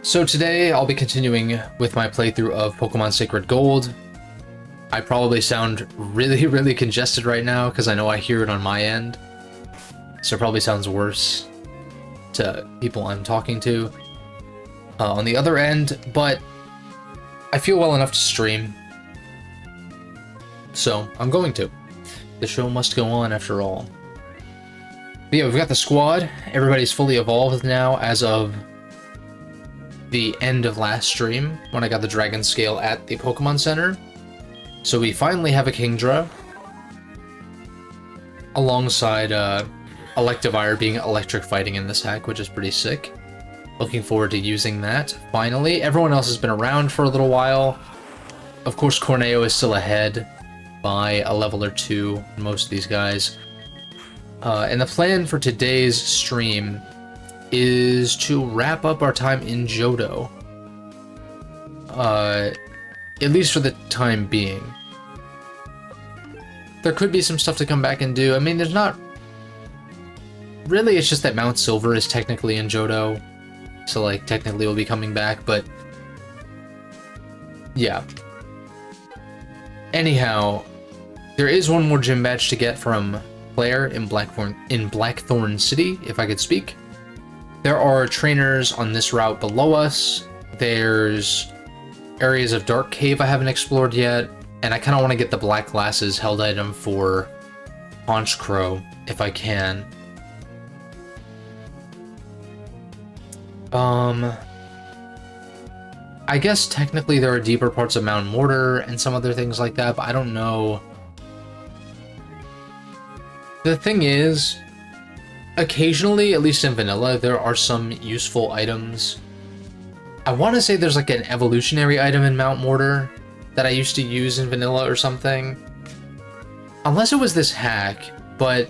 So today I'll be continuing with my playthrough of Pokemon Sacred Gold. I probably sound really congested right now because I know I hear it on my end. So it probably sounds worse to people I'm talking to on the other end, but I feel well enough to stream. So I'm going to. The show must go on after all. But yeah, we've got the squad. Everybody's fully evolved now as of the end of last stream when I got the Dragon Scale at the Pokemon Center. So we finally have a Kingdra alongside Electivire being electric fighting in this hack, which is pretty sick. Looking forward to using that, finally. Everyone else has been around for a little while. Of course, Corneo is still ahead by a level or two, most of these guys. And the plan for today's stream is to wrap up our time in Johto. At least for the time being. There could be some stuff to come back and do. I mean, there's not... Really, it's just that Mount Silver is technically in Johto. So, like, technically we'll be coming back, but... Yeah. Anyhow, there is one more gym badge to get from Claire in Blackthorn City, if I could speak. There are trainers on this route below us. There's areas of Dark Cave I haven't explored yet, and I kind of want to get the Black Glasses held item for Honchkrow, if I can. I guess technically there are deeper parts of Mount Mortar and some other things like that, but I don't know. The thing is, occasionally, at least in vanilla, there are some useful items. I want to say there's like an evolutionary item in Mount Mortar that I used to use in vanilla or something. Unless it was this hack, but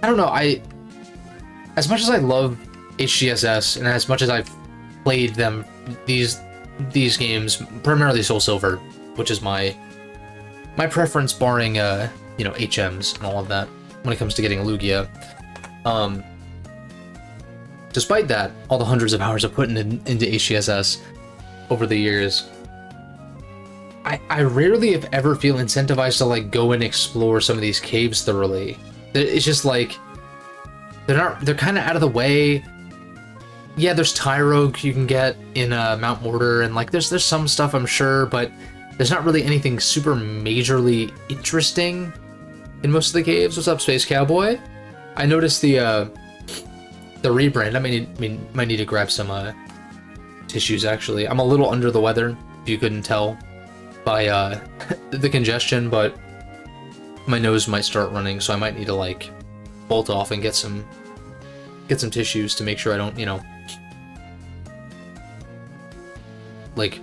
I don't know. As much as I love HGSS and as much as I've played them, these games, primarily Soul Silver, which is my preference, barring you know, HMs and all of that when it comes to getting Lugia. Despite that, all the hundreds of hours I've put into HGSS over the years, I rarely, if ever, feel incentivized to like go and explore some of these caves thoroughly. It's just like they're kind of out of the way. Yeah, there's Tyrogue you can get in Mount Mortar, and like there's some stuff I'm sure, but there's not really anything super majorly interesting in most of the caves. What's up, Space Cowboy? I noticed the rebrand. I might need to grab some tissues, actually. I'm a little under the weather, if you couldn't tell by the congestion, but my nose might start running, so I might need to like bolt off and get some tissues to make sure I don't, you know, like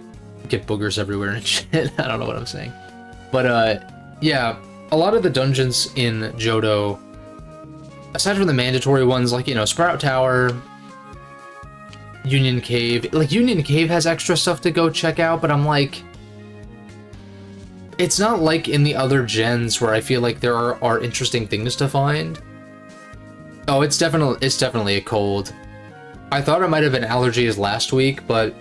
get boogers everywhere and shit. I don't know what I'm saying. But yeah, a lot of the dungeons in Johto, aside from the mandatory ones like, you know, Sprout Tower, Union Cave, like Union Cave has extra stuff to go check out, but I'm like, it's not like in the other gens where I feel like there are interesting things to find. Oh, it's definitely a cold. I thought it might have been allergies last week, but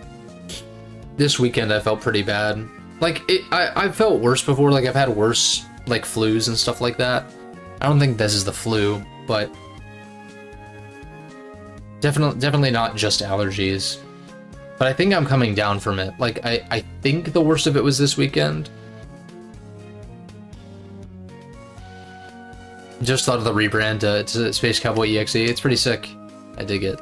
this weekend I felt pretty bad. Like, I've felt worse before, like I've had worse, like, flus and stuff like that. I don't think this is the flu, but definitely not just allergies. But I think I'm coming down from it. Like, I think the worst of it was this weekend. Just thought of the rebrand to Space Cowboy EXE. It's pretty sick. I dig it.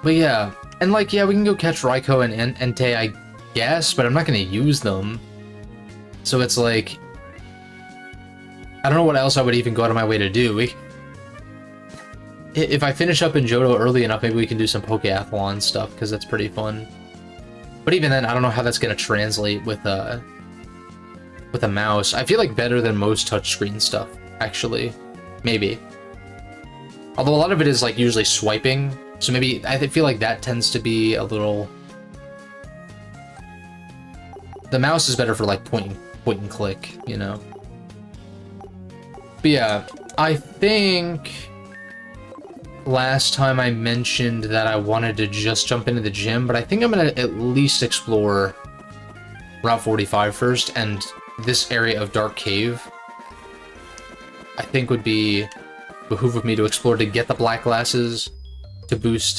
But yeah, and like, yeah, we can go catch Raikou and Entei, I guess, but I'm not going to use them. So it's like, I don't know what else I would even go out of my way to do. If I finish up in Johto early enough, maybe we can do some Pokeathlon stuff, because that's pretty fun. But even then, I don't know how that's going to translate with a mouse. I feel like better than most touchscreen stuff, actually. Maybe. Although a lot of it is like usually swiping, so maybe I feel like that tends to be a little... The mouse is better for like point and click, you know? But yeah, I think last time I mentioned that I wanted to just jump into the gym, but I think I'm gonna at least explore Route 45 first, and this area of Dark Cave, I think would be behoove of me to explore to get the black glasses, to boost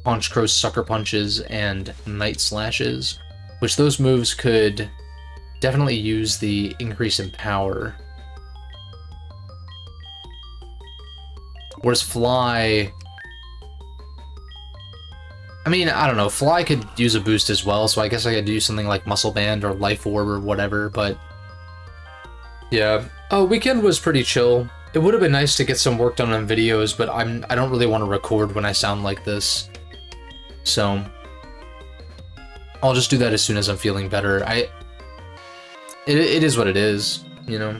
Honchcrow's Sucker Punches and Night Slashes, which those moves could definitely use the increase in power. Whereas Fly... I mean, I don't know, Fly could use a boost as well, so I guess I could do something like Muscle Band or Life Orb or whatever, but... yeah. Oh, weekend was pretty chill. It would have been nice to get some work done on videos, but I don't really want to record when I sound like this. So... I'll just do that as soon as I'm feeling better. It is what it is, you know?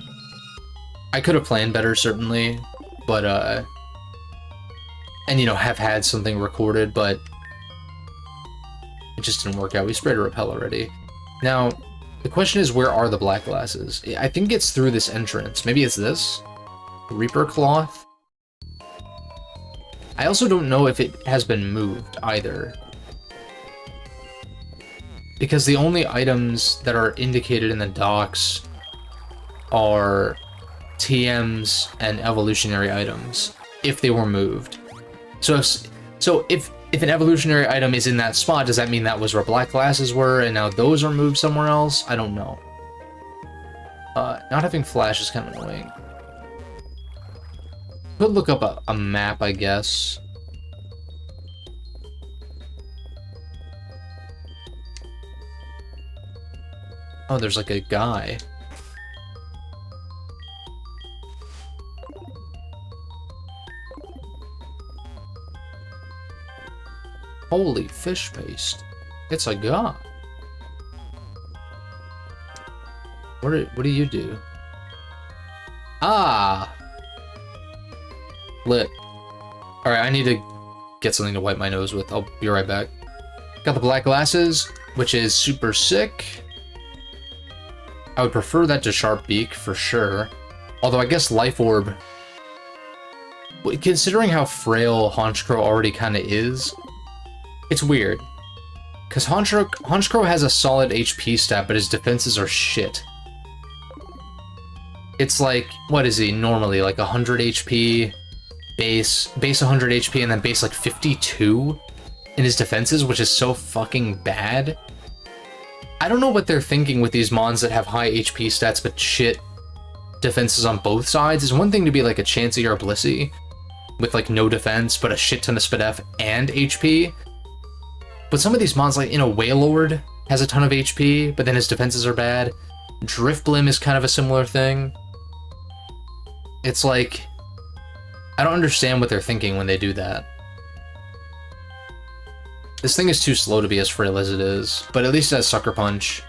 I could have planned better, certainly, but, and, you know, have had something recorded, but it just didn't work out. We sprayed a repel already. Now, the question is, where are the black glasses? I think it's through this entrance. Maybe it's this? Reaper Cloth? I also don't know if it has been moved, either. Because the only items that are indicated in the docks are TMs and evolutionary items, if they were moved. So if an evolutionary item is in that spot, does that mean that was where black glasses were, and now those are moved somewhere else? I don't know. Not having flash is kind of annoying. Could look up a map, I guess. Oh, there's like a guy. Holy fish paste. It's a guy. What do you do? Ah! Lit. Alright, I need to get something to wipe my nose with. I'll be right back. Got the black glasses, which is super sick. I would prefer that to Sharp Beak, for sure. Although I guess Life Orb... considering how frail Honchcrow already kind of is, it's weird. Because Honchcrow has a solid HP stat, but his defenses are shit. It's like, what is he normally? Like 100 HP, base 100 HP, and then base like 52 in his defenses, which is so fucking bad. I don't know what they're thinking with these mons that have high HP stats but shit defenses on both sides. It's one thing to be like a Chansey or a Blissey with like no defense but a shit ton of SpDef and HP. But some of these mons, like, you know, Wailord has a ton of HP, but then his defenses are bad. Driftblim is kind of a similar thing. It's like, I don't understand what they're thinking when they do that. This thing is too slow to be as frail as it is, but at least it has Sucker Punch.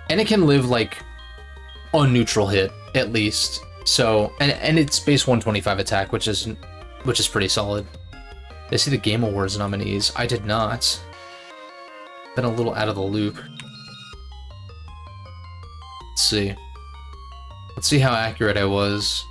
And it can live, like, on neutral hit, at least. So, and it's base 125 attack, which is pretty solid. Did I see the Game Awards nominees? I did not. Been a little out of the loop. Let's see. Let's see how accurate I was.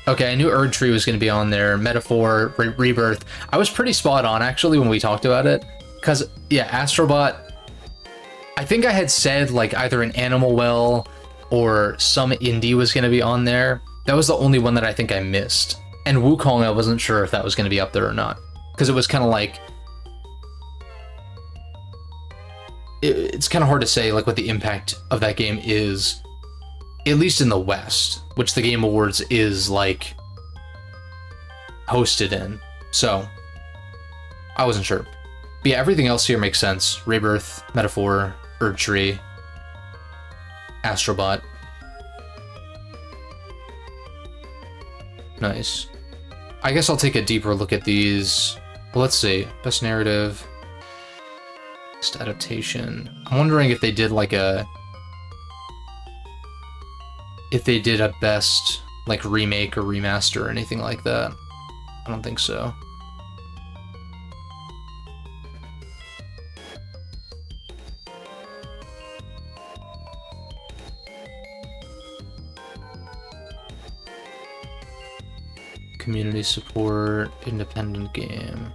Okay, I knew Erdtree was going to be on there. Metaphor, Rebirth. I was pretty spot on, actually, when we talked about it. Because, yeah, Astrobot... I think I had said, like, either an Animal Well or some indie was going to be on there. That was the only one that I think I missed. And Wukong, I wasn't sure if that was going to be up there or not. Because it was kind of like... It's kind of hard to say, like, what the impact of that game is. At least in the West, which the Game Awards is, like, hosted in. So, I wasn't sure. But yeah, everything else here makes sense. Rebirth, Metaphor, Erdtree, Astrobot. Nice. I guess I'll take a deeper look at these. Well, let's see. Best narrative. Best adaptation. I'm wondering if they did, like, if they did a best, like, remake or remaster or anything like that. I don't think so. Community support, independent game.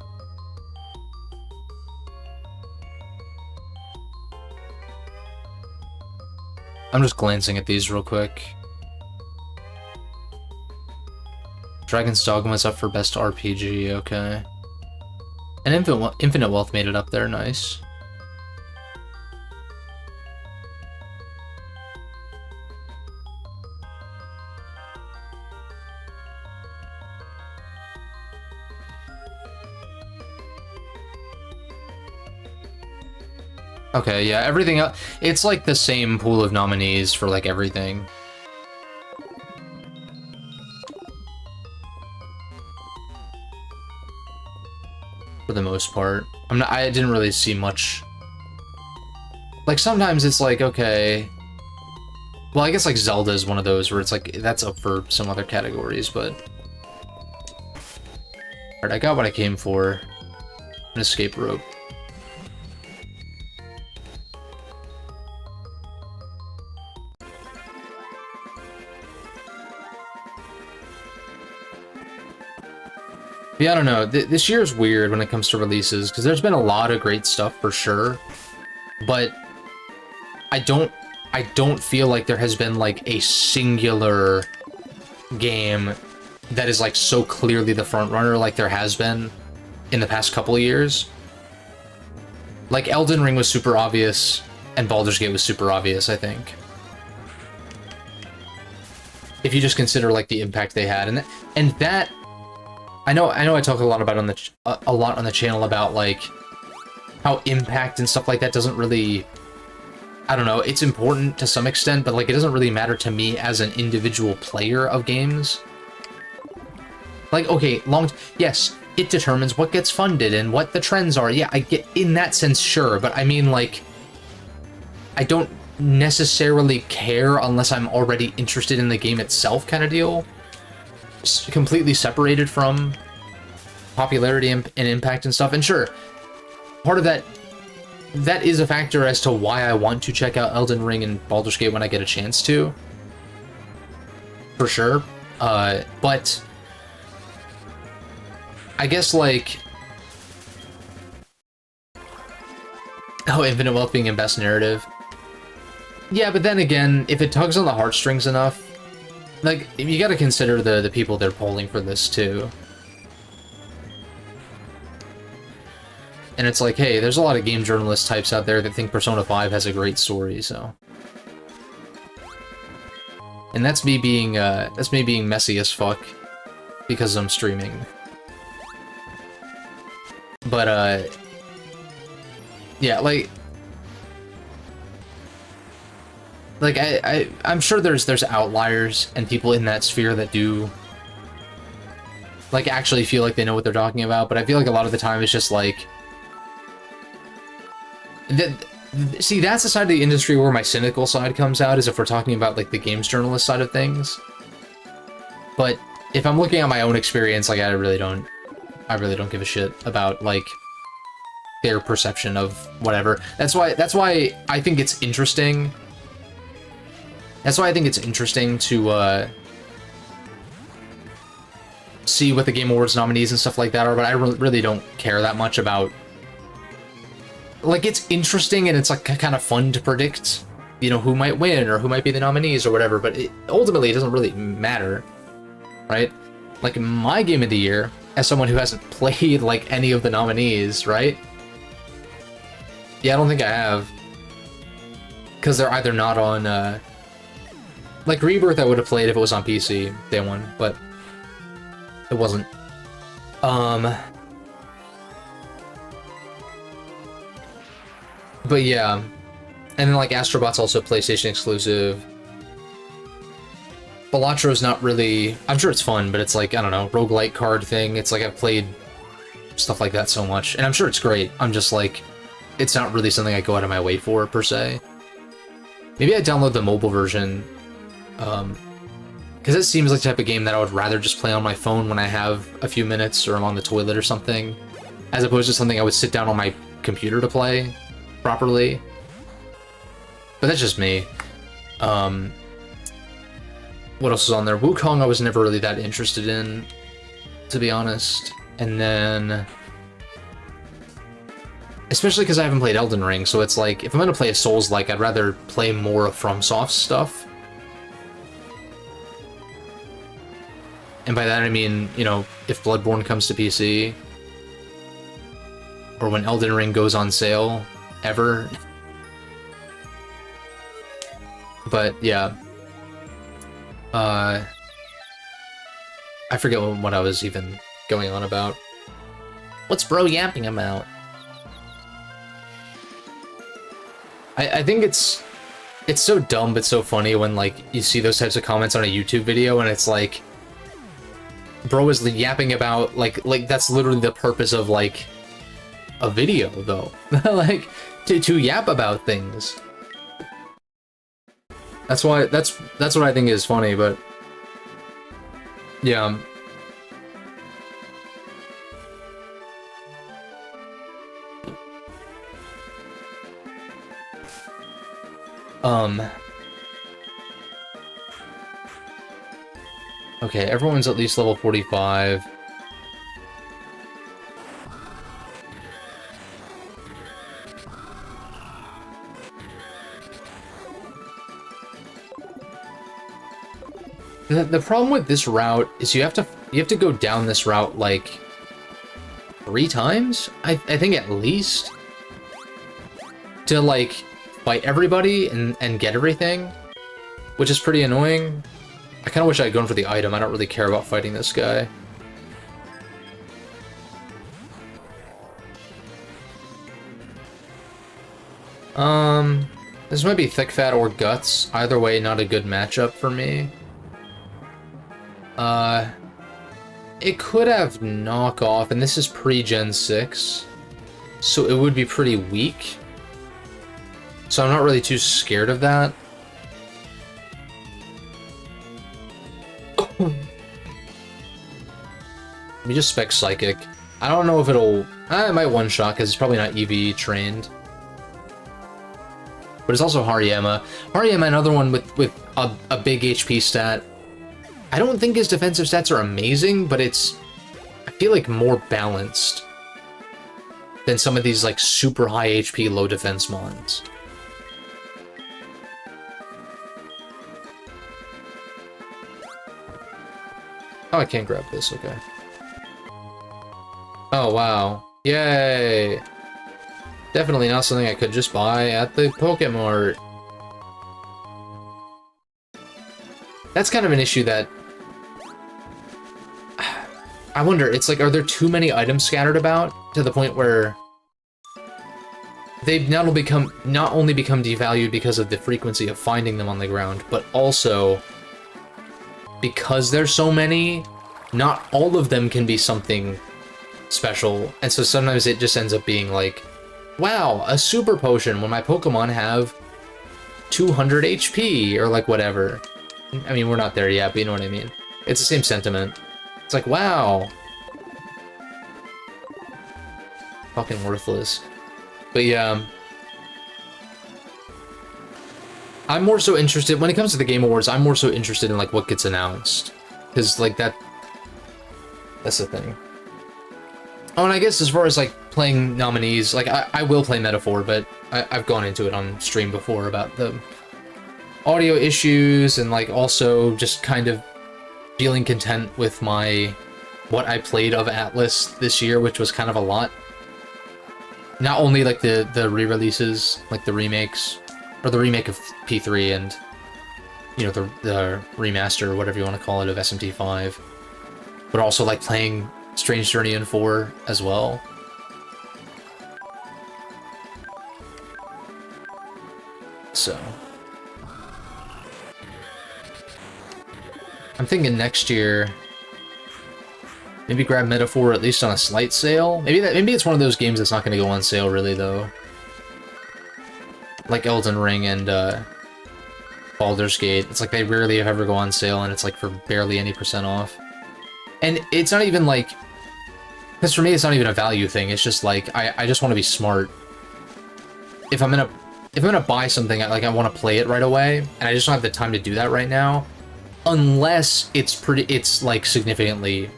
I'm just glancing at these real quick. Dragon's Dogma's up for best RPG, okay. And Infinite Wealth made it up there, nice. Okay, yeah, everything else, it's like the same pool of nominees for like everything. For the most part. I didn't really see much. Like sometimes it's like, okay. Well, I guess like Zelda is one of those where it's like, that's up for some other categories, but. Alright, I got what I came for. An escape rope. Yeah, I don't know. This year's weird when it comes to releases, because there's been a lot of great stuff for sure, but I don't feel like there has been like a singular game that is like so clearly the front runner like there has been in the past couple of years. Like Elden Ring was super obvious, and Baldur's Gate was super obvious, I think. If you just consider like the impact they had, and that. I know I talk a lot about on the channel about like how impact and stuff like that doesn't really, I don't know, it's important to some extent, but like it doesn't really matter to me as an individual player of games. Like, okay, yes, it determines what gets funded and what the trends are. Yeah, I get in that sense, sure, but I mean like I don't necessarily care unless I'm already interested in the game itself kind of deal. Completely separated from popularity and impact and stuff. And sure, part of that is a factor as to why I want to check out Elden Ring and Baldur's Gate when I get a chance to. For sure. But I guess like Infinite Wealth being in best narrative. Yeah, but then again, if it tugs on the heartstrings enough, like, you gotta consider the people they're polling for this, too. And it's like, hey, there's a lot of game journalist types out there that think Persona 5 has a great story, so. And that's me being messy as fuck, because I'm streaming. But, yeah, like... Like, I'm sure there's outliers and people in that sphere that do, like, actually feel like they know what they're talking about, but I feel like a lot of the time it's just like... See, that's the side of the industry where my cynical side comes out, is if we're talking about, like, the games journalist side of things. But if I'm looking at my own experience, like, I really don't give a shit about, like, their perception of whatever. That's why I think it's interesting... That's why I think it's interesting to see what the Game Awards nominees and stuff like that are, but I really don't care that much about... Like, it's interesting and it's, like, kind of fun to predict, you know, who might win or who might be the nominees or whatever, but ultimately it doesn't really matter, right? Like, my game of the year, as someone who hasn't played, like, any of the nominees, right? Yeah, I don't think I have. Because they're either not on, like, Rebirth I would have played if it was on PC, day one, but it wasn't. But yeah, and then, like, Astrobot's also PlayStation exclusive. Balattro's not really... I'm sure it's fun, but it's like, I don't know, roguelike card thing. It's like I've played stuff like that so much, and I'm sure it's great. I'm just like, it's not really something I go out of my way for, per se. Maybe I download the mobile version, because it seems like the type of game that I would rather just play on my phone when I have a few minutes or I'm on the toilet or something, as opposed to something I would sit down on my computer to play properly. But that's just me. What else is on there? Wukong I was never really that interested in. to be honest. And then, especially because I haven't played Elden Ring, so it's like, if I'm gonna play a Souls-like, I'd rather play more of FromSoft stuff. And by that I mean, you know, if Bloodborne comes to PC, or when Elden Ring goes on sale, ever. But yeah, I forget what I was even going on about. What's bro yapping about? I think it's so dumb but so funny when like you see those types of comments on a YouTube video and it's like, bro is yapping about like that's literally the purpose of like a video though. Like to yap about things. That's why that's what I think is funny, but yeah. Okay, everyone's at least level 45. The problem with this route is you have to go down this route like 3 times, I think at least, to like fight everybody and get everything, which is pretty annoying. I kind of wish I had gone for the item. I don't really care about fighting this guy. This might be Thick Fat or Guts. Either way, not a good matchup for me. It could have Knock Off, and this is pre-Gen 6, so it would be pretty weak. So I'm not really too scared of that. Let me just spec Psychic. I don't know if it'll... it might one-shot, because it's probably not EV trained. But it's also Hariyama. Hariyama, another one with a big HP stat. I don't think his defensive stats are amazing, but it's... I feel like more balanced than some of these like super high HP, low defense mons. Oh, I can't grab this, okay. Oh, wow. Yay! Definitely not something I could just buy at the Pokémon. That's kind of an issue that... I wonder, it's like, are there too many items scattered about to the point where they've not only become devalued because of the frequency of finding them on the ground, but also because there's so many, not all of them can be something special, and so sometimes it just ends up being like, wow, a super potion when my Pokemon have 200 HP, or like whatever. I mean, we're not there yet, but you know what I mean. It's the same sentiment. It's like, wow. Fucking worthless. But yeah. I'm more so interested, when it comes to the Game Awards, I'm more so interested in like what gets announced. Because like that's the thing. Oh, and I guess as far as like playing nominees, like I will play Metaphor, but I've gone into it on stream before about the audio issues and like also just kind of feeling content with what I played of Atlas this year, which was kind of a lot. Not only like the re-releases, like the remakes, or the remake of P3 and, you know, the remaster, or whatever you want to call it, of SMT5, but also like playing Strange Journey in 4 as well. So I'm thinking next year, maybe grab Metaphor at least on a slight sale. Maybe it's one of those games that's not going to go on sale really though. Like Elden Ring and Baldur's Gate. It's like they rarely ever go on sale, and it's like for barely any % off. And it's not even like, because for me it's not even a value thing. It's just like I just want to be smart. If I'm gonna buy something, like I want to play it right away, and I just don't have the time to do that right now. Unless it's like significantly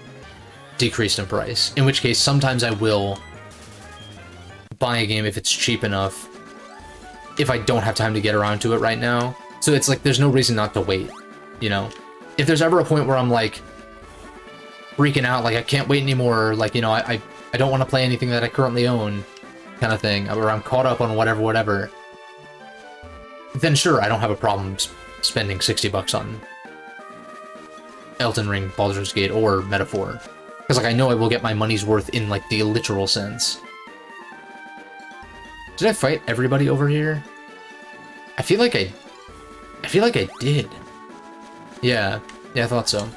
decreased in price. In which case, sometimes I will buy a game if it's cheap enough, if I don't have time to get around to it right now. So it's like, there's no reason not to wait, you know? If there's ever a point where I'm like freaking out, like I can't wait anymore, like, you know, I don't want to play anything that I currently own, kind of thing, or I'm caught up on whatever, then sure, I don't have a problem spending $60 on Elden Ring, Baldur's Gate, or Metaphor. Because, like, I know I will get my money's worth in, like, the literal sense. Did I fight everybody over here? I feel like I did. Yeah, I thought so.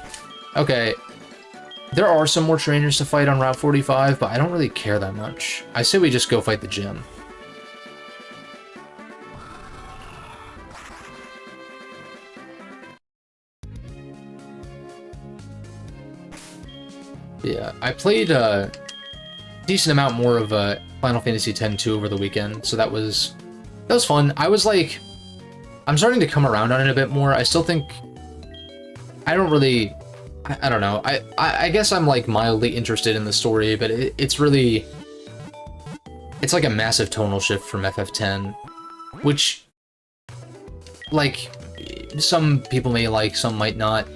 Okay. There are some more trainers to fight on Route 45, but I don't really care that much. I say we just go fight the gym. Yeah, I played a decent amount more of Final Fantasy X-2 over the weekend, so that was fun. I was like, I'm starting to come around on it a bit more. I still think I don't really, I don't know. I guess I'm like mildly interested in the story, but it's really, it's like a massive tonal shift from FF10, which, like, some people may like, some might not.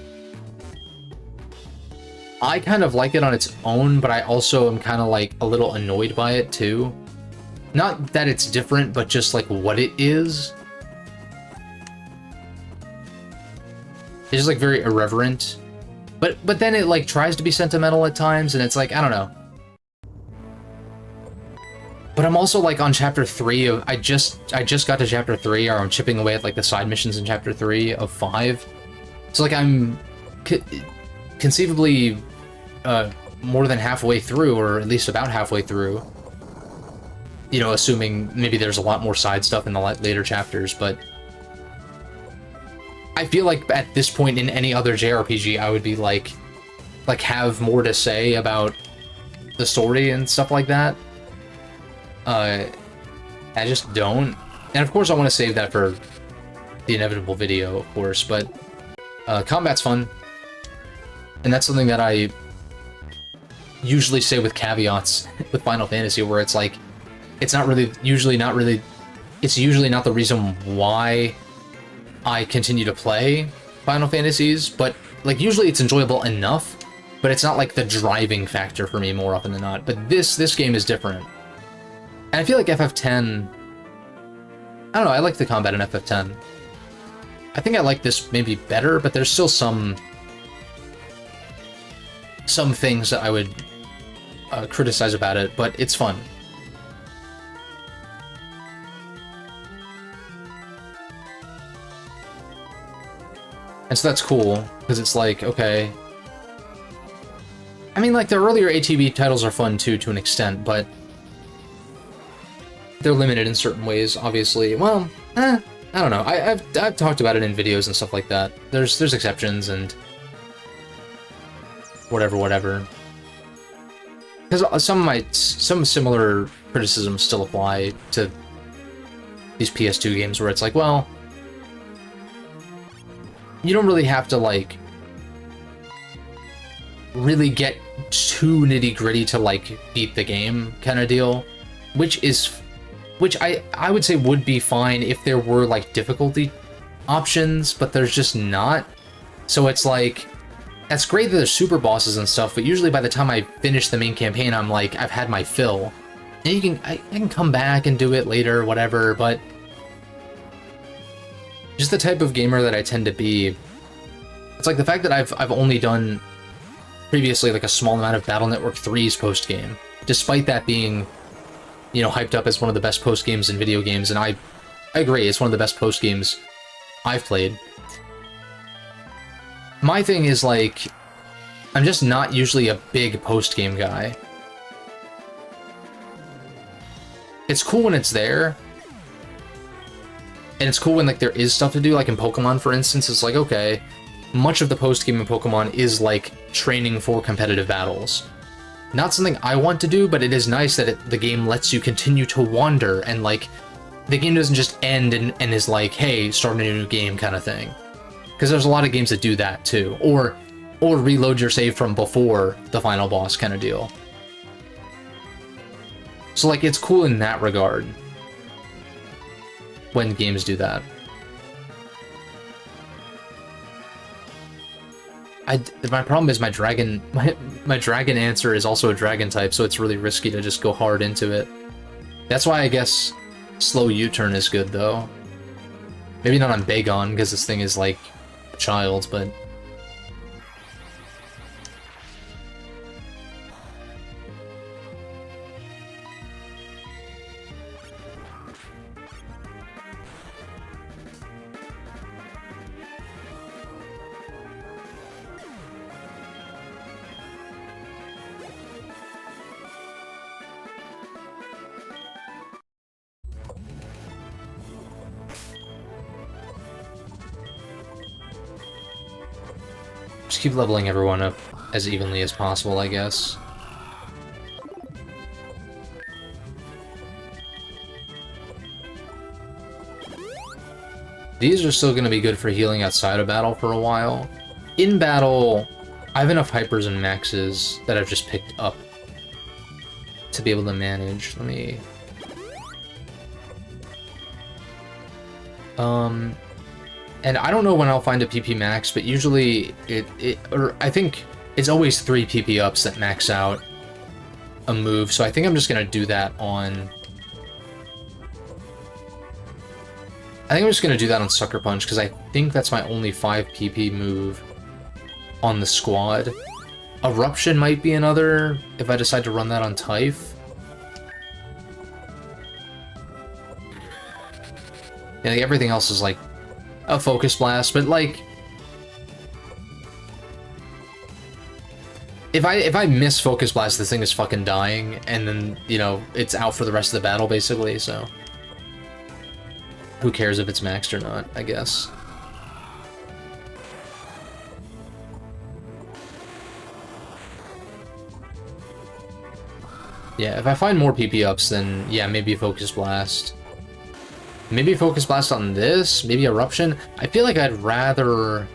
I kind of like it on its own, but I also am kind of like a little annoyed by it too. Not that it's different, but just like what it is. It's just like very irreverent. But then it like tries to be sentimental at times, and it's like, I don't know. But I'm also like on chapter 3 of, I just got to chapter 3, or I'm chipping away at like the side missions in chapter 3 of 5. So like I'm conceivably more than halfway through, or at least about halfway through. You know, assuming maybe there's a lot more side stuff in the later chapters, but I feel like at this point in any other JRPG, I would be like have more to say about the story and stuff like that. I just don't. And of course I want to save that for the inevitable video, of course, but combat's fun. And that's something that I usually say with caveats with Final Fantasy, where it's like, it's usually not the reason why I continue to play Final Fantasies, but like usually it's enjoyable enough, but it's not like the driving factor for me more often than not. But this game is different. And I feel like FF10, I don't know, I like the combat in FF10. I think I like this maybe better, but there's still some things that I would criticize about it, but it's fun. And so that's cool, because it's like, okay. I mean, like, the earlier ATB titles are fun too, to an extent, but they're limited in certain ways, obviously. Well, I don't know. I've talked about it in videos and stuff like that. There's exceptions and whatever. Because some similar criticisms still apply to these PS2 games, where it's like, well, you don't really have to like really get too nitty-gritty to like beat the game kind of deal, which I would say would be fine if there were like difficulty options, but there's just not. So it's like, that's great that there's super bosses and stuff, but usually by the time I finish the main campaign, I'm like, I've had my fill. And I can come back and do it later, whatever, but just the type of gamer that I tend to be, it's like the fact that I've only done previously like a small amount of Battle Network 3's post-game, despite that being, you know, hyped up as one of the best post-games in video games, and I agree, it's one of the best post-games I've played. My thing is, like, I'm just not usually a big post-game guy. It's cool when it's there, and it's cool when, like, there is stuff to do, like in Pokemon, for instance. It's like, okay, much of the post-game in Pokemon is, like, training for competitive battles. Not something I want to do, but it is nice that the game lets you continue to wander, and, like, the game doesn't just end and is like, hey, start a new game kind of thing. Because there's a lot of games that do that, too. Or or reload your save from before the final boss kind of deal. So, like, it's cool in that regard when games do that. My problem is my dragon answer is also a dragon type, so it's really risky to just go hard into it. That's why I guess slow U-turn is good, though. Maybe not on Bagon, because this thing is like a child, but... Just keep leveling everyone up as evenly as possible, I guess. These are still going to be good for healing outside of battle for a while. In battle, I have enough hypers and maxes that I've just picked up to be able to manage. Let me... And I don't know when I'll find a PP max, but usually I think it's always 3 PP ups that max out a move, so I think I'm just gonna do that on... I think I'm just gonna do that on Sucker Punch, because I think that's my only 5 PP move on the squad. Eruption might be another, if I decide to run that on Typh. Yeah, like everything else is like a Focus Blast, but like... If I miss Focus Blast, this thing is fucking dying, and then, you know, it's out for the rest of the battle, basically, so... Who cares if it's maxed or not, I guess. Yeah, if I find more PP ups, then yeah, maybe Focus Blast. Maybe Focus Blast on this, maybe Eruption. I feel like I'd rather...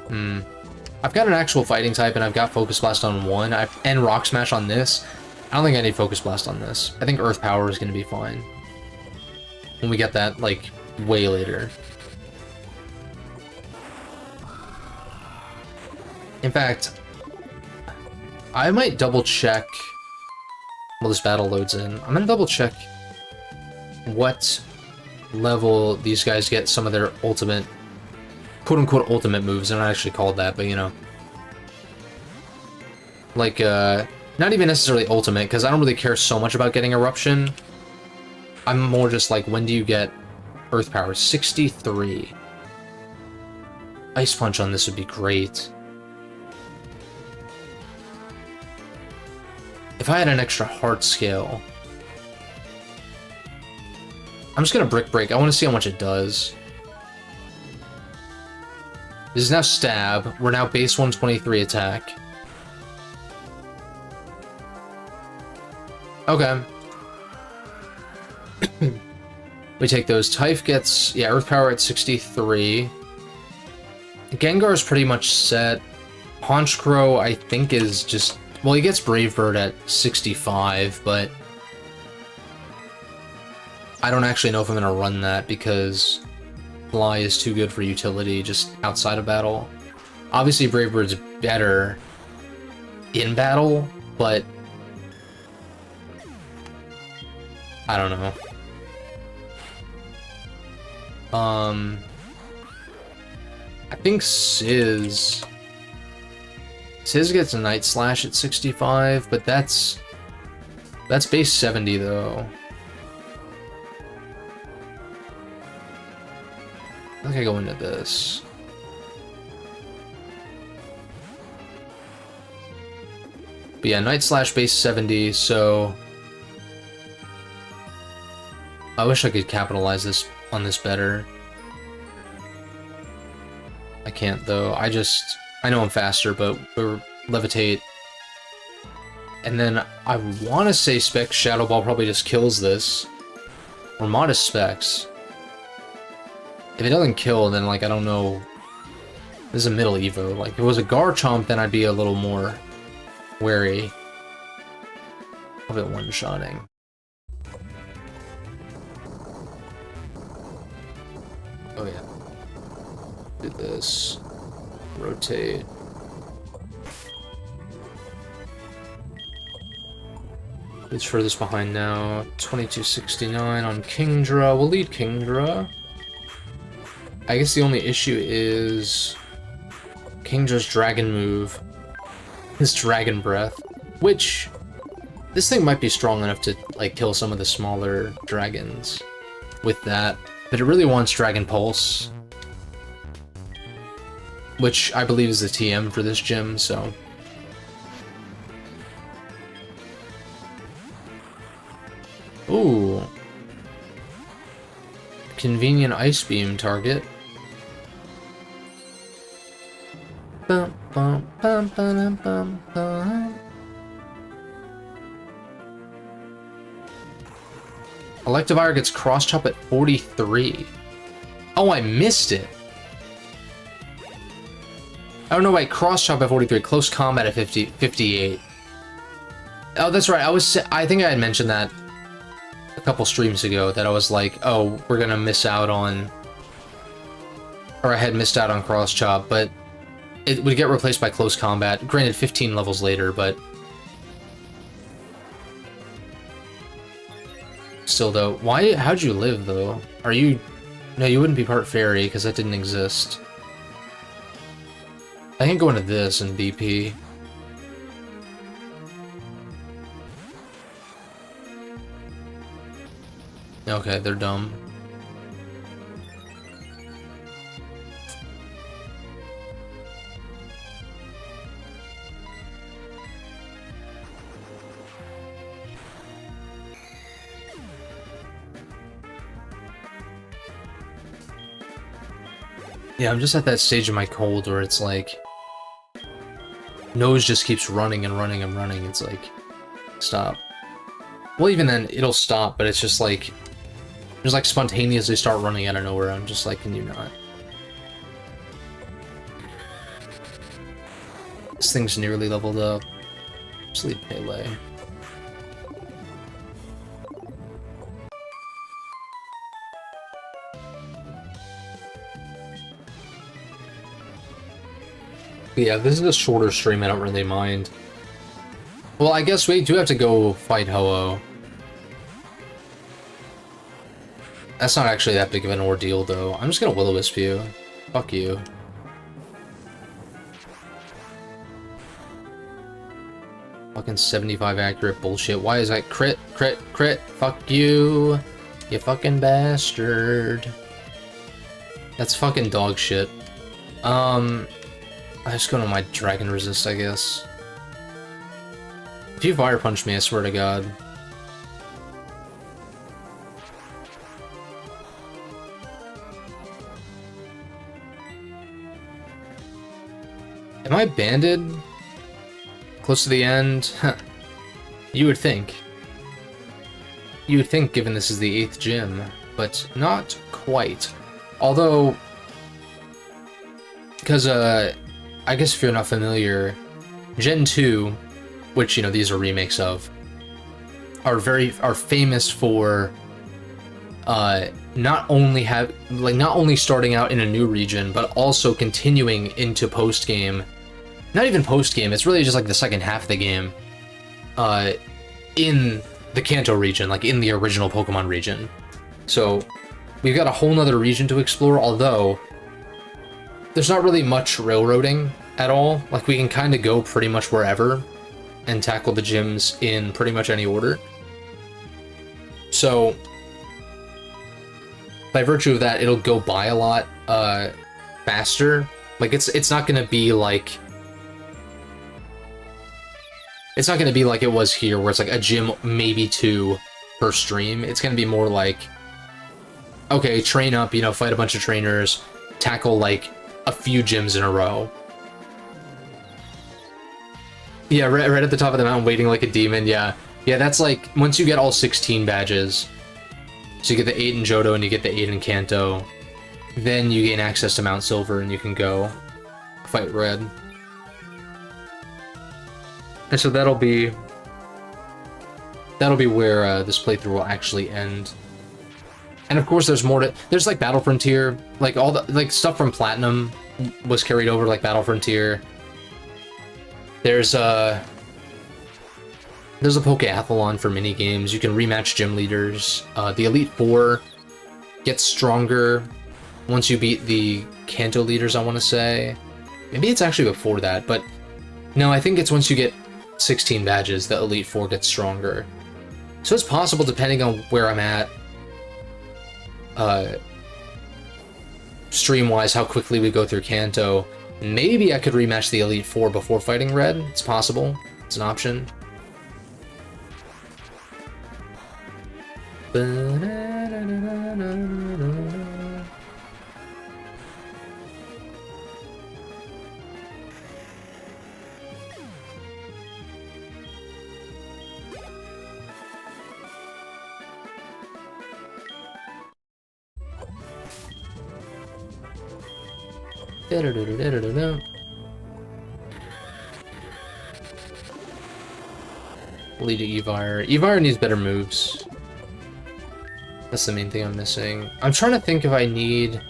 I've got an actual fighting type, and I've got Focus Blast on one, and Rock Smash on this. I don't think I need Focus Blast on this. I think Earth Power is going to be fine. When we get that, like, way later. In fact, I might double check while this battle loads in. I'm gonna double check what level these guys get some of their ultimate, quote-unquote ultimate moves. They're not actually called that, but you know. Like, not even necessarily ultimate, because I don't really care so much about getting Eruption. I'm more just like, when do you get Earth Power? 63. Ice Punch on this would be great. If I had an extra heart scale... I'm just gonna Brick Break. I want to see how much it does. This is now Stab. We're now base 123 attack. Okay. We take those. Typh gets, yeah, Earth Power at 63. Gengar's pretty much set. Honchkrow, I think, is just... Well, he gets Brave Bird at 65, but... I don't actually know if I'm going to run that, because Fly is too good for utility just outside of battle. Obviously, Brave Bird's better in battle, but... I don't know. I think Sizz gets a Night Slash at 65, but that's base 70 though. I think I go into this. But yeah, Night Slash base 70, so I wish I could capitalize this on this better. I can't though. I know I'm faster, but we're Levitate. And then I want to say Specs Shadow Ball probably just kills this. Or Modest Specs. If it doesn't kill, then like I don't know This is a middle Evo. Like, if it was a Garchomp, then I'd be a little more wary of it one-shotting. Oh yeah. Do this. Rotate. Who's furthest behind now? 2269 on Kingdra. We'll lead Kingdra. I guess the only issue is Kingdra's Dragon move. His Dragon Breath. Which, this thing might be strong enough to, like, kill some of the smaller dragons with that. But it really wants Dragon Pulse. Which I believe is the TM for this gym, so... Ooh. Convenient Ice Beam target. Bum, bum, bum, bum, bum, bum. Electivire gets Cross Chop at 43. Oh, I missed it. Oh no, wait, Cross Chop at 43, Close Combat at 58. Oh, that's right. I think I had mentioned that a couple streams ago, that I was like, oh, we're gonna miss out on, or I had missed out on Cross Chop, but it would get replaced by Close Combat. Granted, 15 levels later, but still though. How'd you live though? Are you... No, you wouldn't be part fairy, because that didn't exist. I can go into this and BP. Okay, they're dumb. Yeah, I'm just at that stage of my cold where it's like... Nose just keeps running and running and running. It's like... Stop. Well, even then, it'll stop, but it's just like... Just like spontaneously start running out of nowhere. I'm just like, can you not? This thing's nearly leveled up. Sleep Pele. Yeah, this is a shorter stream, I don't really mind. Well, I guess we do have to go fight Ho-Oh. That's not actually that big of an ordeal, though. I'm just gonna Will-O-Wisp you. Fuck you. Fucking 75 accurate bullshit. Why is that crit, crit, crit? Fuck you. You fucking bastard. That's fucking dog shit. I just go to my Dragon Resist, I guess. If you Fire Punch me, I swear to God. Am I banded? Close to the end? You would think. You would think, given this is the 8th gym, but not quite. Although, because, I guess if you're not familiar, Gen 2, which, you know, these are remakes of, are famous for, not only starting out in a new region, but also continuing into post-game. Not even post-game, it's really just like the second half of the game, in the Kanto region, like in the original Pokemon region. So, we've got a whole nother region to explore, although there's not really much railroading at all. Like, we can kind of go pretty much wherever and tackle the gyms in pretty much any order. So, by virtue of that, it'll go by a lot faster. Like, it's not gonna be like... It's not gonna be like it was here, where it's like a gym, maybe 2 per stream. It's gonna be more like, okay, train up, you know, fight a bunch of trainers, tackle, like, a few gyms in a row. Yeah, right at the top of the mountain, waiting like a demon, yeah. Yeah, that's like, once you get all 16 badges, so you get the 8 in Johto and you get the 8 in Kanto, then you gain access to Mount Silver and you can go. fight red. And so that'll be where this playthrough will actually end. And of course, there's more to. There's like Battle Frontier, like all the like stuff from Platinum was carried over, like Battle Frontier. There's a Pokeathlon for mini games. You can rematch gym leaders. The Elite Four gets stronger once you beat the Kanto leaders, I want to say. Maybe it's actually before that, but no, I think it's once you get 16 badges, the Elite Four gets stronger. So it's possible, depending on where I'm at, stream-wise, how quickly we go through Kanto, maybe I could rematch the Elite Four before fighting Red. It's possible. It's an option. Lead to Evire. Evire needs better moves. That's the main thing I'm missing. I'm trying to think if I need...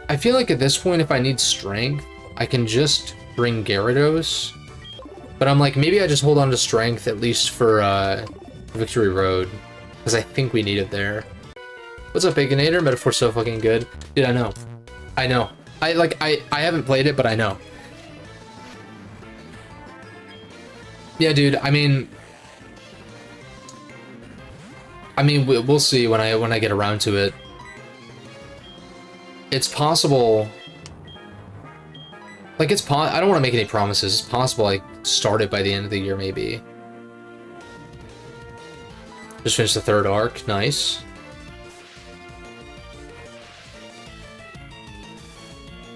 I feel like at this point, if I need strength, I can just bring Gyarados. But I'm like, maybe I just hold on to strength, at least for Victory Road. Because I think we need it there. What's up, Baconator? Metaphor's so fucking good. Dude, I know. I know. I haven't played it, but I know. Yeah, dude, I mean, we'll see when I get around to it. It's possible. Like, I don't want to make any promises. It's possible I start it by the end of the year, maybe. Just finish the 3rd arc. Nice.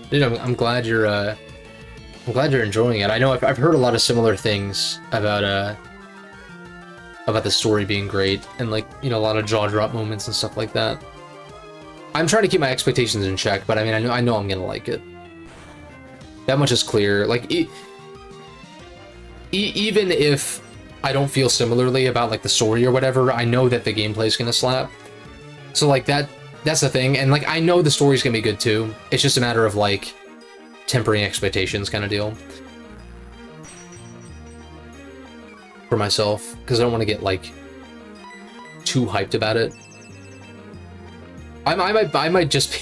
Dude, I'm glad you're enjoying it. I know I've heard a lot of similar things about the story being great and, like, you know, a lot of jaw drop moments and stuff like that. I'm trying to keep my expectations in check, but I mean, I know I'm gonna like it. That much is clear. Like, even if I don't feel similarly about, like, the story or whatever, I know that the gameplay is gonna slap. So, like, that's the thing. And, like, I know the story's gonna be good too. It's just a matter of, like, tempering expectations kind of deal. For myself, because I don't want to get, like, too hyped about it. I might just be...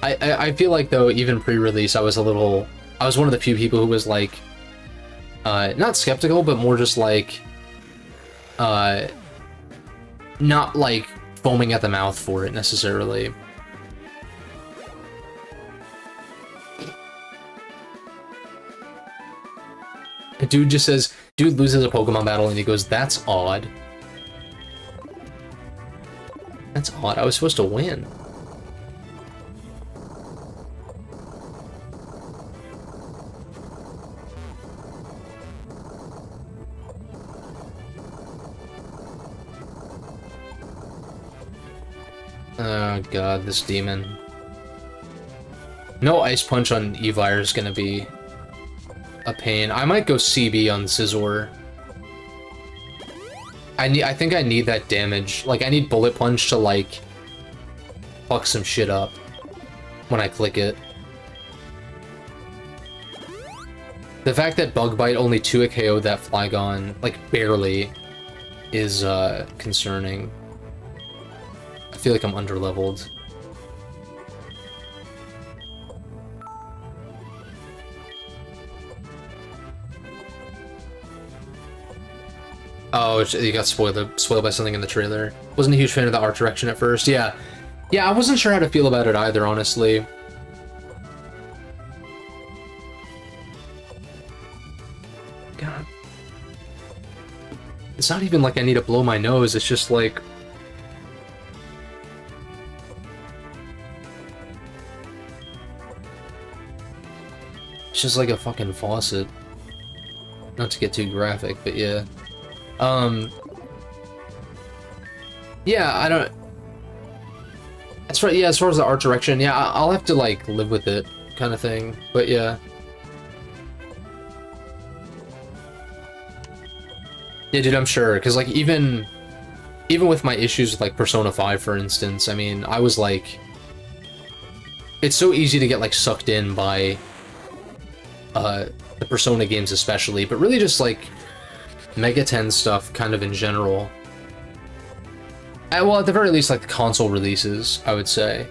I feel like, though, even pre-release, I was one of the few people who was, like, not skeptical, but more just, like, not, like, foaming at the mouth for it, necessarily. A dude just says, dude loses a Pokemon battle, and he goes, that's odd. That's odd, I was supposed to win. Oh god, this demon. No Ice Punch on Evire is gonna be a pain. I might go CB on Scizor. I think I need that damage. Like, I need Bullet Punch to, like, fuck some shit up when I click it. The fact that Bug Bite only 2 KO'd that Flygon, like, barely, is concerning. I feel like I'm underleveled. Oh, you got spoiled by something in the trailer. Wasn't a huge fan of the art direction at first. Yeah, I wasn't sure how to feel about it either, honestly. God, it's not even like I need to blow my nose. It's just like, it's just like a fucking faucet. Not to get too graphic, but yeah. Yeah, As far, yeah, as far as the art direction, yeah, I'll have to, like, live with it, kind of thing. But, yeah. Yeah, dude, I'm sure, because, like, even with my issues with, like, Persona 5, for instance, I mean, I was, like... It's so easy to get, like, sucked in by, the Persona games especially, but really just, like, Mega 10 stuff, kind of in general. Well, at the very least, like, the console releases, I would say.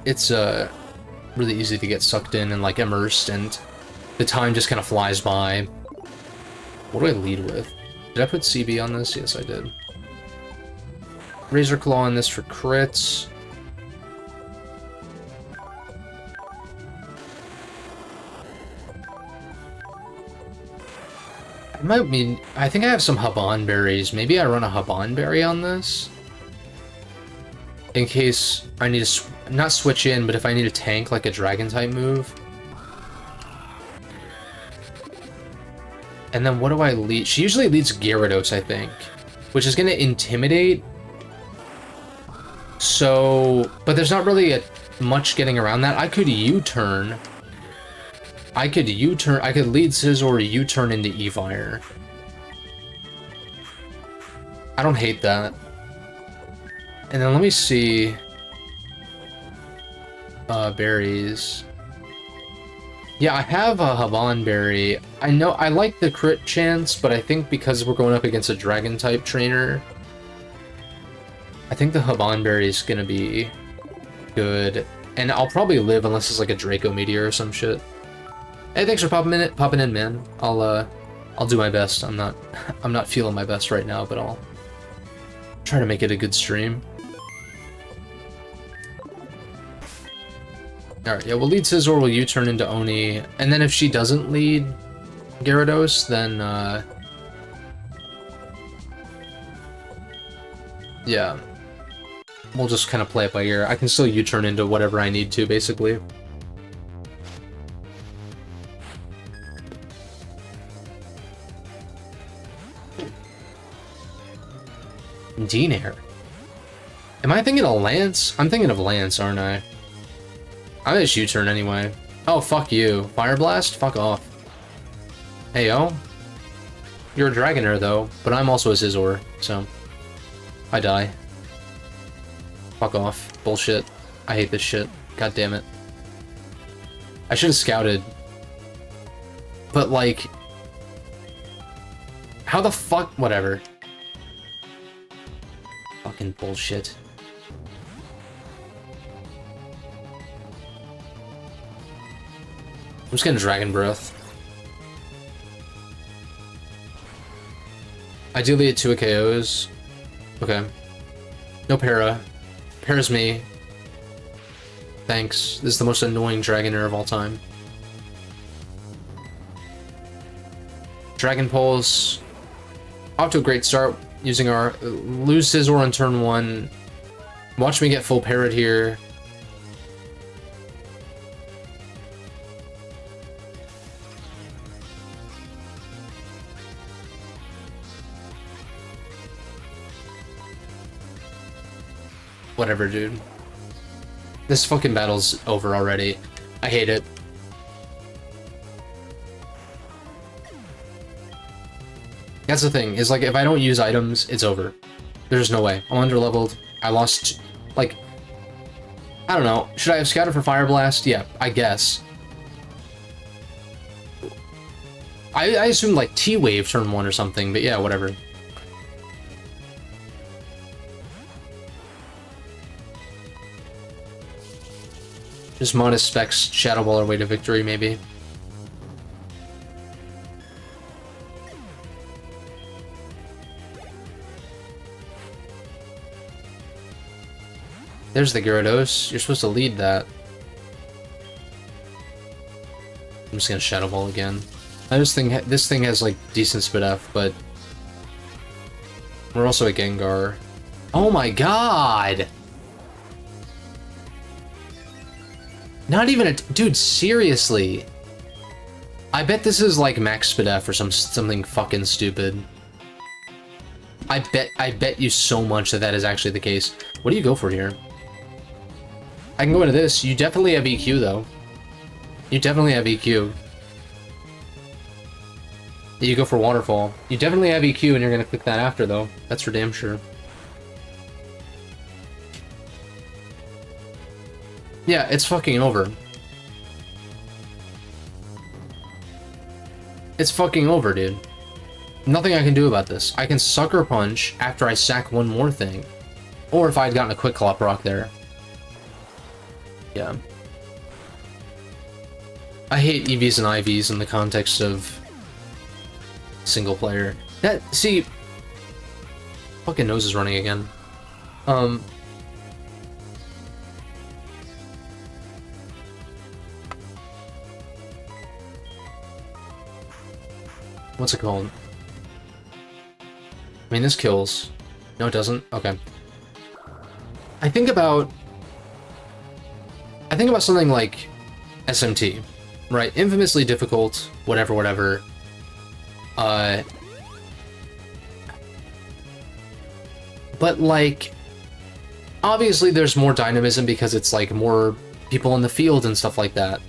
It's, really easy to get sucked in and, like, immersed, and the time just kind of flies by. What do I lead with? Did I put CB on this? Yes, I did. Razor Claw on this for crits. I think I have some Haban berries. Maybe I run a Haban berry on this? In case I need to, not switch in, but if I need to tank like a Dragon-type move. And then what do I lead? She usually leads Gyarados, I think. Which is going to Intimidate. So, but there's not really much getting around that. I could U-turn. I could lead Scizor U-turn into Evire. I don't hate that. And then let me see... berries. Yeah, I have a Haban berry. I know, I like the crit chance, but I think because we're going up against a Dragon-type trainer, I think the Haban berry is gonna be good. And I'll probably live unless it's like a Draco Meteor or some shit. Hey, thanks for popping in, man. I'll do my best. I'm not feeling my best right now, but I'll try to make it a good stream. Alright, yeah, we'll lead Scizor, will U-turn into Oni, and then if she doesn't lead Gyarados, then, yeah. We'll just kind of play it by ear. I can still U-turn into whatever I need to, basically. Dinair. Am I thinking of Lance? I'm thinking of Lance, aren't I? I just U-turn anyway. Oh, fuck you. Fire Blast? Fuck off. Hey, yo. You're a Dragonair, though, but I'm also a Scizor, so... I die. Fuck off. Bullshit. I hate this shit. God damn it. I should have scouted. But, like... How the fuck... Whatever. Fucking bullshit. I'm just gonna Dragon Breath. Ideally at 2 KOs. Okay. No Para. Para's me. Thanks. This is the most annoying Dragonair of all time. Dragon Pulse. Off to a great start using our... Lose Scizor on turn 1. Watch me get full Parrot here. Whatever, dude. This fucking battle's over already. I hate it. That's the thing, is like, if I don't use items, it's over. There's no way. I'm underleveled. I lost, like... I don't know. Should I have scouted for Fire Blast? Yeah, I guess. I assumed, like, T-Wave turn 1 or something, but yeah, whatever. Just modest specs, Shadow Ball our way to victory, maybe. There's the Gyarados. You're supposed to lead that. I'm just gonna Shadow Ball again. This thing has like decent Spit F, but we're also a Gengar. Oh my god! Not even a... Dude, seriously. I bet this is like max Spit F or something fucking stupid. I bet you so much that is actually the case. What do you go for here? I can go into this. You definitely have EQ, though. You definitely have EQ. You go for Waterfall. You definitely have EQ, and you're gonna click that after, though. That's for damn sure. Yeah, it's fucking over. It's fucking over, dude. Nothing I can do about this. I can Sucker Punch after I sack one more thing. Or if I had gotten a Quick Clop Rock there. Yeah. I hate EVs and IVs in the context of single player. That, see... Fucking nose is running again. What's it called? I mean, this kills. No, it doesn't? Okay. I think about something like SMT, right? Infamously difficult, whatever, whatever. But, like, obviously there's more dynamism because it's, like, more people in the field and stuff like that.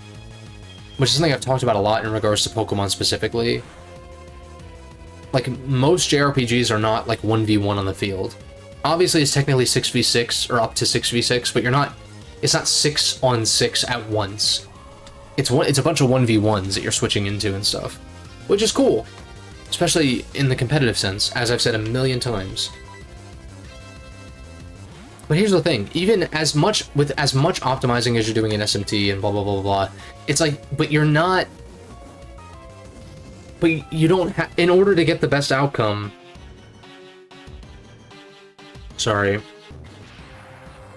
Which is something I've talked about a lot in regards to Pokemon specifically. Like, most JRPGs are not, like, 1v1 on the field. Obviously, it's technically 6v6, or up to 6v6, but it's not 6 on 6 at once. It's a bunch of 1v1s that you're switching into and stuff. Which is cool. Especially in the competitive sense, as I've said a million times. But here's the thing, even with as much optimizing as you're doing in SMT and blah blah blah blah, it's like, but you're not... But you don't have... In order to get the best outcome... Sorry.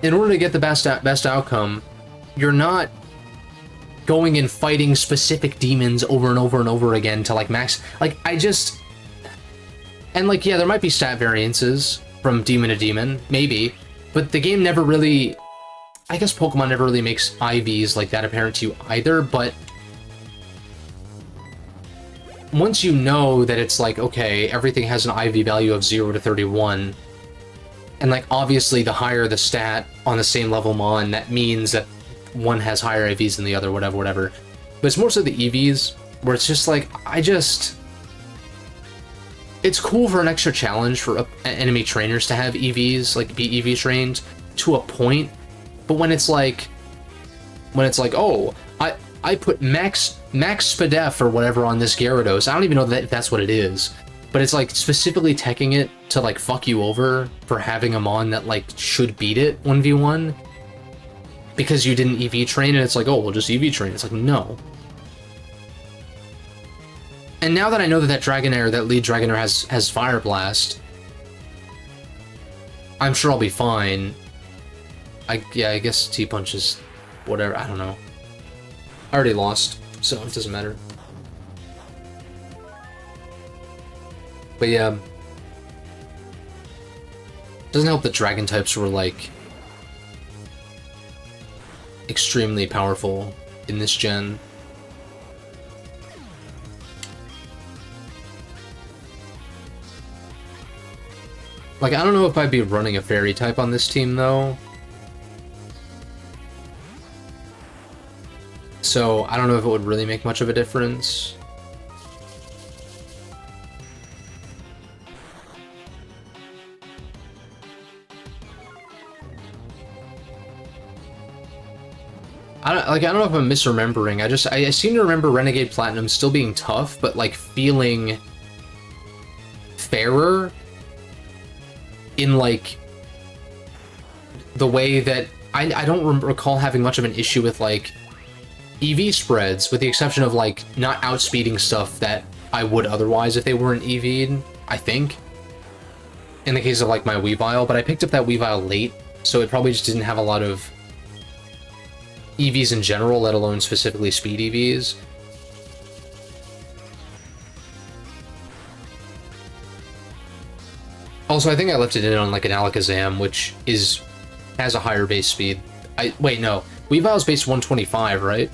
In order to get the best outcome, you're not going and fighting specific demons over and over and over again to, like, max... Like, I just... And, like, yeah, there might be stat variances from demon to demon, maybe, but the game never really... I guess Pokemon never really makes IVs like that apparent to you either, but... Once you know that it's like, okay, everything has an IV value of 0 to 31, and, like, obviously the higher the stat on the same level Mon, that means that one has higher IVs than the other, whatever, whatever. But it's more so the EVs, where it's just like, it's cool for an extra challenge for enemy trainers to have EVs, like, be EV trained, to a point, but when it's like, oh, I put max SPDEF or whatever on this Gyarados. I don't even know if that's what it is. But it's like specifically teching it to, like, fuck you over for having a Mon that, like, should beat it 1v1. Because you didn't EV train, and it's like, oh, we'll just EV train. It's like, no. And now that I know that that lead Dragonair has Fire Blast, I'm sure I'll be fine. I guess T-Punch is whatever, I don't know. I already lost, so it doesn't matter. But yeah. Doesn't help that Dragon types were, like, extremely powerful in this gen. Like, I don't know if I'd be running a Fairy type on this team, though. So, I don't know if it would really make much of a difference. I don't know if I'm misremembering. I seem to remember Renegade Platinum still being tough, but, like, feeling fairer in, like, the way that I don't recall having much of an issue with, like, EV spreads, with the exception of, like, not outspeeding stuff that I would otherwise if they weren't EV'd, I think. In the case of, like, my Weavile, but I picked up that Weavile late, so it probably just didn't have a lot of EVs in general, let alone specifically speed EVs. Also, I think I left it in on, like, an Alakazam, which has a higher base speed. Wait, no. Weavile's base 125, right?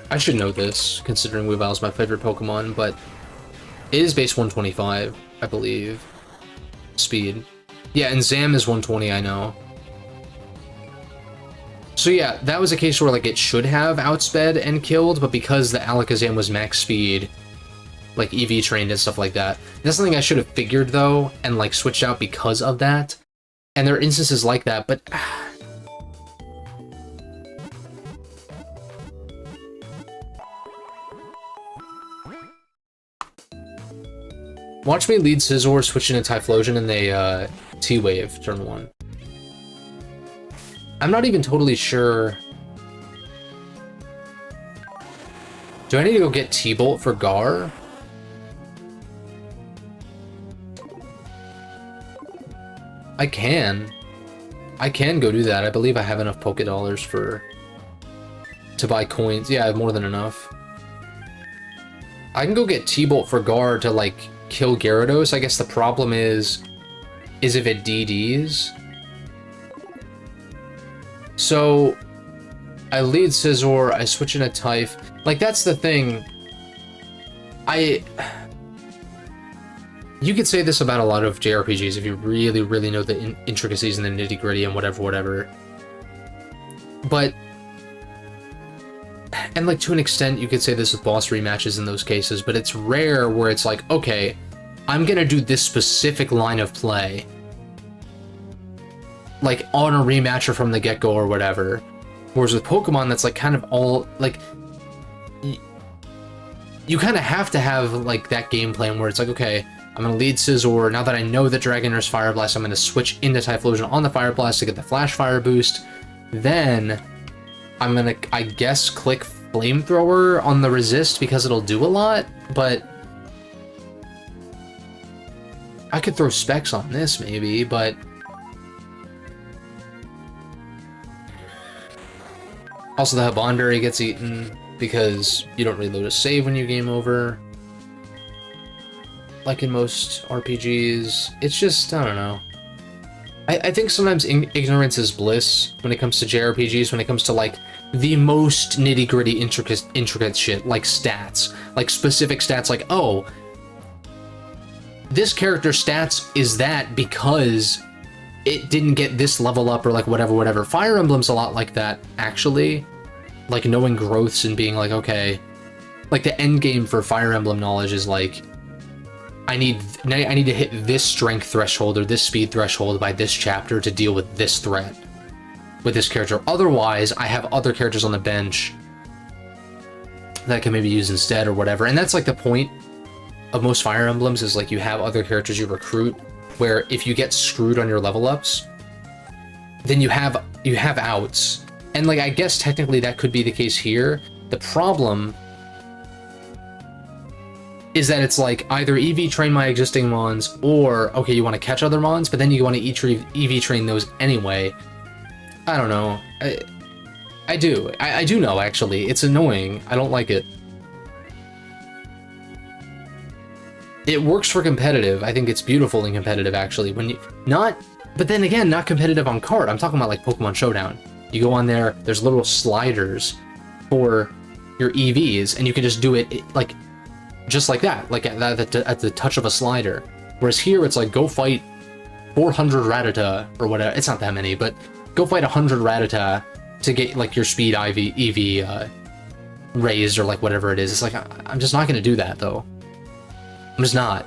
I should know this, considering Weavile's my favorite Pokemon, but it is base 125, I believe. Speed. Yeah, and Zam is 120, I know. So yeah, that was a case where like it should have outsped and killed, but because the Alakazam was max speed, like EV trained and stuff like that, that's something I should have figured though, and like switched out because of that. And there are instances like that, but watch me lead Scizor, switch into Typhlosion, and they T-Wave turn 1. I'm not even totally sure. Do I need to go get T-Bolt for Gar? I can. I can go do that. I believe I have enough Poké Dollars to buy coins. Yeah, I have more than enough. I can go get T-Bolt for Gar to, like, kill Gyarados. I guess the problem is if it DDs. So, I lead Scizor, I switch into Typh. Like, that's the thing. You could say this about a lot of JRPGs if you really, really know the intricacies and the nitty-gritty and whatever. But, and like to an extent, you could say this with boss rematches in those cases, but it's rare where it's like, okay, I'm gonna do this specific line of play, like on a rematcher from the get-go or whatever. Whereas with Pokemon, that's like kind of all, like, you kind of have to have like that game plan where it's like, okay, I'm going to lead Scizor. Now that I know that Dragon Nurse Fire Blast, I'm going to switch into Typhlosion on the Fire Blast to get the Flash Fire boost. Then I'm going to, I guess, click Flamethrower on the Resist because it'll do a lot, but I could throw Specs on this maybe, but also the Habonberry gets eaten because you don't reload a save when you game over. Like in most RPGs, it's just, I don't know. I think sometimes ignorance is bliss when it comes to JRPGs, when it comes to like the most nitty-gritty intricate shit, like stats, like specific stats, like, oh, this character's stats is that because it didn't get this level up or like whatever. Fire Emblem's a lot like that, actually. Like knowing growths and being like, okay, like the end game for Fire Emblem knowledge is like, I need to hit this strength threshold or this speed threshold by this chapter to deal with this threat with this character. Otherwise, I have other characters on the bench that can maybe use instead or whatever. And that's like the point of most Fire Emblems is like you have other characters you recruit where if you get screwed on your level ups, then you have outs. And like I guess technically that could be the case here. The problem is that it's like either EV train my existing mons, or okay, you want to catch other mons, but then you want to EV train those anyway. I don't know. I do know, actually. It's annoying. I don't like it. It works for competitive. I think it's beautiful in competitive, actually. When you but then again, not competitive on card. I'm talking about like Pokemon Showdown. You go on there, there's little sliders for your EVs, and you can just do it like just like that, like at the touch of a slider. Whereas here, it's like, go fight 400 Rattata, or whatever. It's not that many, but go fight 100 Rattata to get, like, your speed EV raised, or, like, whatever it is. It's like, I'm just not going to do that, though. I'm just not.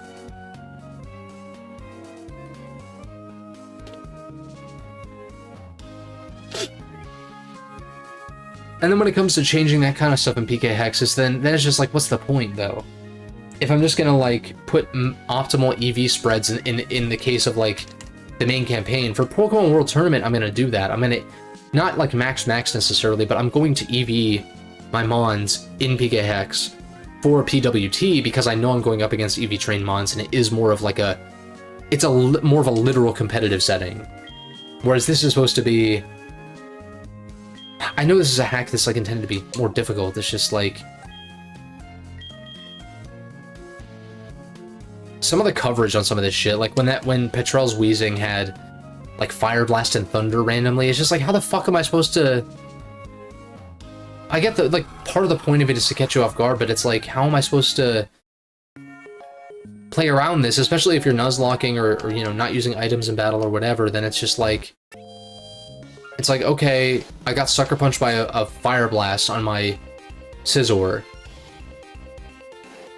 And then when it comes to changing that kind of stuff in PK Hexes, then it's just like, what's the point, though? If I'm just gonna like put optimal EV spreads in the case of like the main campaign for Pokemon World Tournament, I'm gonna do that. I'm gonna not like max necessarily, but I'm going to EV my mons in PK Hex for PWT because I know I'm going up against EV trained mons, and it is more of like more of a literal competitive setting. Whereas this is supposed to be, I know this is a hack that's like intended to be more difficult. It's just like some of the coverage on some of this shit, like when Petrel's Wheezing had like Fire Blast and Thunder randomly, it's just like, how the fuck am I supposed to? I get the, like, part of the point of it is to catch you off guard, but it's like, how am I supposed to play around this, especially if you're Nuzlocking or you know, not using items in battle or whatever? Then it's just like, It's like, okay, I got sucker punched by a fire blast on my Scizor.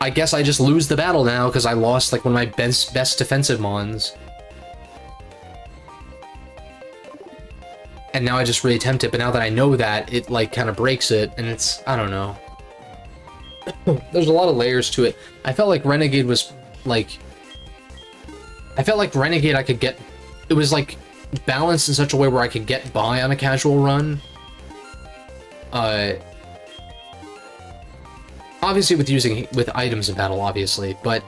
I guess I just lose the battle now because I lost like one of my best defensive mons. And now I just reattempt it, but now that I know that, it like kind of breaks it, and it's, I don't know. There's a lot of layers to it. I felt like Renegade was like, I felt like Renegade I could get, it was like balanced in such a way where I could get by on a casual run. Obviously with items in battle, obviously, but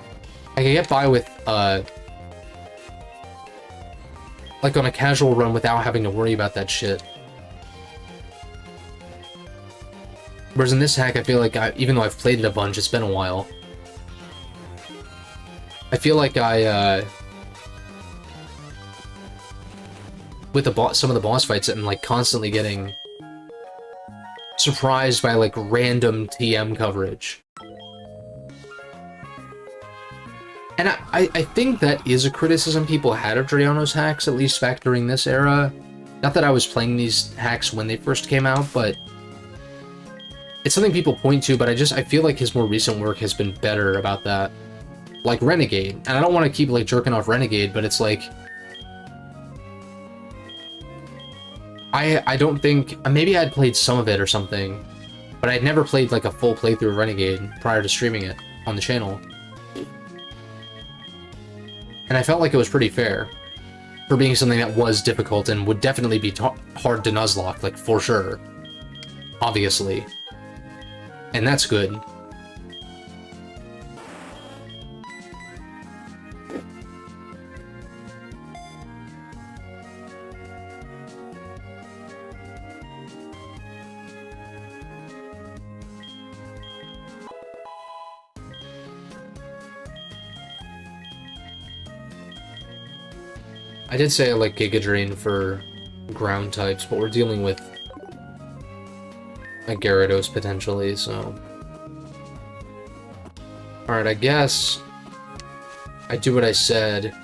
I can get by with, like on a casual run without having to worry about that shit. Whereas in this hack, I feel like even though I've played it a bunch, it's been a while. I feel like with some of the boss fights, I'm like constantly getting surprised by like random TM coverage. And I think that is a criticism people had of Drayano's hacks, at least back during this era. Not that I was playing these hacks when they first came out, but it's something people point to, but I feel like his more recent work has been better about that. Like Renegade. And I don't want to keep like jerking off Renegade, but it's like, I don't think, maybe I had played some of it or something, but I'd never played like a full playthrough of Renegade prior to streaming it on the channel. And I felt like it was pretty fair for being something that was difficult and would definitely be hard to Nuzlocke, like for sure. Obviously. And that's good. I did say I like Giga Drain for ground types, but we're dealing with a Gyarados potentially, so... Alright, I guess I do what I said.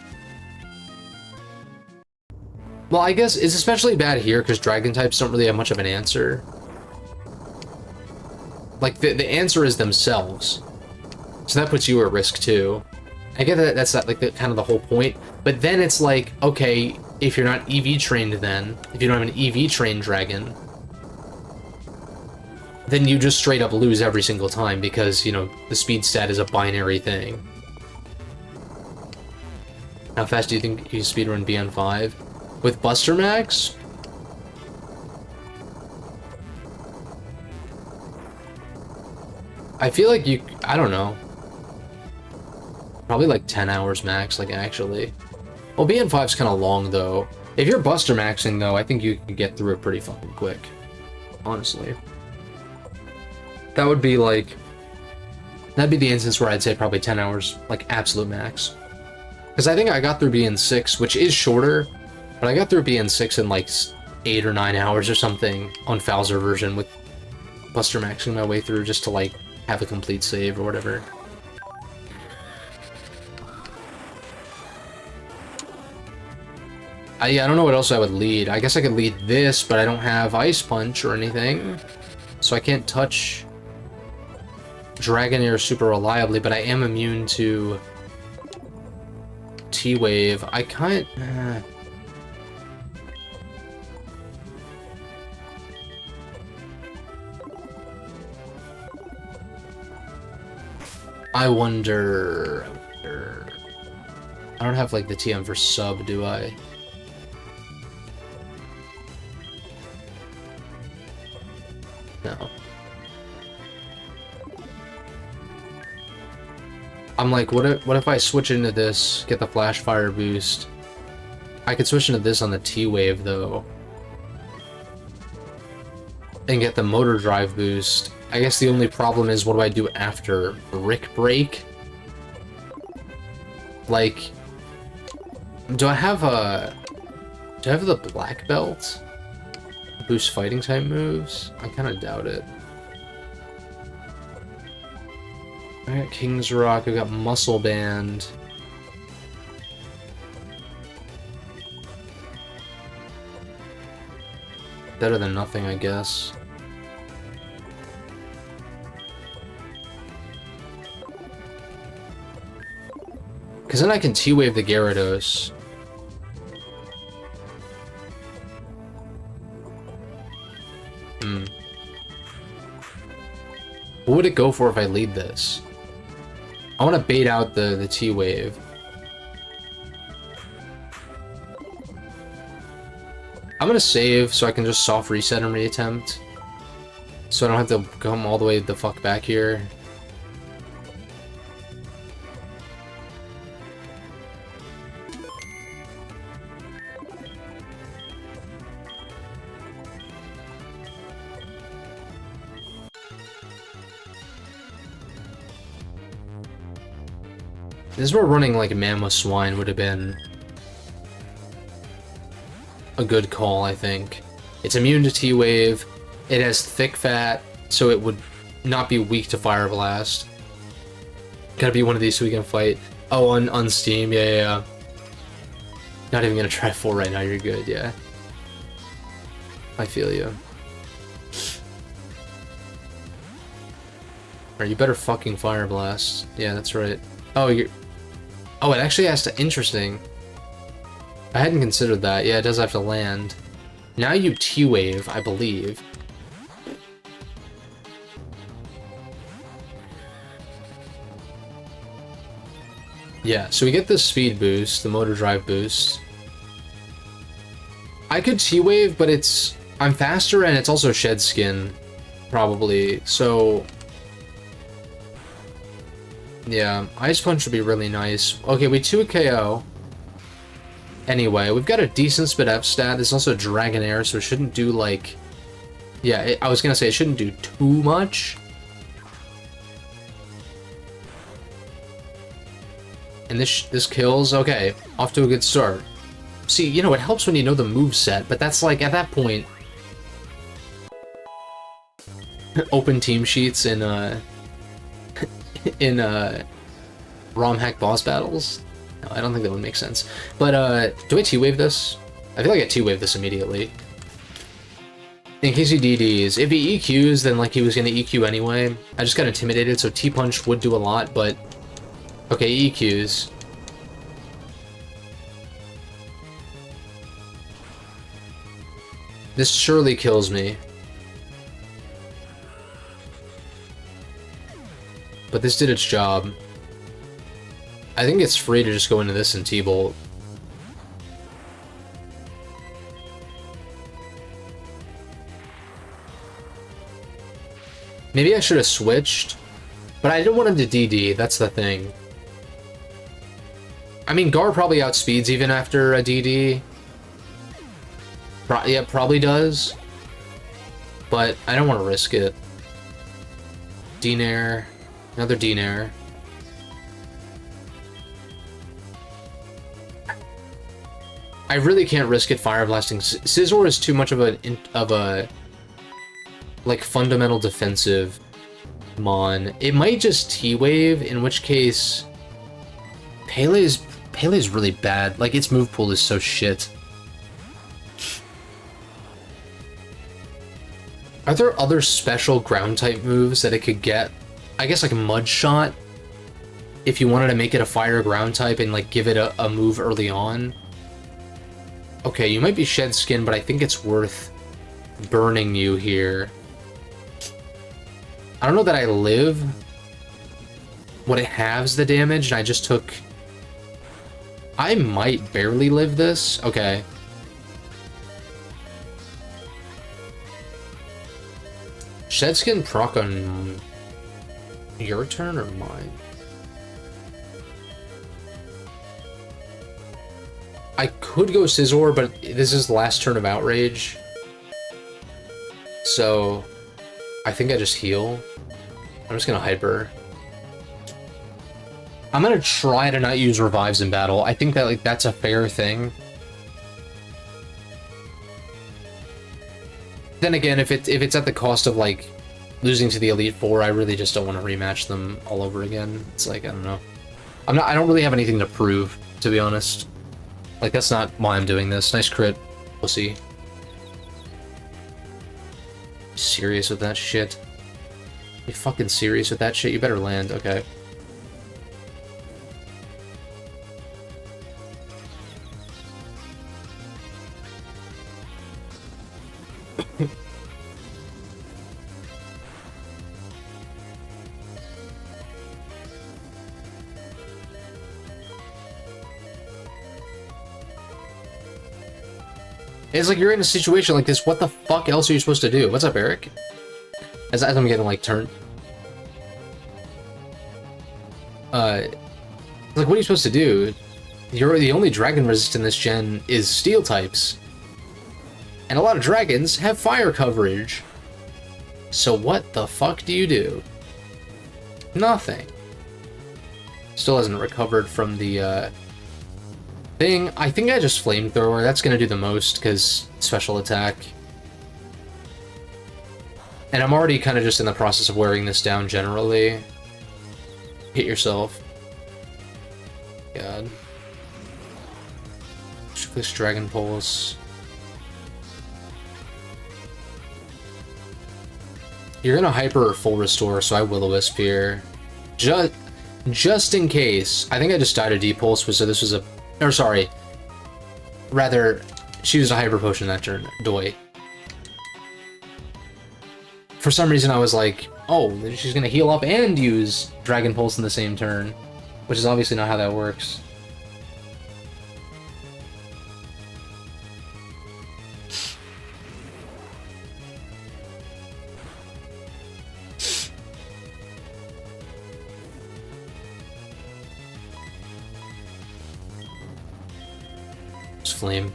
Well, I guess it's especially bad here because Dragon types don't really have much of an answer. Like, the answer is themselves. So that puts you at risk too. I get that that's like kind of the whole point, but then it's like, okay, if you're not EV trained then, if you don't have an EV trained dragon, then you just straight up lose every single time because, you know, the speed stat is a binary thing. How fast do you think you speedrun BN5? With Buster Max? I feel like you, I don't know. Probably like 10 hours max, like actually. Well, BN5's kind of long though. If you're Buster Maxing though, I think you can get through it pretty fucking quick. Honestly. That would be like, that'd be the instance where I'd say probably 10 hours, like absolute max. Because I think I got through BN6, which is shorter, but I got through BN6 in like 8 or 9 hours or something on Falzer version with Buster Maxing my way through just to like have a complete save or whatever. I don't know what else I would lead. I guess I could lead this, but I don't have Ice Punch or anything. So I can't touch Dragonair super reliably, but I am immune to T-Wave. I can't... I wonder... I don't have, like, the TM for sub, do I? No. I'm like, what if I switch into this, get the Flash Fire boost? I could switch into this on the T-Wave, though. And get the Motor Drive boost. I guess the only problem is, what do I do after? Brick Break? Like, do I have the Black Belt? Boost fighting type moves? I kind of doubt it. I got King's Rock, I got Muscle Band. Better than nothing, I guess. Because then I can T-Wave the Gyarados. What would it go for if I lead this? I want to bait out the T-Wave. I'm going to save so I can just soft reset and reattempt. So I don't have to come all the way the fuck back here. This is where running like Mammoth Swine would have been a good call, I think. It's immune to T-Wave, it has thick fat, so it would not be weak to Fire Blast. Gotta be one of these so we can fight. Oh, on Steam, yeah. Not even gonna try 4 right now, you're good, yeah. I feel you. Alright, you better fucking Fire Blast. Yeah, that's right. Oh, you're... Oh, it actually has to... Interesting. I hadn't considered that. Yeah, it does have to land. Now you T-Wave, I believe. Yeah, so we get this speed boost, the motor drive boost. I could T-Wave, but it's... I'm faster and it's also Shed Skin, probably, so... Yeah, Ice Punch would be really nice. Okay, we 2 KO. Anyway, we've got a decent Spit F stat. It's also Dragonair, so it shouldn't do, like... Yeah, I was gonna say it shouldn't do too much. And this kills. Okay, off to a good start. See, you know, it helps when you know the moveset, but that's like, at that point... Open team sheets in ROM hack boss battles? No, I don't think that would make sense. But, do I T-Wave this? I feel like I T-Wave this immediately. In case he DDs. If he EQs, then, like, he was gonna EQ anyway. I just got intimidated, so T-Punch would do a lot, but... Okay, EQs. This surely kills me. But this did its job. I think it's free to just go into this and T-Bolt. Maybe I should have switched, but I didn't want him to DD, that's the thing. I mean, Gar probably outspeeds even after a DD. Yeah, probably does. But I don't want to risk it. D-Nair. Another D-Nair. I really can't risk it Fire Blasting. Scizor is too much of a like fundamental defensive mon. It might just T-Wave, in which case Pele's really bad. Like, its move pool is so shit. Are there other special ground type moves that it could get? I guess like Mud Shot, if you wanted to make it a fire ground type and like give it a move early on. Okay, you might be Shed Skin, but I think it's worth burning you here. I don't know that I live when it halves the damage, and I just took... I might barely live this. Okay. Shed Skin proc on your turn or mine? I could go Scizor, but this is the last turn of Outrage. So I think I just heal. I'm just gonna Hyper. I'm gonna try to not use Revives in battle. I think that, like, that's a fair thing. Then again, if it's at the cost of, like, losing to the Elite Four, I really just don't want to rematch them all over again. It's like, I don't know. I don't really have anything to prove, to be honest. Like, that's not why I'm doing this. Nice crit. We'll see. Serious with that shit? You fucking serious with that shit? You better land. Okay. It's like you're in a situation like this, what the fuck else are you supposed to do? What's up, Eric? As I'm getting, like, turned. Like, what are you supposed to do? The only dragon resist in this gen is steel types. And a lot of dragons have fire coverage. So what the fuck do you do? Nothing. Still hasn't recovered from the, thing. I think I just flamethrower. That's gonna do the most, because special attack. And I'm already kind of just in the process of wearing this down generally. Hit yourself. God. This Dragon Pulse. You're gonna hyper or full restore, so I Will-O-Wisp here. Just in case. I think I just died a D-Pulse, so this was a... Or sorry. Rather, she used a Hyper Potion that turn. Doi. For some reason I was like, oh, she's gonna heal up and use Dragon Pulse in the same turn. Which is obviously not how that works. Flame.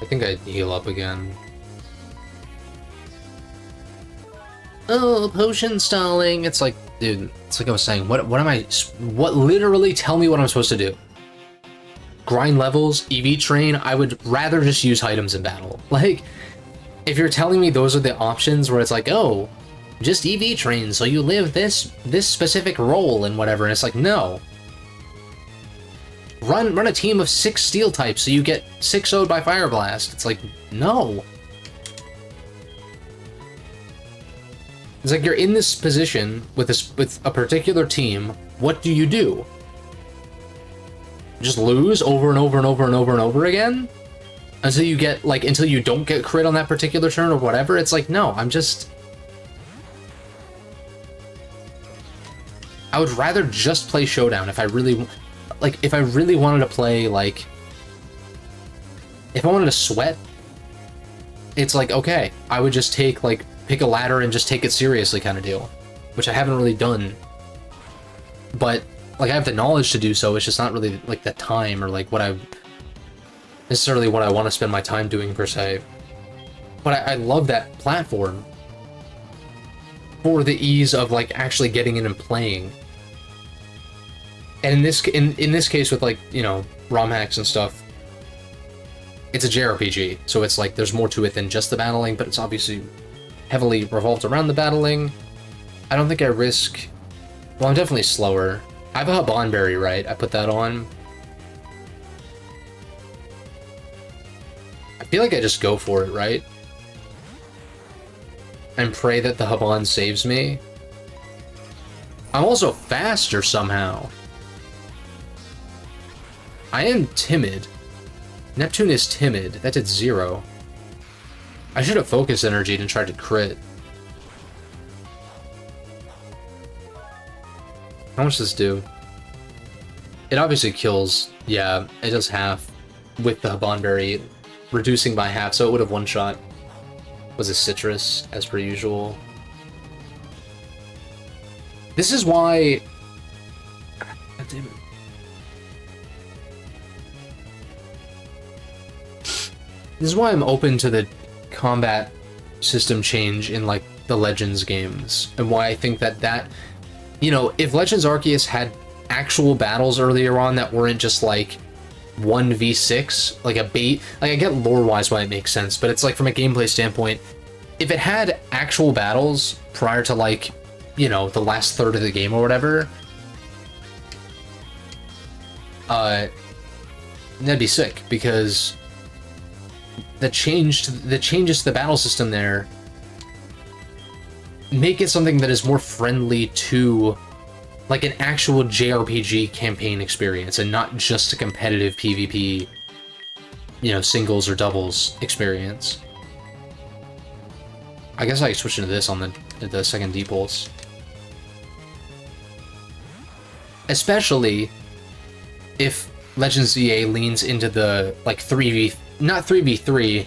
I think I'd heal up again. Oh, potion stalling. It's like, dude, it's like I was saying, what literally tell me what I'm supposed to do? Grind levels, EV train, I would rather just use items in battle. Like, if you're telling me those are the options where it's like, oh, just EV train, so you live this specific role and whatever, and it's like, no. Run a team of 6 steel types so you get 6-0'd by Fire Blast. It's like, no. It's like you're in this position with a particular team. What do you do? Just lose over and over and over and over and over again? Until you get, like, until you don't get crit on that particular turn or whatever? It's like, no, I'm just... I would rather just play Showdown if I really... Like, if I really wanted to play, like... If I wanted to sweat, it's like, okay, I would just take, like, pick a ladder and just take it seriously kind of deal. Which I haven't really done. But, like, I have the knowledge to do so, it's just not really, like, the time or, like, what I... necessarily what I want to spend my time doing, per se. But I love that platform. For the ease of, like, actually getting in and playing. And in this case with, like, you know, ROM hacks and stuff, it's a JRPG, so it's like there's more to it than just the battling, but it's obviously heavily revolved around the battling. I don't think I risk... Well, I'm definitely slower. I have a Habanberry, right? I put that on. I feel like I just go for it, right? And pray that the Haban saves me. I'm also faster somehow. I am timid. Neptune is timid. That did 0. I should have focused energy and tried to crit. How much does this do? It obviously kills. Yeah, it does half with the Habanberry, reducing by half, so it would have one-shot. Was a citrus, as per usual. This is why... God damn it. This is why I'm open to the combat system change in, like, the Legends games, and why I think that, you know, if Legends Arceus had actual battles earlier on that weren't just, like, 1v6, like a bait. Like, I get lore-wise why it makes sense, but it's like from a gameplay standpoint, if it had actual battles prior to, like, you know, the last third of the game or whatever, that'd be sick, because the changes to the battle system there make it something that is more friendly to like an actual JRPG campaign experience and not just a competitive PvP, you know, singles or doubles experience. I guess I could switch into this on the second D-Pulse. Especially if Legends ZA leans into the like 3v, not 3v3.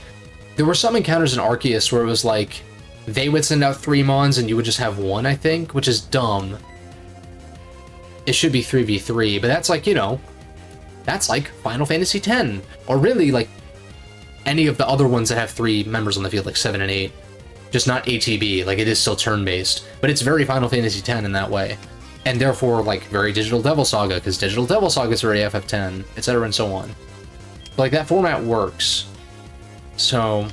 There were some encounters in Arceus where it was like they would send out 3 Mons and you would just have 1, I think, which is dumb. It should be 3v3, but that's like, you know, that's like Final Fantasy X, or really like any of the other ones that have 3 members on the field, like 7 and 8. Just not ATB, like it is still turn-based, but it's very Final Fantasy X in that way. And therefore, like, very Digital Devil Saga, because Digital Devil Saga is very FF10, etc. and so on. But, like, that format works. So,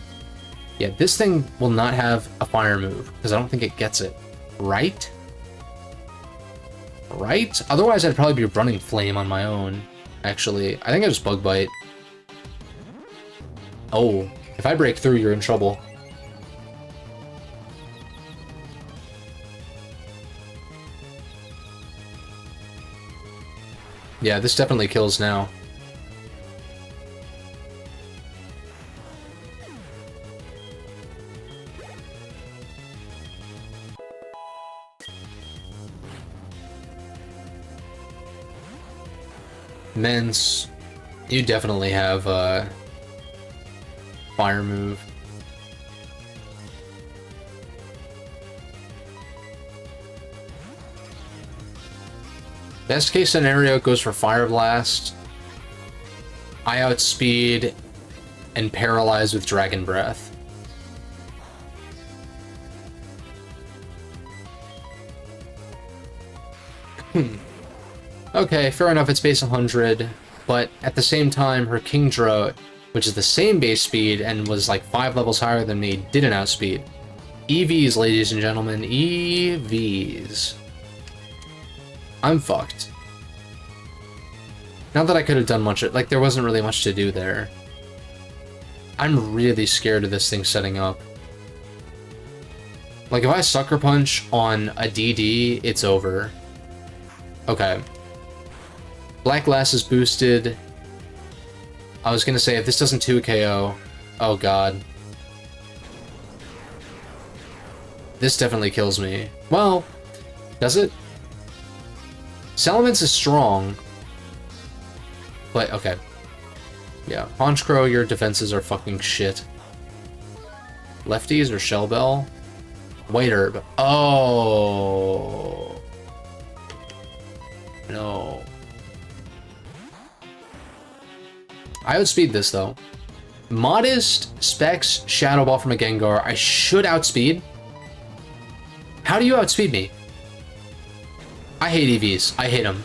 yeah, this thing will not have a fire move, because I don't think it gets it. Right? Right? Otherwise, I'd probably be running Flame on my own, actually. I think I just Bug Bite. Oh, if I break through, you're in trouble. Yeah, this definitely kills now. Mence, you definitely have a fire move. Best case scenario goes for Fire Blast. I outspeed and paralyze with Dragon Breath. Okay, fair enough, it's base 100, but at the same time, her Kingdra, which is the same base speed and was like 5 levels higher than me, didn't outspeed. EVs, ladies and gentlemen, EVs. I'm fucked. Not that I could have done much, like there wasn't really much to do there. I'm really scared of this thing setting up. Like if I Sucker Punch on a DD, it's over. Okay. Black Glass is boosted. I was gonna say if this doesn't 2 KO, oh god. This definitely kills me. Well, does it? Salamence is strong, but okay. Yeah, Honchkrow, your defenses are fucking shit. Lefties or Shell Bell? White Herb. Oh. No. I outspeed this though. Modest, Specs, Shadow Ball from a Gengar. I should outspeed. How do you outspeed me? I hate EVs. I hate them.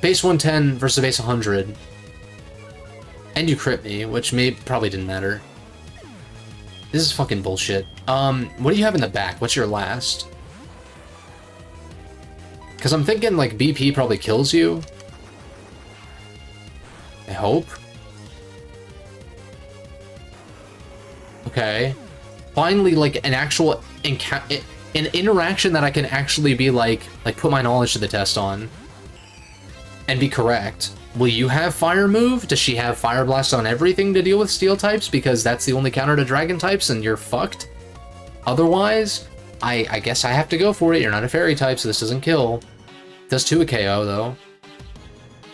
Base 110 versus base 100. And you crit me, which probably didn't matter. This is fucking bullshit. What do you have in the back? What's your last? Because I'm thinking, like, BP probably kills you. I hope. Okay. Finally, like, an actual an interaction that I can actually be, like, put my knowledge to the test on. And be correct. Will you have Fire Move? Does she have Fire Blast on everything to deal with Steel types? Because that's the only counter to Dragon types and you're fucked? Otherwise, I guess I have to go for it. You're not a Fairy type, so this doesn't kill. Does 2 a KO, though.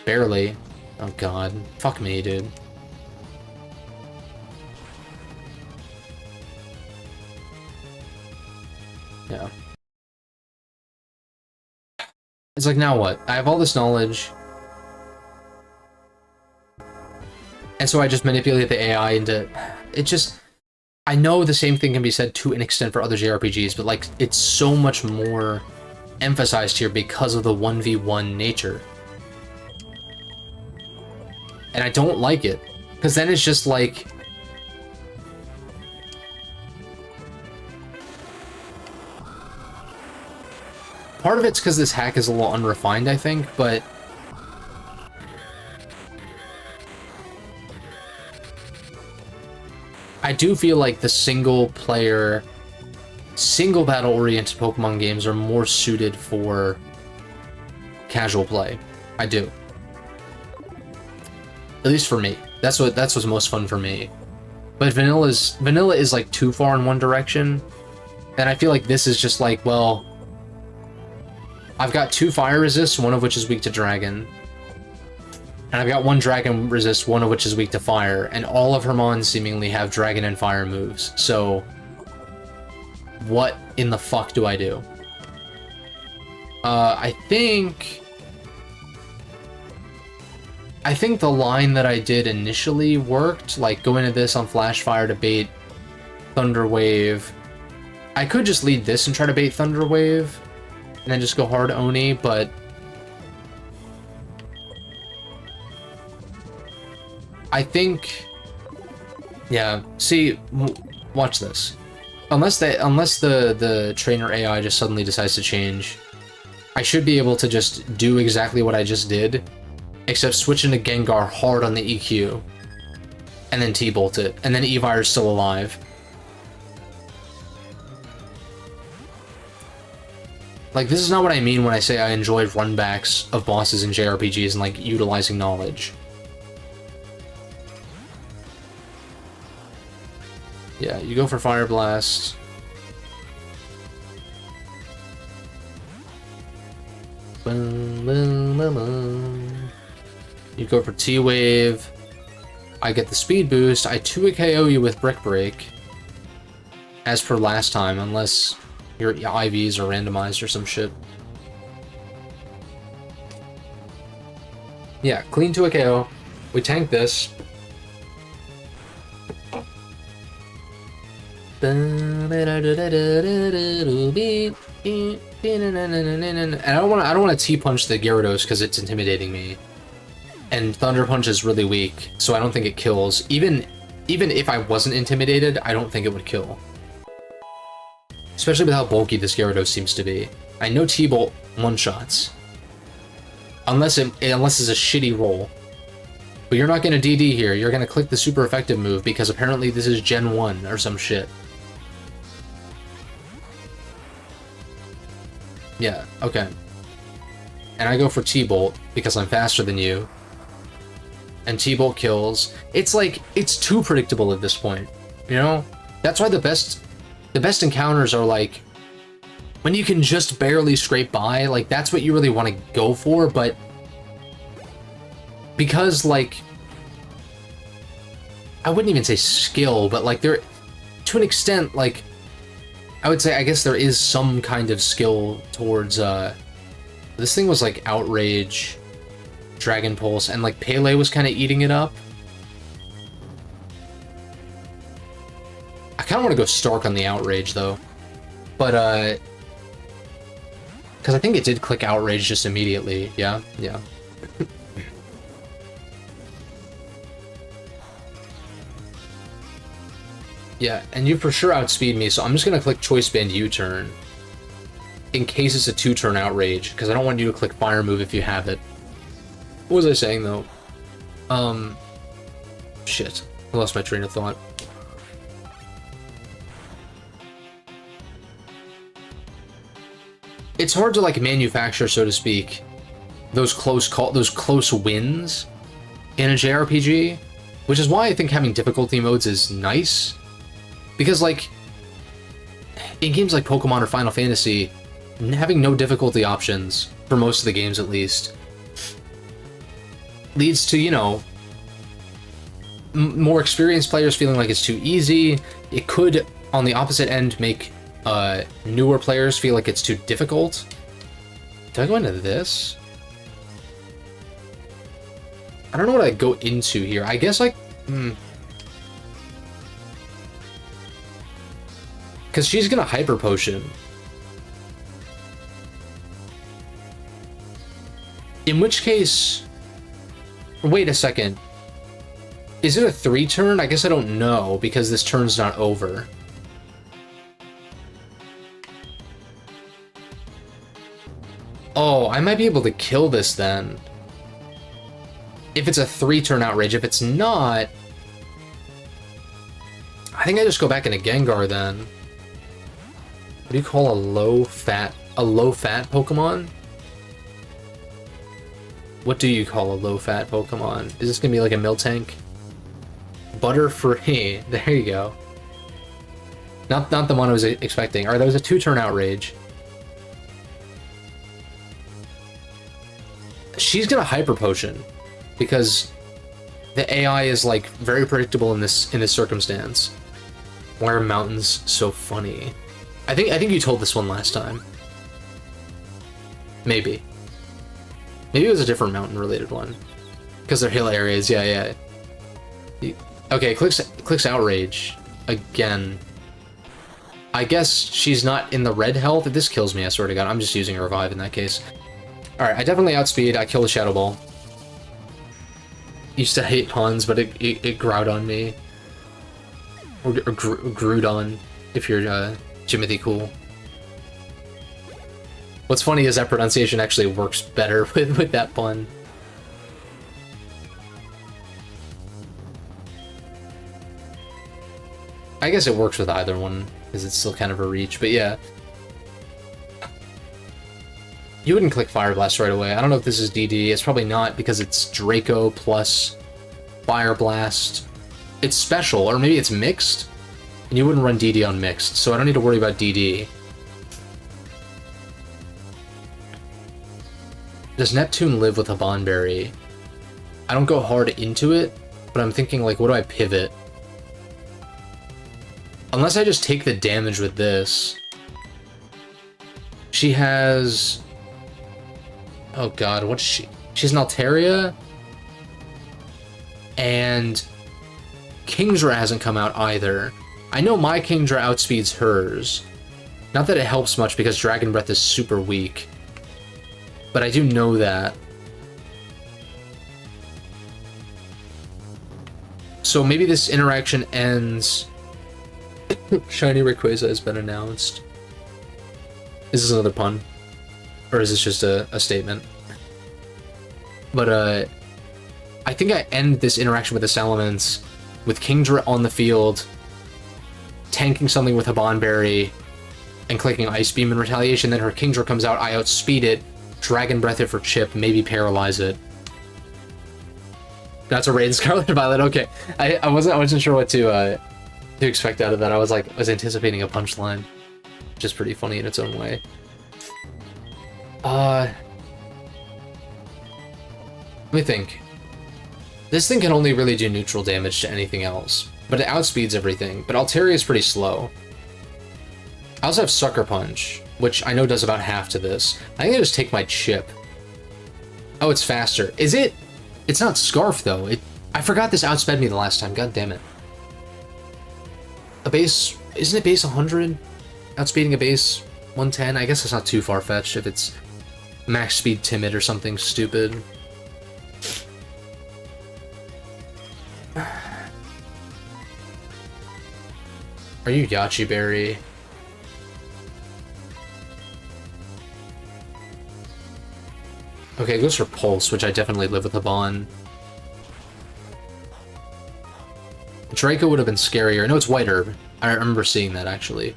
Barely. Oh god. Fuck me, dude. Yeah. It's like, now what? I have all this knowledge. And so I just manipulate the AI into... It just... I know the same thing can be said to an extent for other JRPGs, but, like, it's so much more emphasized here because of the 1v1 nature. And I don't like it, because then it's just like... Part of it's because this hack is a little unrefined, I think, but... I do feel like the single-player, single-battle-oriented Pokemon games are more suited for casual play. I do. At least for me. That's what's most fun for me. But vanilla is like too far in one direction, and I feel like this is just like, well, I've got 2 fire resists, one of which is weak to dragon. And I've got 1 dragon resist, one of which is weak to fire, and all of her mons seemingly have dragon and fire moves. So, what in the fuck do I do? I think the line that I did initially worked, like go into this on Flash Fire to bait Thunder Wave. I could just lead this and try to bait Thunder Wave, and then just go hard Oni, but I think, yeah, see, watch this. Unless the trainer AI just suddenly decides to change, I should be able to just do exactly what I just did, except switch into Gengar hard on the EQ, and then T-bolt it, and then Evire's still alive. Like, this is not what I mean when I say I enjoy runbacks of bosses in JRPGs and, like, utilizing knowledge. Yeah, you go for Fire Blast. Boom, boom, boom, boom. You go for T-Wave. I get the speed boost. I 2 KO you with Brick Break. As per last time, unless your IVs are randomized or some shit. Yeah, clean 2 KO. We tank this. And I don't want to T-punch the Gyarados because it's intimidating me. And Thunder Punch is really weak, so I don't think it kills. Even if I wasn't intimidated, I don't think it would kill. Especially with how bulky this Gyarados seems to be. I know T-Bolt one-shots. Unless it's a shitty roll. But you're not going to DD here, you're going to click the super effective move because apparently this is Gen 1 or some shit. Yeah, okay. And I go for T-Bolt because I'm faster than you. And T-Bolt kills. It's like, it's too predictable at this point, you know? That's why the best encounters are like, when you can just barely scrape by, like, that's what you really want to go for, but because, like, I wouldn't even say skill, but, like, there, to an extent, like, I would say, I guess there is some kind of skill towards, this thing was, like, Outrage, Dragon Pulse, and, like, Pele was kind of eating it up. I kind of want to go Stark on the Outrage, though. But, because I think it did click Outrage just immediately. Yeah, yeah. Yeah, and you for sure outspeed me, so I'm just going to click Choice Band U-turn. In case it's a 2-turn Outrage, because I don't want you to click Fire Move if you have it. What was I saying, though? Shit. I lost my train of thought. It's hard to, like, manufacture, so to speak, those close wins in a JRPG, which is why I think having difficulty modes is nice. Because, like, in games like Pokemon or Final Fantasy, having no difficulty options, for most of the games at least, leads to, you know, more experienced players feeling like it's too easy. It could, on the opposite end, make newer players feel like it's too difficult. Do I go into this? I don't know what I go into here. I guess, like, because she's gonna Hyper Potion. In which case... Wait a second. Is it a 3-turn? I guess I don't know, because this turn's not over. Oh, I might be able to kill this then. If it's a 3-turn outrage. If it's not... I think I just go back into Gengar then. What do you call a low-fat Pokemon? What do you call a low-fat Pokemon? Is this gonna be like a Miltank? Butter-free. There you go. Not the one I was expecting. Alright, that was a 2-turn outrage. She's gonna Hyper Potion because the AI is like very predictable in this circumstance. Why are mountains so funny? I think you told this one last time. Maybe it was a different mountain related one because they're hill areas. Yeah. Okay, clicks outrage again. I guess she's not in the red health. If this kills me, I swear to God, I'm just using a revive in that case. Alright, I definitely outspeed. I kill the Shadow Ball. Used to hate puns, but it Groudon me. Or Groudon, if you're Jimothy cool. What's funny is that pronunciation actually works better with that pun. I guess it works with either one, because it's still kind of a reach, but yeah. You wouldn't click Fire Blast right away. I don't know if this is DD. It's probably not, because it's Draco plus Fire Blast. It's special, or maybe it's mixed, and you wouldn't run DD on mixed, so I don't need to worry about DD. Does Neptune live with a Bonberry? I don't go hard into it, but I'm thinking, like, what do I pivot? Unless I just take the damage with this. She has... Oh god, what's she? She's an Altaria? And... Kingdra hasn't come out either. I know my Kingdra outspeeds hers. Not that it helps much because Dragon Breath is super weak. But I do know that. So maybe this interaction ends... Shiny Rayquaza has been announced. Is this another pun? Or is this just a statement? But, I think I end this interaction with the Salamence with Kingdra on the field, tanking something with a Bonberry, and clicking Ice Beam in retaliation. Then her Kingdra comes out, I outspeed it, Dragon Breath it for chip, maybe paralyze it. That's a raid Scarlet Violet. Okay, I wasn't sure what to expect out of that. I was anticipating a punchline, which is pretty funny in its own way. Let me think. This thing can only really do neutral damage to anything else, but it outspeeds everything. But Altaria is pretty slow. I also have Sucker Punch, which I know does about half to this. I think I just take my chip. Oh, it's faster. Is it? It's not Scarf, though. I forgot this outsped me the last time. God damn it. A base... Isn't it base 100? Outspeeding a base 110? I guess it's not too far-fetched if it's max speed timid or something stupid. Are you Yachi Berry? Okay, it goes for Pulse, which I definitely live with a Bon. Draco would have been scarier. No, it's White Herb. I remember seeing that, actually.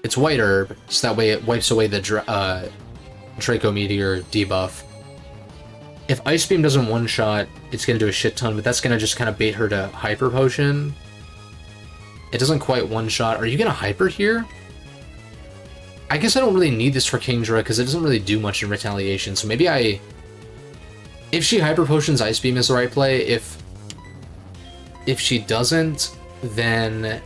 It's White Herb, so that way it wipes away the Draco Meteor debuff. If Ice Beam doesn't one-shot, it's going to do a shit ton, but that's going to just kind of bait her to Hyper Potion. It doesn't quite one-shot. Are you going to Hyper here? I guess I don't really need this for Kingdra, because it doesn't really do much in retaliation, so maybe I... If she Hyper Potions, Ice Beam is the right play. If she doesn't, then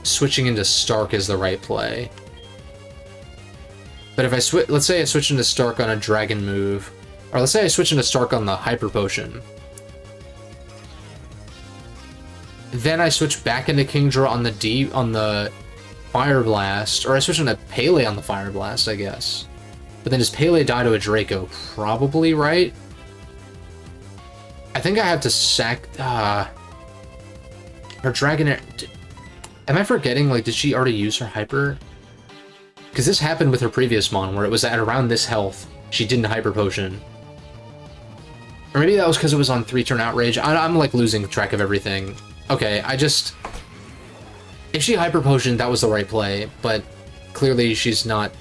switching into Stark is the right play. But if I switch... Let's say I switch into Stark on a Dragon move, or let's say I switch into Stark on the Hyper Potion. Then I switch back into Kingdra on the Fire Blast, or I switch into Pele on the Fire Blast, I guess. But then does Pele die to a Draco? Probably, right? I think I have to sack... her Dragonair... Am I forgetting, like, did she already use her Hyper? Because this happened with her previous Mon, where it was at around this health. She didn't Hyper Potion. Or maybe that was because it was on 3-turn Outrage. I'm, like, losing track of everything. Okay, I just... If she Hyper Potioned, that was the right play, but clearly she's not...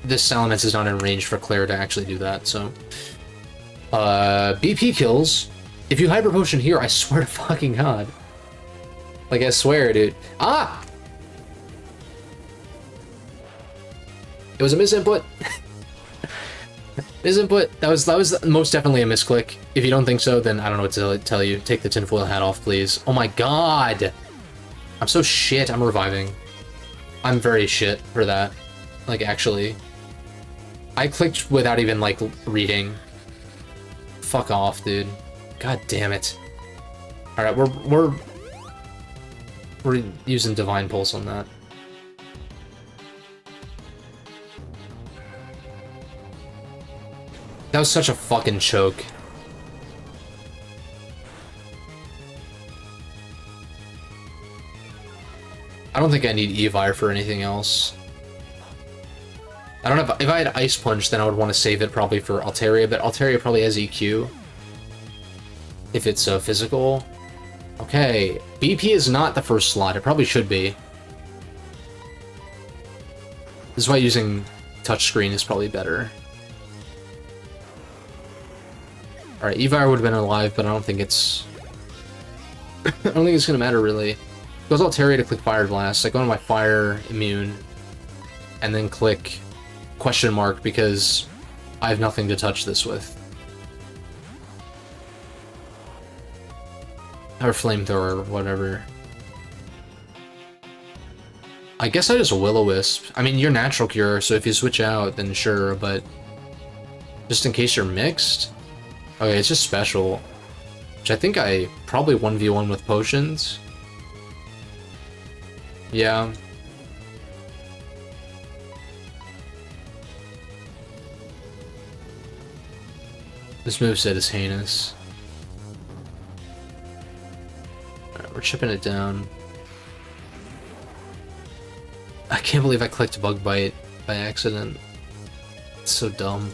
This Salamence is not in range for Claire to actually do that, so... BP kills. If you Hyper Potion here, I swear to fucking God. Like, I swear, dude. Ah! It was a misinput. Misinput. That was most definitely a misclick. If you don't think so, then I don't know what to tell you. Take the tinfoil hat off, please. Oh my God! I'm so shit. I'm reviving. I'm very shit for that. Like, actually. I clicked without even, like, reading. Fuck off, dude. God damn it. Alright, we're using Divine Pulse on that. That was such a fucking choke. I don't think I need Evire for anything else. I don't know if I had Ice Punch, then I would want to save it probably for Altaria, but Altaria probably has EQ. If it's physical. Okay, BP is not the first slot. It probably should be. This is why using touchscreen is probably better. Alright, Evire would have been alive, but I don't think it's... I don't think it's gonna matter, really. Goes Altaria to click Fire Blast. I go into my Fire Immune, and then click question mark because I have nothing to touch this with. Or Flamethrower, or whatever. I guess I just Will-O-Wisp. I mean, you're Natural Cure, so if you switch out, then sure, but... Just in case you're mixed? Okay, it's just Special. Which I think I probably 1v1 with Potions. Yeah. This moveset is heinous. Alright, we're chipping it down. I can't believe I clicked Bug Bite by accident. It's so dumb.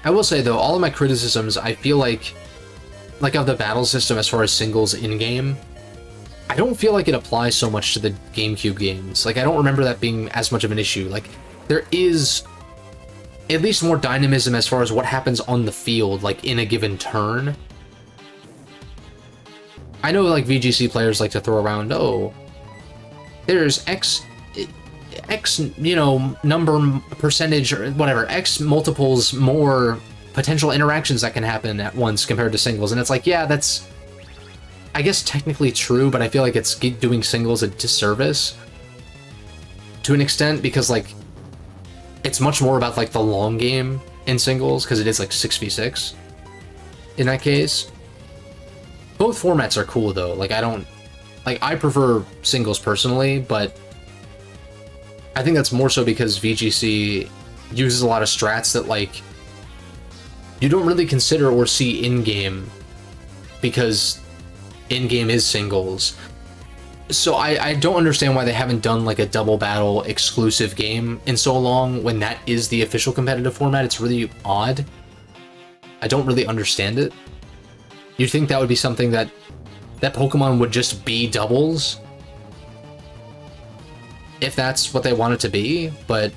I will say though, all of my criticisms, I feel like of the battle system as far as singles in-game, I don't feel like it applies so much to the GameCube games. Like, I don't remember that being as much of an issue. Like, there is at least more dynamism as far as what happens on the field, like, in a given turn. I know, like, VGC players like to throw around, oh, there's X, you know, number, percentage, or whatever, X multiples more potential interactions that can happen at once compared to singles. And it's like, yeah, that's, I guess, technically true, but I feel like it's doing singles a disservice to an extent because, like, it's much more about, like, the long game in singles because it is, like, 6v6 in that case. Both formats are cool, though. Like, I prefer singles personally, but I think that's more so because VGC uses a lot of strats that, like, you don't really consider or see in-game because in-game is singles. So I don't understand why they haven't done, like, a double battle exclusive game in so long when that is the official competitive format. It's really odd. I don't really understand it. You'd think that would be something that Pokemon would just be doubles if that's what they want it to be, but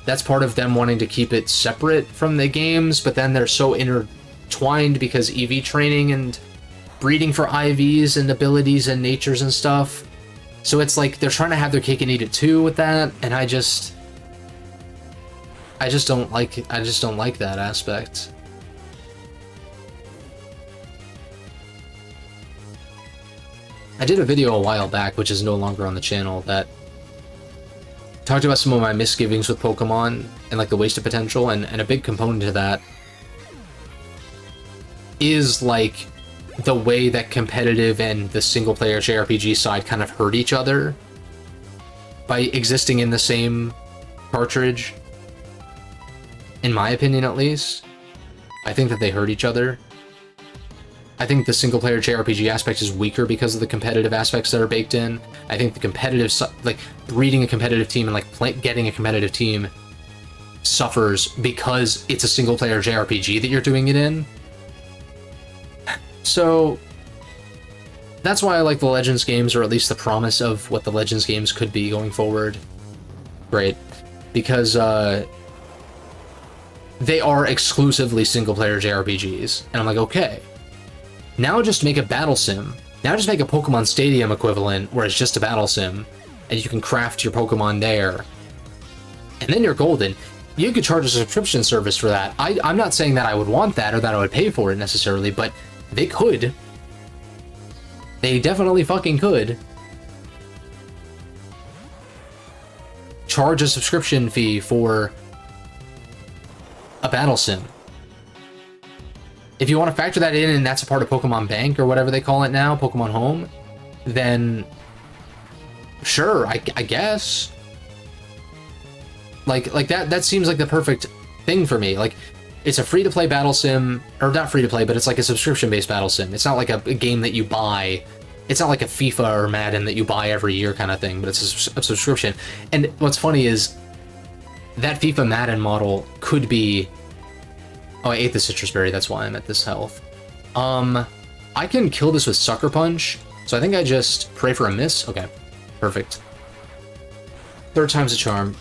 that's part of them wanting to keep it separate from the games, but then they're so intertwined because EV training and breeding for IVs and abilities and natures and stuff. So it's like they're trying to have their cake and eat it too with that, and I just don't like that aspect. I did a video a while back, which is no longer on the channel, that talked about some of my misgivings with Pokemon and, like, the wasted potential, and a big component to that is, like, the way that competitive and the single-player JRPG side kind of hurt each other by existing in the same cartridge. In my opinion, at least. I think that they hurt each other. I think the single-player JRPG aspect is weaker because of the competitive aspects that are baked in. I think the competitive, like, breeding a competitive team and, like, getting a competitive team suffers because it's a single-player JRPG that you're doing it in. So, that's why I like the Legends games, or at least the promise of what the Legends games could be going forward. Great. Because, they are exclusively single-player JRPGs. And I'm like, okay. Now just make a battle sim. Now just make a Pokemon Stadium equivalent where it's just a battle sim, and you can craft your Pokemon there. And then you're golden. You could charge a subscription service for that. I'm not saying that I would want that or that I would pay for it necessarily, but they could. They definitely fucking could. Charge a subscription fee for a battle sim. If you want to factor that in and that's a part of Pokemon Bank or whatever they call it now, Pokemon Home, then sure, I guess. Like that seems like the perfect thing for me. Like, it's a free-to-play battle sim, or not free-to-play, but it's like a subscription-based battle sim. It's not like a game that you buy. It's not like a FIFA or Madden that you buy every year kind of thing, but it's a subscription. And what's funny is that FIFA Madden model could be... Oh, I ate the citrus berry, that's why I'm at this health. I can kill this with Sucker Punch, so I think I just pray for a miss. Okay, perfect. Third time's a charm.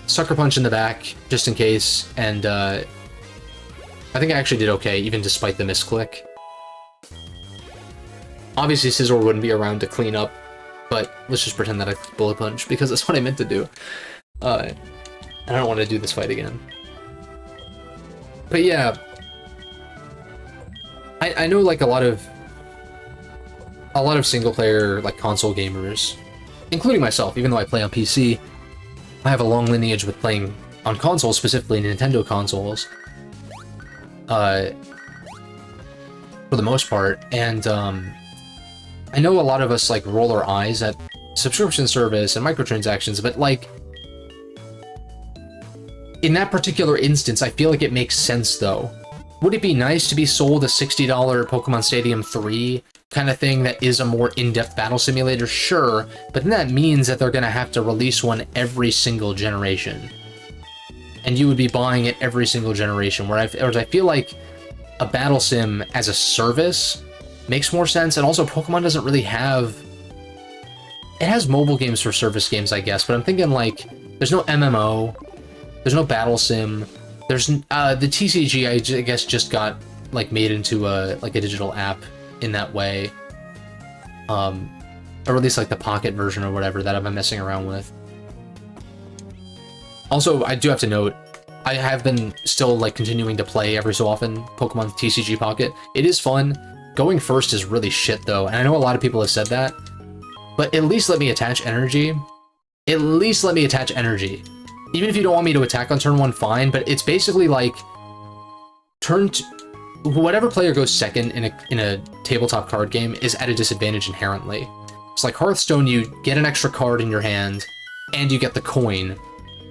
Sucker Punch in the back, just in case, and I think I actually did okay, even despite the misclick. Obviously, Scizor wouldn't be around to clean up, but let's just pretend that I Bullet Punch, because that's what I meant to do. And I don't want to do this fight again. But yeah, I know like a lot of single-player like console gamers, including myself, even though I play on PC, I have a long lineage with playing on consoles, specifically Nintendo consoles, for the most part, and I know a lot of us like roll our eyes at subscription service and microtransactions, but like, in that particular instance, I feel like it makes sense, though. Would it be nice to be sold a $60 Pokemon Stadium 3 kind of thing that is a more in-depth battle simulator? Sure, but then that means that they're going to have to release one every single generation. And you would be buying it every single generation, whereas I feel like a battle sim as a service makes more sense, and also Pokemon doesn't really have... It has mobile games for service games, I guess, but I'm thinking, like, there's no MMO... There's no battle sim. There's the TCG, I guess, just got like made into a digital app in that way, or at least like the Pocket version or whatever that I've been messing around with. Also, I do have to note, I have been still like continuing to play every so often Pokemon TCG Pocket. It is fun. Going first is really shit though, and I know a lot of people have said that, but at least let me attach energy. At least let me attach energy. Even if you don't want me to attack on turn 1, fine, but it's basically like whatever player goes second in a tabletop card game is at a disadvantage inherently. It's like Hearthstone, you get an extra card in your hand, and you get the coin.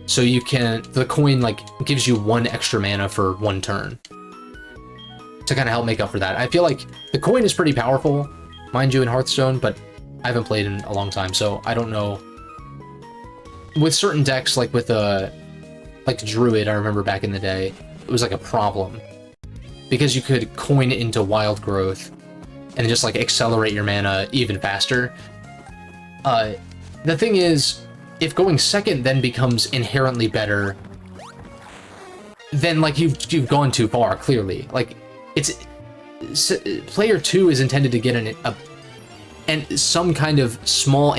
So the coin like gives you 1 extra mana for 1 turn. To kind of help make up for that. I feel like the coin is pretty powerful, mind you, in Hearthstone, but I haven't played in a long time, so I don't know. With certain decks, like with Druid, I remember back in the day, it was like a problem. Because you could coin into Wild Growth and just like accelerate your mana even faster. The thing is, if going second then becomes inherently better, then like you've gone too far, clearly. Like, player 2 is intended to get and some kind of small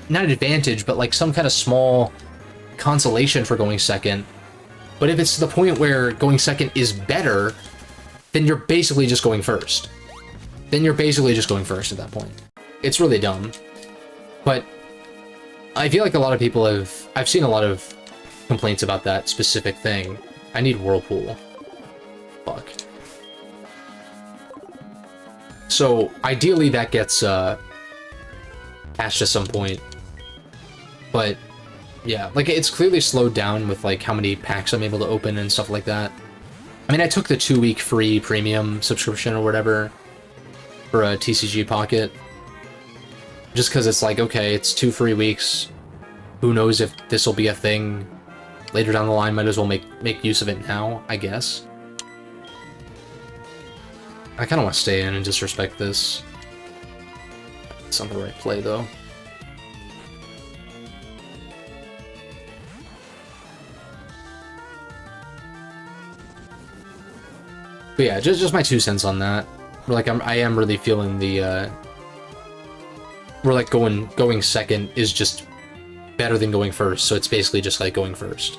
not advantage, but like some kind of small consolation for going second. But if it's to the point where going second is better, then you're basically just going first. Then you're basically just going first at that point. It's really dumb. But I feel like a lot of people I've seen a lot of complaints about that specific thing. I need Whirlpool. Fuck. So ideally that gets patched at some point. But yeah, like it's clearly slowed down with like how many packs I'm able to open and stuff like that. I mean, I took the 2-week free premium subscription or whatever for a TCG Pocket. Just because it's like, okay, it's 2 free weeks. Who knows if this will be a thing later down the line? Might as well make use of it now, I guess. I kind of want to stay in and disrespect this. It's not the right play, though. But yeah, just my 2 cents on that. Like I am really feeling the we're like going second is just better than going first, so it's basically just like going first.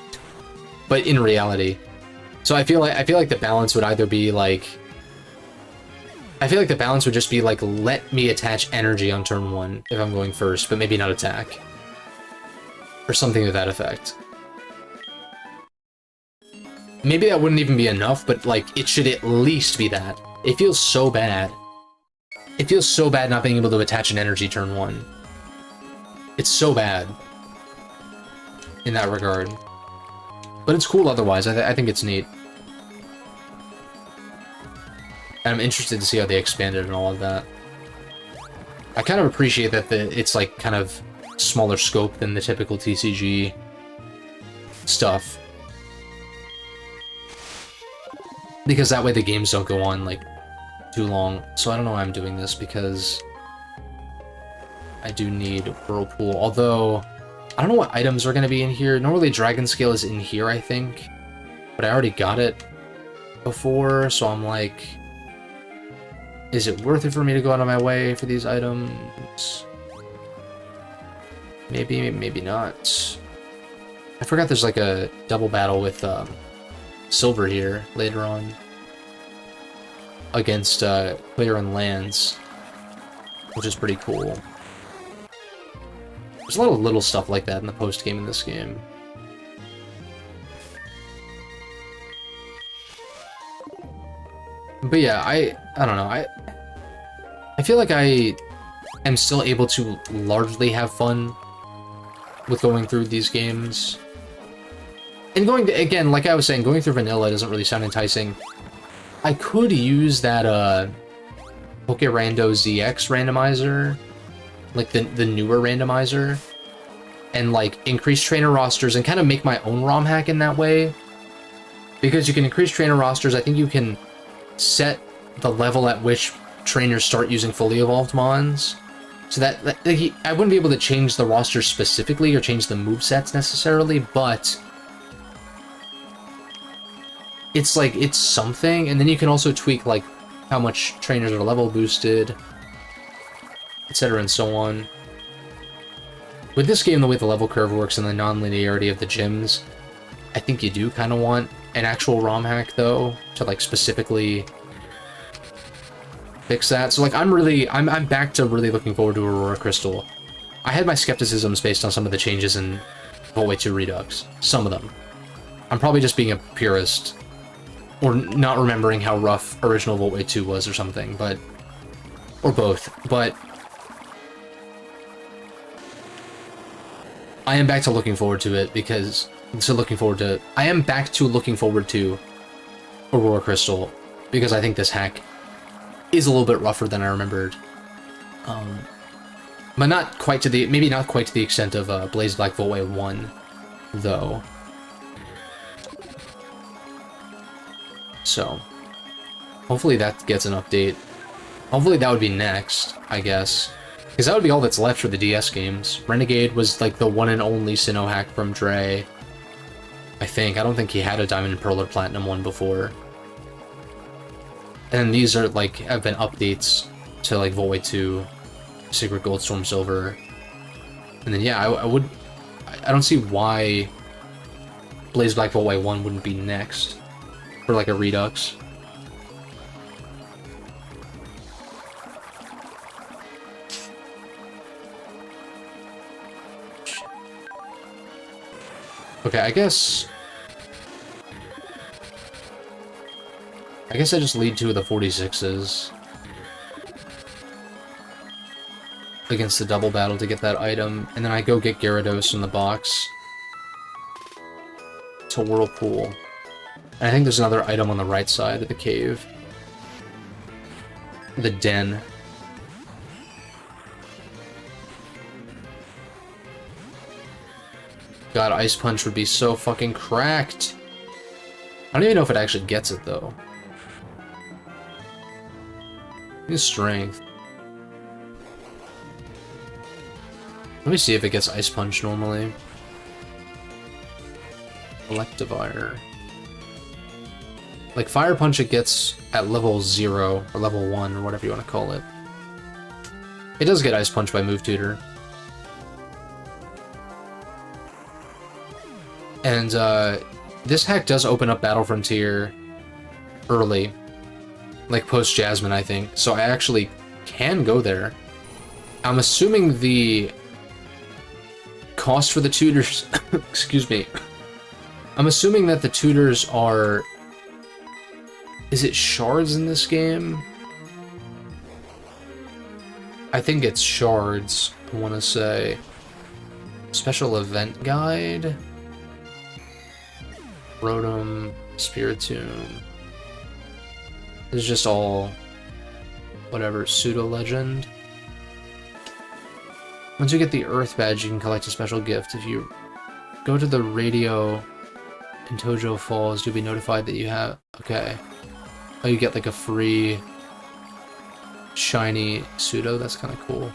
But in reality, so I feel like the balance would either be like, I feel like the balance would just be like, let me attach energy on turn 1 if I'm going first, but maybe not attack, or something to that effect. Maybe that wouldn't even be enough, but like it should at least be that. It feels so bad. It feels so bad not being able to attach an energy turn 1. It's so bad in that regard. But it's cool otherwise. I think it's neat. And I'm interested to see how they expanded and all of that. I kind of appreciate that it's like kind of smaller scope than the typical TCG stuff. Because that way the games don't go on like too long. So I don't know why I'm doing this, because I do need Whirlpool. Although, I don't know what items are going to be in here. Normally Dragon Scale is in here, I think. But I already got it before, so I'm like, is it worth it for me to go out of my way for these items? Maybe, maybe not. I forgot there's like a double battle with Silver here later on against Clear and Lands, which is pretty cool. There's a lot of little stuff like that in the post game in this game. But yeah, I don't know. I feel like I am still able to largely have fun with going through these games. And again, like I was saying, going through vanilla doesn't really sound enticing. I could use that Pokerando ZX randomizer, like the newer randomizer, and like increase trainer rosters and kind of make my own ROM hack in that way. Because you can increase trainer rosters, I think you can set the level at which trainers start using fully evolved mons. So that I wouldn't be able to change the roster specifically or change the movesets necessarily, but it's like, it's something. And then you can also tweak like how much trainers are level boosted, etc. and so on. With this game, the way the level curve works and the non-linearity of the gyms, I think you do kind of want an actual ROM hack though to like specifically fix that. So like I'm back to really looking forward to Aurora Crystal. I had my skepticisms based on some of the changes in Voltway 2 Redux. Some of them. I'm probably just being a purist, or not remembering how rough original Voltway 2 was or something, but... or both. But I am back to looking forward to it because... I am back to looking forward to Aurora Crystal because I think this hack is a little bit rougher than I remembered. But not quite to the... maybe not quite to the extent of Blaze Black Voltway 1, though. So, hopefully that gets an update. Hopefully that would be next, I guess. Because that would be all that's left for the DS games. Renegade was like the one and only Sinnoh hack from Dre. I think. I don't think he had a Diamond, Pearl, or Platinum one before. And these are like, have been updates to like Voltway 2, Secret Gold, Storm Silver. And then yeah, I don't see why Blaze Black Voltway 1 wouldn't be next for like a Redux. Okay, I guess I just lead 2 of the 46s. against the double battle to get that item, and then I go get Gyarados in the box to Whirlpool. And I think there's another item on the right side of the cave. The den. God, Ice Punch would be so fucking cracked. I don't even know if it actually gets it, though. His strength. Let me see if it gets Ice Punch normally. Electivire. Like, Fire Punch it gets at level 0, or level 1, or whatever you want to call it. It does get Ice Punch by Move Tutor. And, this hack does open up Battle Frontier early. Like, post-Jasmine, I think. So I actually can go there. I'm assuming the cost for the tutors... excuse me. I'm assuming that the tutors are... Is it shards in this game? I think it's shards, I want to say. Special event guide? Rotom, Spiritomb. It's just all... whatever, pseudo-legend. Once you get the Earth badge, you can collect a special gift. If you go to the radio in Tojo Falls, you'll be notified that you have... Okay. Oh, you get like a free shiny pseudo. That's kind of cool.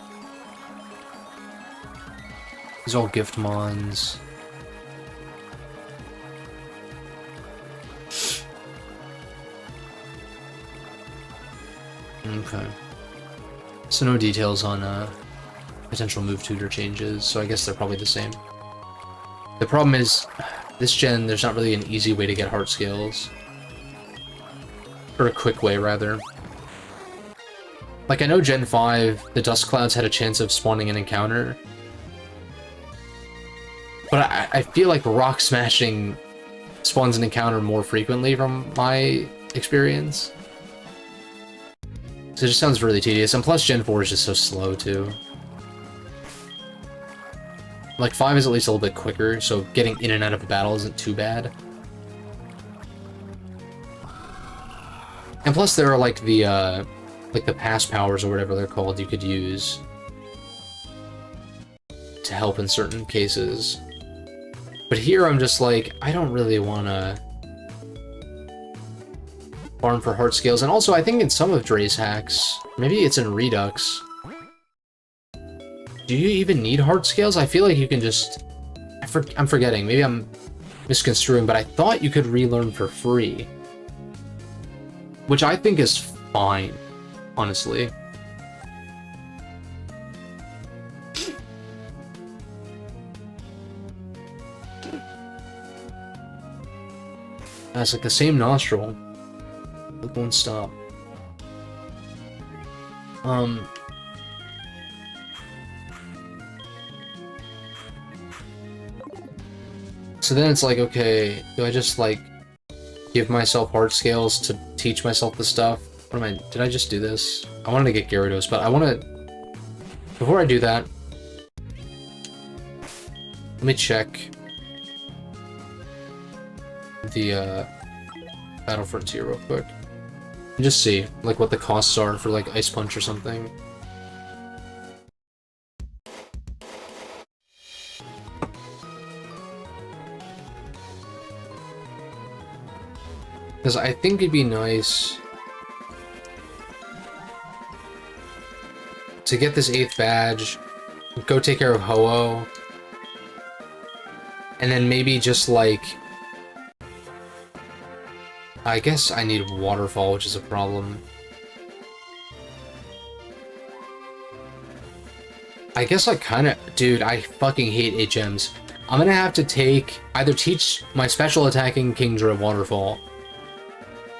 These are all gift mons. Okay. So no details on potential move tutor changes, so I guess they're probably the same. The problem is, this gen, there's not really an easy way to get heart scales. Or a quick way, rather. Like, I know Gen 5, the Dust Clouds had a chance of spawning an encounter. But I feel like Rock Smashing spawns an encounter more frequently from my experience. So it just sounds really tedious, and plus Gen 4 is just so slow, too. Like, 5 is at least a little bit quicker, so getting in and out of a battle isn't too bad. And plus there are, like, the pass powers or whatever they're called you could use to help in certain cases. But here I'm just like, I don't really want to farm for heart scales. And also, I think in some of Dre's hacks, maybe it's in Redux, do you even need heart scales? I feel like you can just... I'm forgetting. Maybe I'm misconstruing, but I thought you could relearn for free. Which I think is fine, honestly. That's like the same nostril. It won't stop. So then it's like, okay, do I just like give myself heart scales to teach myself the stuff? What am I... Did I just do this? I wanted to get Gyarados, but I want to... Before I do that, let me check the Battle Frontier real quick. And just see, like, what the costs are for, like, Ice Punch or something. Because I think it'd be nice to get this 8th badge, go take care of Ho-Oh, and then maybe just, like... I guess I need Waterfall, which is a problem. I guess I kinda... Dude, I fucking hate HMs. I'm gonna have to take... Either teach my special attacking Kingdra Waterfall,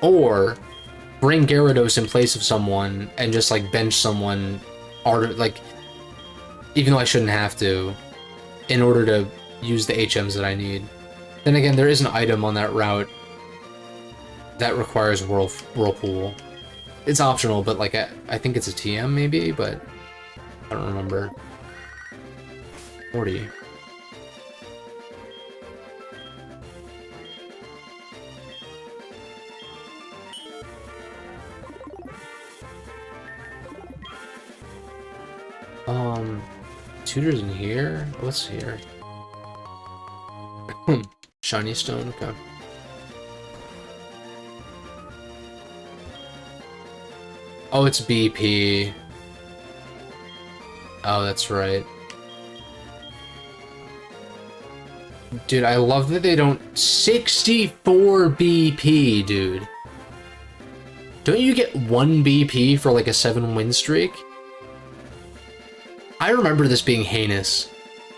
or bring Gyarados in place of someone and just, like, bench someone, like, even though I shouldn't have to, in order to use the HMs that I need. Then again, there is an item on that route that requires Whirlpool. It's optional, but, like, I think it's a TM, maybe, but... I don't remember. 40. Tutors in here? What's here? Shiny stone, okay. Oh, it's BP. Oh, that's right. Dude, I love that they don't... 64 BP, dude. Don't you get 1 BP for like a 7-win streak? I remember this being heinous.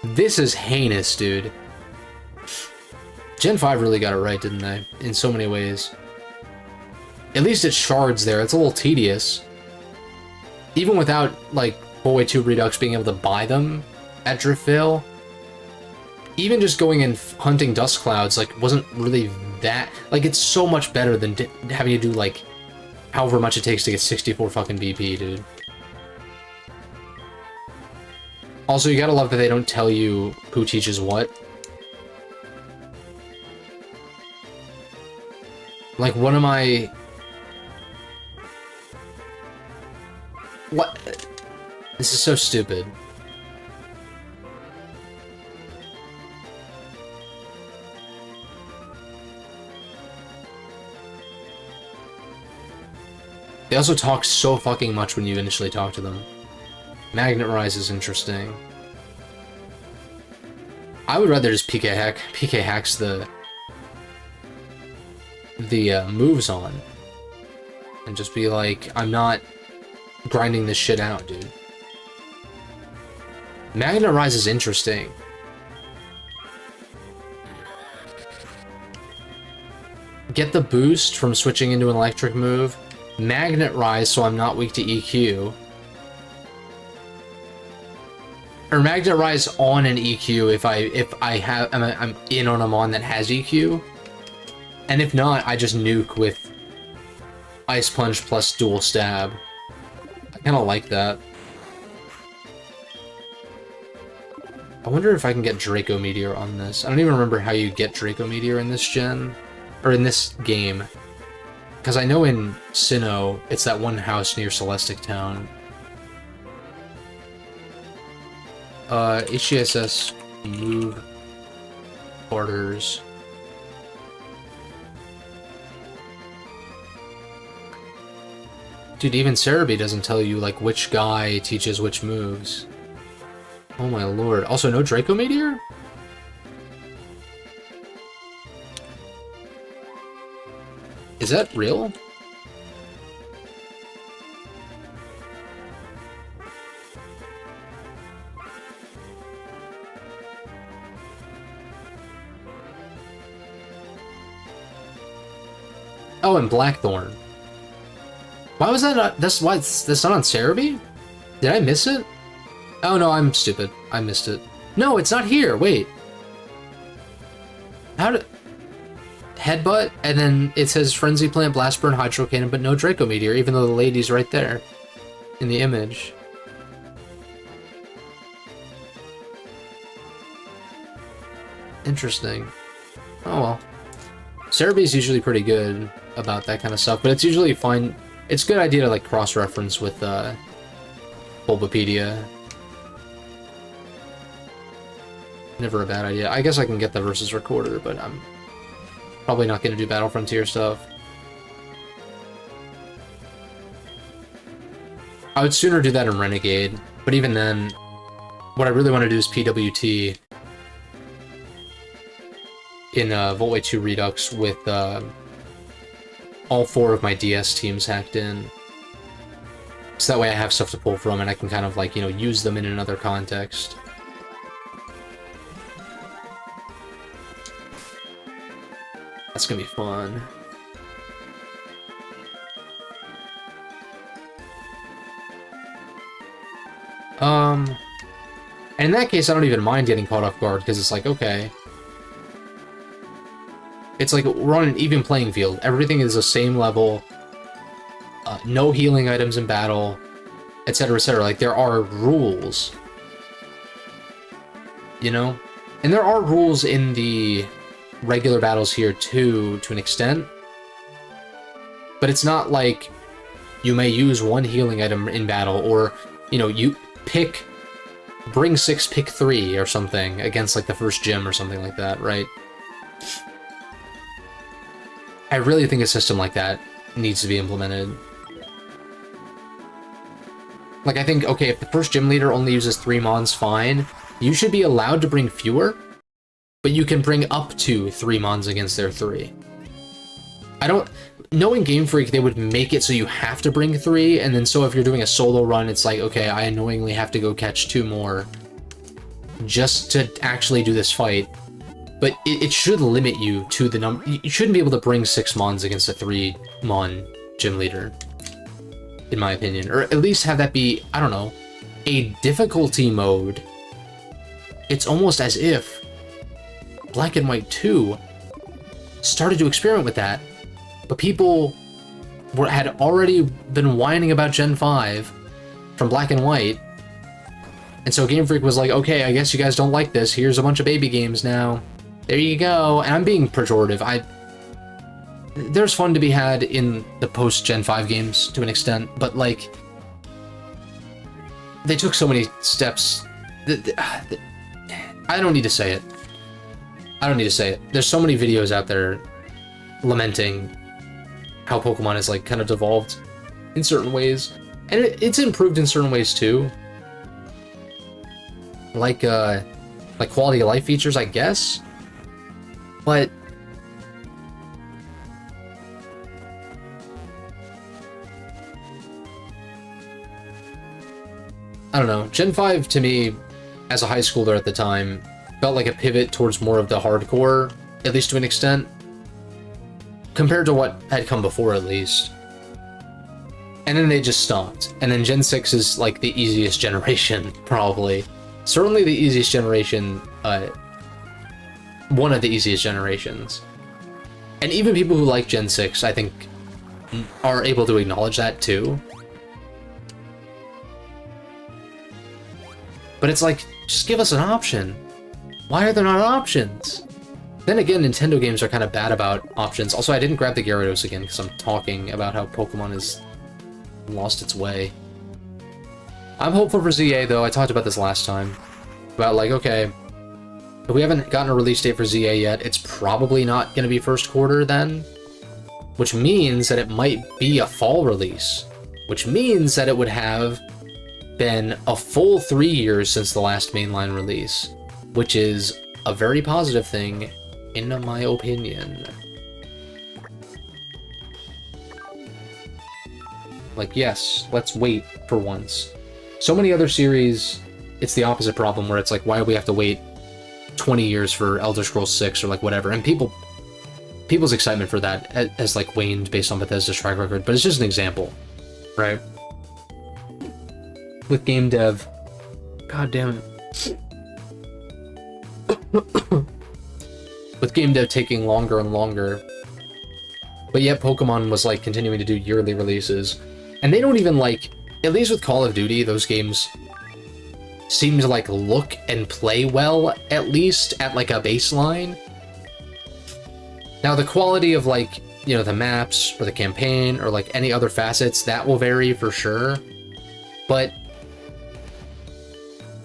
This is heinous, dude. Gen 5 really got it right, didn't they? In so many ways. At least it's shards there. It's a little tedious. Even without, like, Hallway 2 Redux being able to buy them at Driftvale, even just going and hunting dust clouds, like, wasn't really that... Like, it's so much better than having to do, like, however much it takes to get 64 fucking BP, dude. Also, you gotta love that they don't tell you who teaches what. Like, one of my... What? This is so stupid. They also talk so fucking much when you initially talk to them. Magnet Rise is interesting. I would rather just PK hack. PK hacks the moves on. And just be like, I'm not grinding this shit out, dude. Magnet Rise is interesting. Get the boost from switching into an electric move. Magnet Rise so I'm not weak to EQ. Or Magnet Rise on an EQ if I'm in on a mon that has EQ. And if not, I just nuke with Ice Punch plus dual stab. I kinda like that. I wonder if I can get Draco Meteor on this. I don't even remember how you get Draco Meteor in this gen. Or in this game. Because I know in Sinnoh, it's that one house near Celestic Town. HGSS move orders. Dude, even Cerebi doesn't tell you, like, which guy teaches which moves. Oh my lord. Also, no Draco Meteor? Is that real? Oh, and Blackthorn. Why was that not... That's not on Cerebi? Did I miss it? Oh no, I'm stupid. I missed it. No, it's not here. Wait. How did... Headbutt, and then it says Frenzy Plant, Blast Burn, Hydro Cannon, but no Draco Meteor, even though the lady's right there in the image. Interesting. Oh well. Cerebi's usually pretty good about that kind of stuff, but it's usually fine. It's a good idea to like cross-reference with Bulbapedia. Never a bad idea. I guess I can get the versus recorder, but I'm probably not going to do Battle Frontier stuff. I would sooner do that in Renegade, but even then, what I really want to do is PWT in Voltway 2 Redux with all 4 of my DS teams hacked in. So that way I have stuff to pull from and I can kind of like, you know, use them in another context. That's gonna be fun. And in that case, I don't even mind getting caught off guard, because it's like, okay. It's like, we're on an even playing field. Everything is the same level. No healing items in battle. etc., etc. Like, there are rules, you know? And there are rules in the regular battles here, too, to an extent. But it's not like you may use one healing item in battle, or, you know, you bring 6, pick 3, or something, against, like, the first gym or something like that, right? I really think a system like that needs to be implemented. Like, I think, okay, if the first gym leader only uses 3 mons, fine. You should be allowed to bring fewer, but you can bring up to 3 mons against their 3. Knowing Game Freak, they would make it so you have to bring 3, and then so if you're doing a solo run, it's like, okay, I annoyingly have to go catch 2 more just to actually do this fight. But it should limit you to the number. You shouldn't be able to bring 6 mons against a 3 mon gym leader, in my opinion. Or at least have that be, I don't know, a difficulty mode. It's almost as if Black and White 2 started to experiment with that, but people had already been whining about Gen 5 from Black and White, and so Game Freak was like, okay, I guess you guys don't like this, here's a bunch of baby games now. There you go. And I'm being pejorative. There's fun to be had in the post-Gen 5 games to an extent, but, like, they took so many steps. I don't need to say it. I don't need to say it. There's so many videos out there lamenting how Pokemon is, like, kind of devolved in certain ways. And it's improved in certain ways, too. Like quality of life features, I guess. But I don't know. Gen 5 to me, as a high schooler at the time, felt like a pivot towards more of the hardcore, at least to an extent, compared to what had come before, at least. And then they just stopped. And then Gen 6 is like the easiest generation, probably. Certainly the easiest generation, one of the easiest generations. And even people who like Gen 6, I think, are able to acknowledge that too. But it's like, just give us an option. Why are there not options? Then again, Nintendo games are kind of bad about options. Also, I didn't grab the Gyarados again because I'm talking about how Pokemon has lost its way. I'm hopeful for ZA, though. I talked about this last time. About, like, okay, if we haven't gotten a release date for ZA yet, it's probably not going to be first quarter then. Which means that it might be a fall release. Which means that it would have been a full 3 years since the last mainline release. Which is a very positive thing, in my opinion. Like, yes, let's wait for once. So many other series, it's the opposite problem, where it's like, why do we have to wait 20 years for Elder Scrolls 6 or like whatever? And people's excitement for that has like waned based on Bethesda's track record, but it's just an example, right? With game dev, god damn it. With game dev taking longer and longer, but yet Pokemon was like continuing to do yearly releases, and they don't even like, at least with Call of Duty, those games seem to like look and play well, at least at like a baseline. Now the quality of like, you know, the maps or the campaign or like any other facets, that will vary for sure, but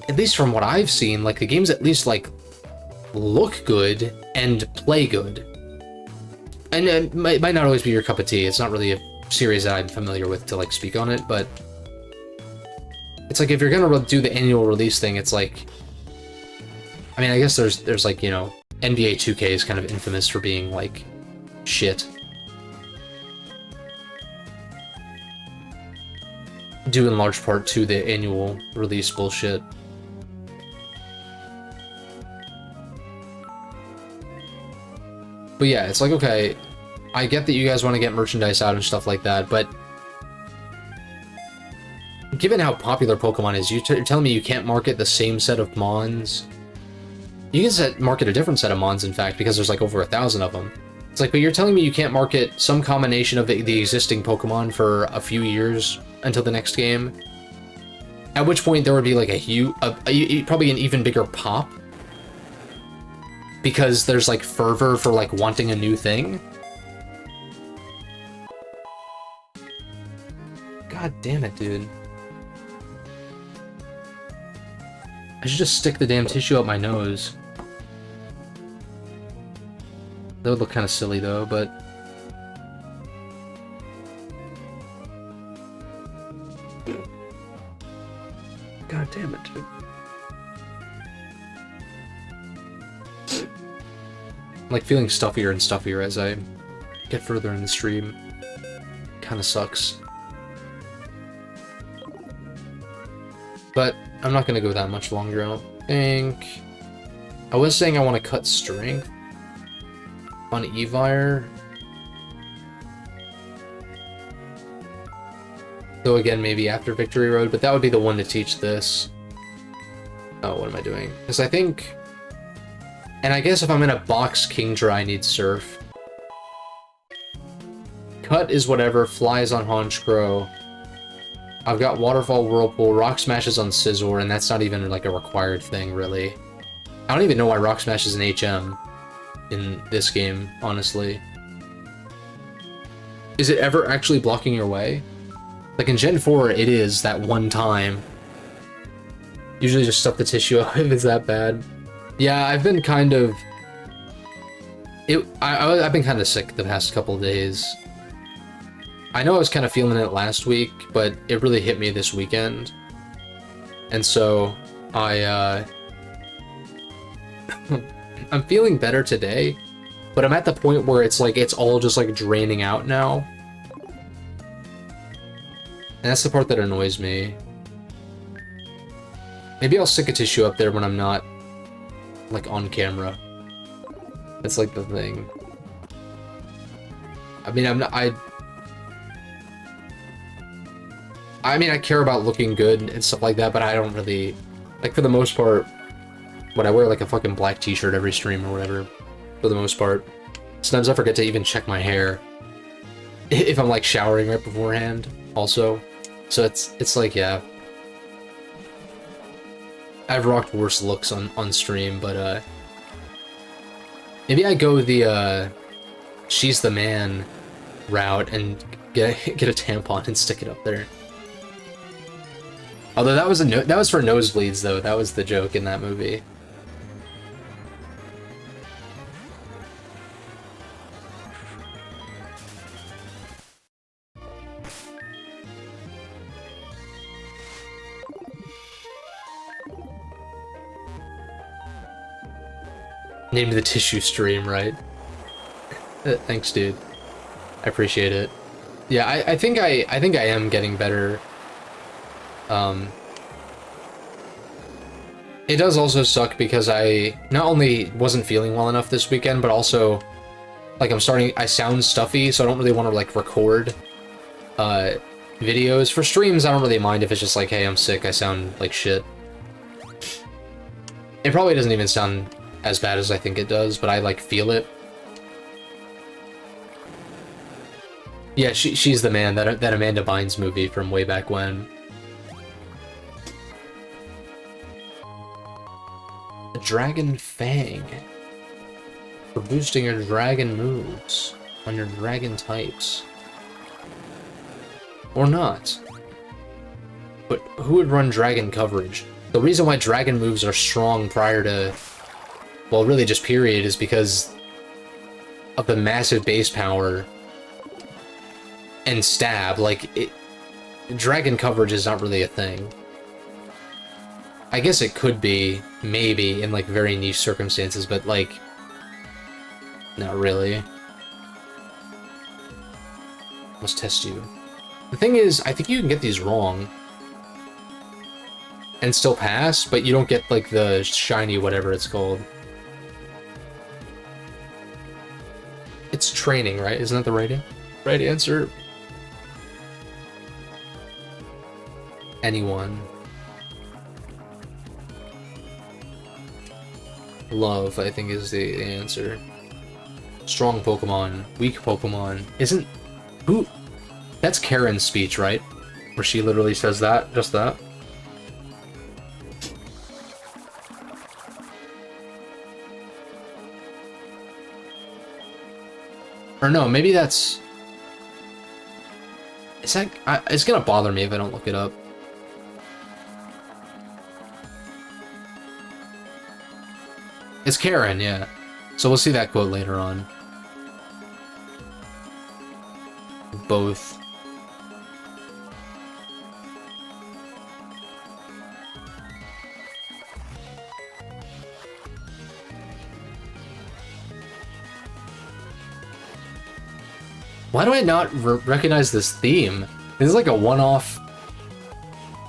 at least from what I've seen, like the games at least like look good and play good. And it might not always be your cup of tea. It's not really a series that I'm familiar with to like speak on it, but it's like if you're gonna do the annual release thing, it's like, I mean, I guess there's like, you know, NBA 2K is kind of infamous for being like shit, due in large part to the annual release bullshit. But yeah, it's like, okay, I get that you guys want to get merchandise out and stuff like that, but given how popular Pokemon is, you're telling me you can't market the same set of Mons? You can market a different set of Mons, in fact, because there's like over 1,000 of them. It's like, but you're telling me you can't market some combination of the existing Pokemon for a few years until the next game? At which point there would be like probably an even bigger pop. Because there's like fervor for like wanting a new thing. God damn it, dude. I should just stick the damn tissue up my nose. That would look kind of silly though, but... God damn it, dude. I'm like feeling stuffier and stuffier as I get further in the stream. Kinda sucks. But I'm not gonna go that much longer, I don't think. I was saying I want to cut strength on Evire. Though again, maybe after Victory Road, but that would be the one to teach this. Oh, what am I doing? Because I think... And I guess if I'm gonna box Kingdra, I need Surf. Cut is whatever, Flies on Honchkrow. I've got Waterfall, Whirlpool, Rock Smash is on Scizor, and that's not even like a required thing, really. I don't even know why Rock Smash is an HM in this game, honestly. Is it ever actually blocking your way? Like in Gen 4, it is that one time. Usually just stuff the tissue up if it's that bad. Yeah, I've been kind of... I've been kind of sick the past couple of days. I know I was kind of feeling it last week, but it really hit me this weekend. And so, I'm feeling better today, but I'm at the point where it's like, it's all just like draining out now. And that's the part that annoys me. Maybe I'll stick a tissue up there when I'm not, like, on camera. That's like the thing. I mean, I mean, I care about looking good and stuff like that, but I don't really... Like, for the most part, when I wear, like, a fucking black t-shirt every stream or whatever, for the most part. Sometimes I forget to even check my hair. If I'm, like, showering right beforehand, also. So it's like, yeah. I've rocked worse looks on stream, but, maybe I go the, She's the Man route and get a tampon and stick it up there. Although that was that was for nosebleeds, though. That was the joke in that movie. Named the tissue stream, right? Thanks, dude. I appreciate it. Yeah, I think I am getting better. It does also suck because I not only wasn't feeling well enough this weekend, but also, like, I sound stuffy, so I don't really want to, like, record, videos. For streams, I don't really mind if it's just like, hey, I'm sick, I sound like shit. It probably doesn't even sound as bad as I think it does, but I, like, feel it. Yeah, She's the Man, that Amanda Bynes movie from way back when. The Dragon Fang. For boosting your dragon moves on your dragon types. Or not. But who would run dragon coverage? The reason why dragon moves are strong prior to... Well, really just period, is because of the massive base power and stab. Like, dragon coverage is not really a thing. I guess it could be, maybe, in, like, very niche circumstances, but, like, not really. Let's test you. The thing is, I think you can get these wrong and still pass, but you don't get, like, the shiny whatever it's called. It's training, right? Isn't that the right answer? Anyone. Love, I think, is the answer. Strong Pokemon, weak Pokemon. Isn't... Who... That's Karen's speech, right? Where she literally says that, just that. Or no, maybe that's... Is that... it's gonna bother me if I don't look it up. It's Karen, yeah. So we'll see that quote later on. Both. Why do I not recognize this theme? This is like a one-off...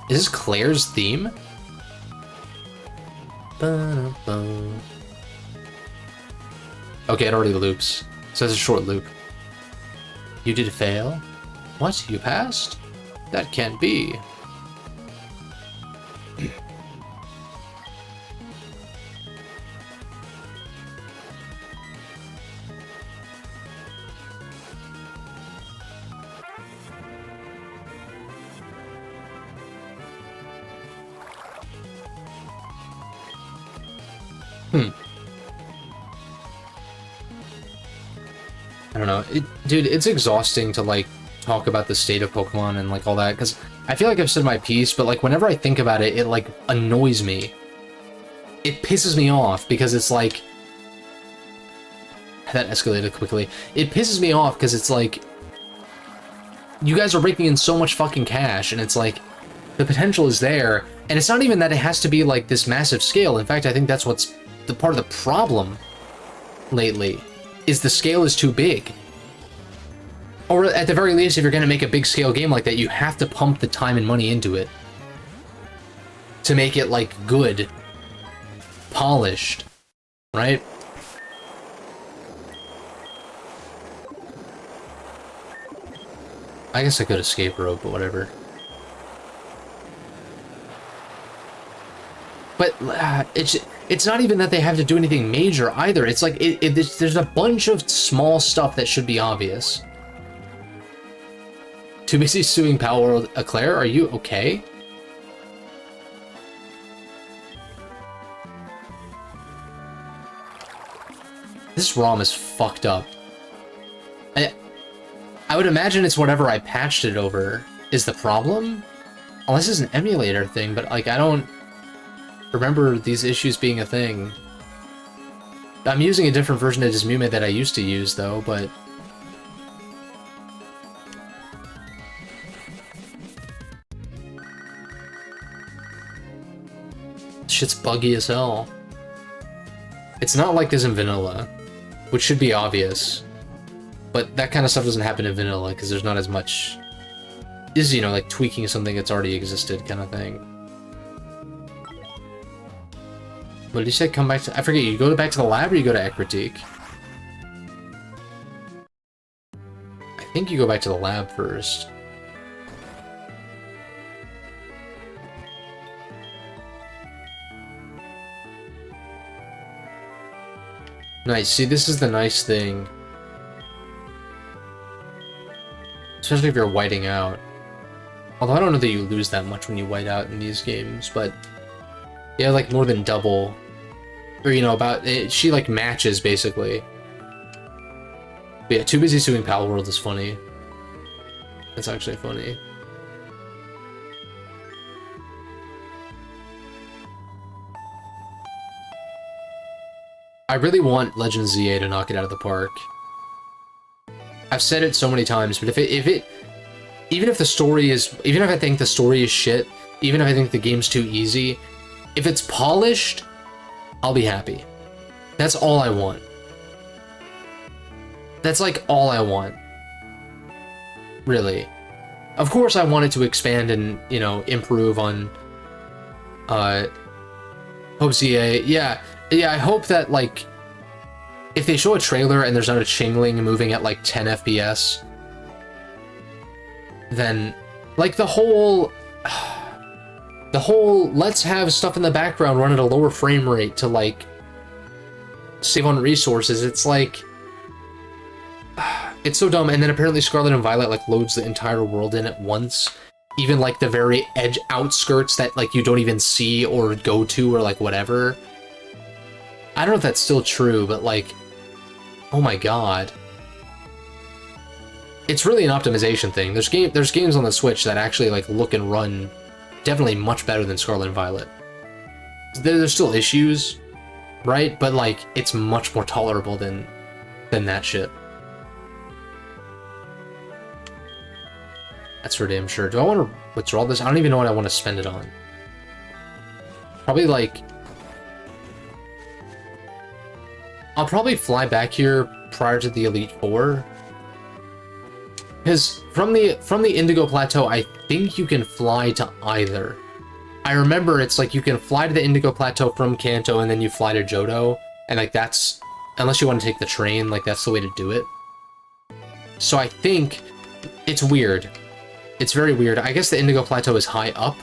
Is this Claire's theme? Ba-da-ba. Okay, it already loops. So it's a short loop. You did fail? What? You passed? That can't be. I don't know. Dude, it's exhausting to, like, talk about the state of Pokemon and, like, all that, because I feel like I've said my piece, but, like, whenever I think about it, it, like, annoys me. It pisses me off, because it's, like... That escalated quickly. It pisses me off, because it's, like... You guys are raking in so much fucking cash, and it's, like... The potential is there, and it's not even that it has to be, like, this massive scale. In fact, I think that's what's the part of the problem lately. Is the scale is too big. Or at the very least, if you're going to make a big scale game like that, you have to pump the time and money into it. To make it, like, good. Polished. Right? I guess I could escape rope, but whatever. But it's not even that they have to do anything major either. It's like there's a bunch of small stuff that should be obvious. Too busy suing Power World. Claire, are you okay? This ROM is fucked up. I would imagine it's whatever I patched it over is the problem. Unless it's an emulator thing, but like I don't remember these issues being a thing. I'm using a different version of Dismume that I used to use, though, but... Shit's buggy as hell. It's not like this in vanilla, which should be obvious. But that kind of stuff doesn't happen in vanilla, because there's not as much... This is, you know, like tweaking something that's already existed kind of thing. What did you say? Come back to... I forget, you go back to the lab or you go to Ekritique? I think you go back to the lab first. Nice. See, this is the nice thing. Especially if you're whiting out. Although I don't know that you lose that much when you white out in these games, but... Yeah, like more than double. Or, you know, about... she, like, matches, basically. But yeah, Too Busy Suing Pal World is funny. That's actually funny. I really want Legend ZA to knock it out of the park. I've said it so many times, but even if the story is... Even if I think the story is shit, even if I think the game's too easy... If it's polished, I'll be happy. That's all I want. That's like all I want. Really. Of course I want it to expand and, you know, improve on Hope ZA. Yeah, I hope that, like, if they show a trailer and there's not a Chingling moving at like 10 FPS, then like the whole let's have stuff in the background run at a lower frame rate to, like, save on resources. It's like... It's so dumb. And then apparently Scarlet and Violet, like, loads the entire world in at once. Even, like, the very edge outskirts that, like, you don't even see or go to or, like, whatever. I don't know if that's still true, but, like... Oh my god. it's really an optimization thing. There's games on the Switch that actually like look and run definitely much better than Scarlet and Violet. There's still issues, right? But like it's much more tolerable than that shit. That's for damn sure. Do I want to withdraw this? I don't even know what I want to spend it on. Probably like... I'll probably fly back here prior to the Elite Four. Because from the Indigo Plateau, I think you can fly to either. I remember it's like you can fly to the Indigo Plateau from Kanto and then you fly to Johto. And like that's... Unless you want to take the train, like that's the way to do it. So I think it's weird. It's very weird. I guess the Indigo Plateau is high up,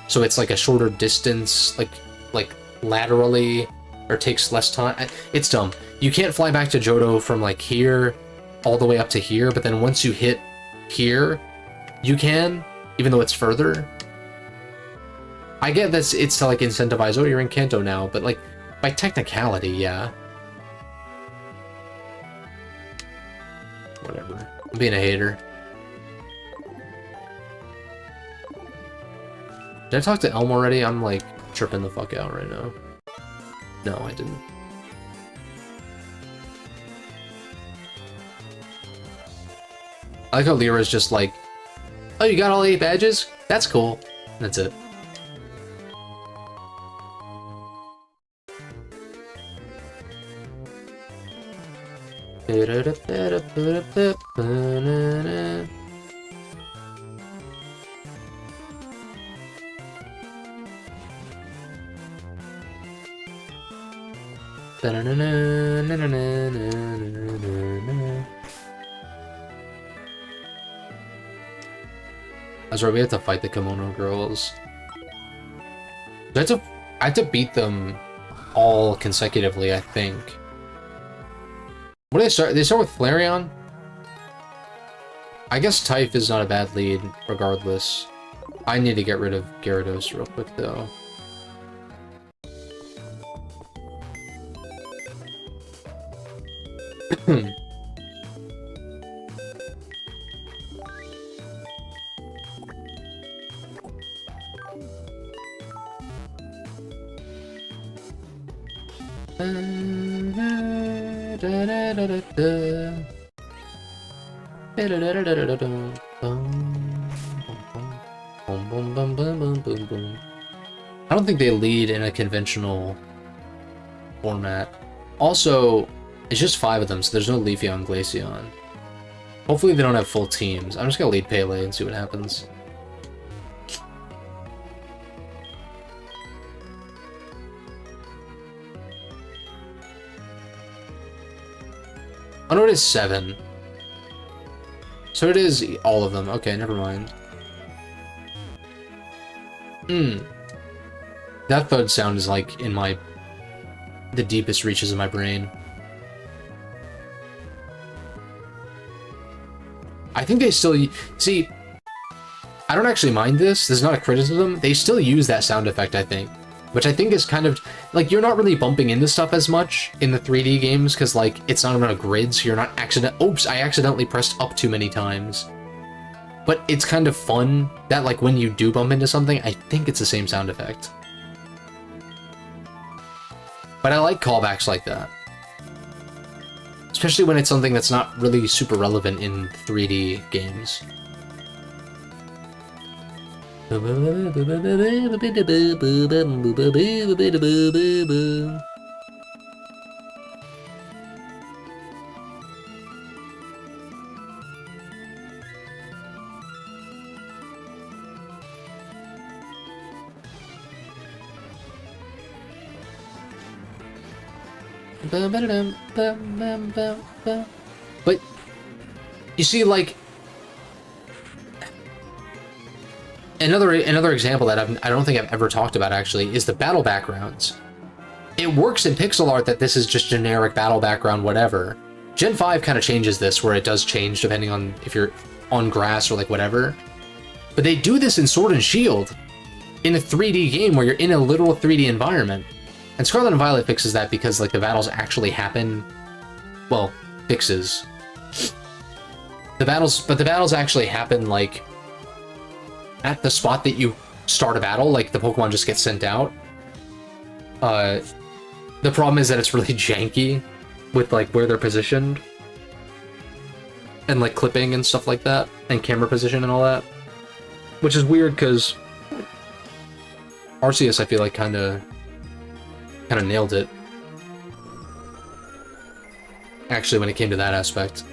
so it's like a shorter distance, like laterally, or takes less time. It's dumb. You can't fly back to Johto from like here all the way up to here, but then once you hit here, you can, even though it's further. I get this. It's to like incentivize, oh, you're in Kanto now, but like by technicality, yeah. Whatever. I'm being a hater. Did I talk to Elm already? I'm like tripping the fuck out right now. No, I didn't. I like how Lyra's just like, oh, you got all 8 badges? That's cool. That's it. That's right, we have to fight the Kimono Girls. I have to beat them all consecutively, I think. What do they start? They start with Flareon? I guess Typh is not a bad lead, regardless. I need to get rid of Gyarados real quick, though. I don't think they lead in a conventional format. Also, it's just 5 of them, so there's no Leafeon, Glaceon. Hopefully they don't have full teams. I'm just gonna lead Pele and see what happens. Oh no, it is 7. So it is all of them. Okay, never mind. That thud sound is like in the deepest reaches of my brain. I think they still... See, I don't actually mind this. This is not a criticism. They still use that sound effect, I think. Which I think is kind of... Like, you're not really bumping into stuff as much in the 3D games, because, like, it's not on a grid, so you're not Oops, I accidentally pressed up too many times. But it's kind of fun that, like, when you do bump into something, I think it's the same sound effect. But I like callbacks like that. Especially when it's something that's not really super relevant in 3D games. But you see, like, another example that I don't think I've ever talked about actually is the battle backgrounds. It works in pixel art that this is just generic battle background, whatever. Gen 5 kind of changes this, where it does change depending on if you're on grass or like whatever. But they do this in Sword and Shield in a 3D game where you're in a literal 3D environment. And Scarlet and Violet fixes that because, like, the battles actually happen... Well, fixes. but the battles actually happen like at the spot that you start a battle, like the Pokemon just get sent out. The problem is that it's really janky with like where they're positioned and like clipping and stuff like that, and camera position and all that, which is weird because Arceus, I feel like, kind of nailed it. Actually, when it came to that aspect,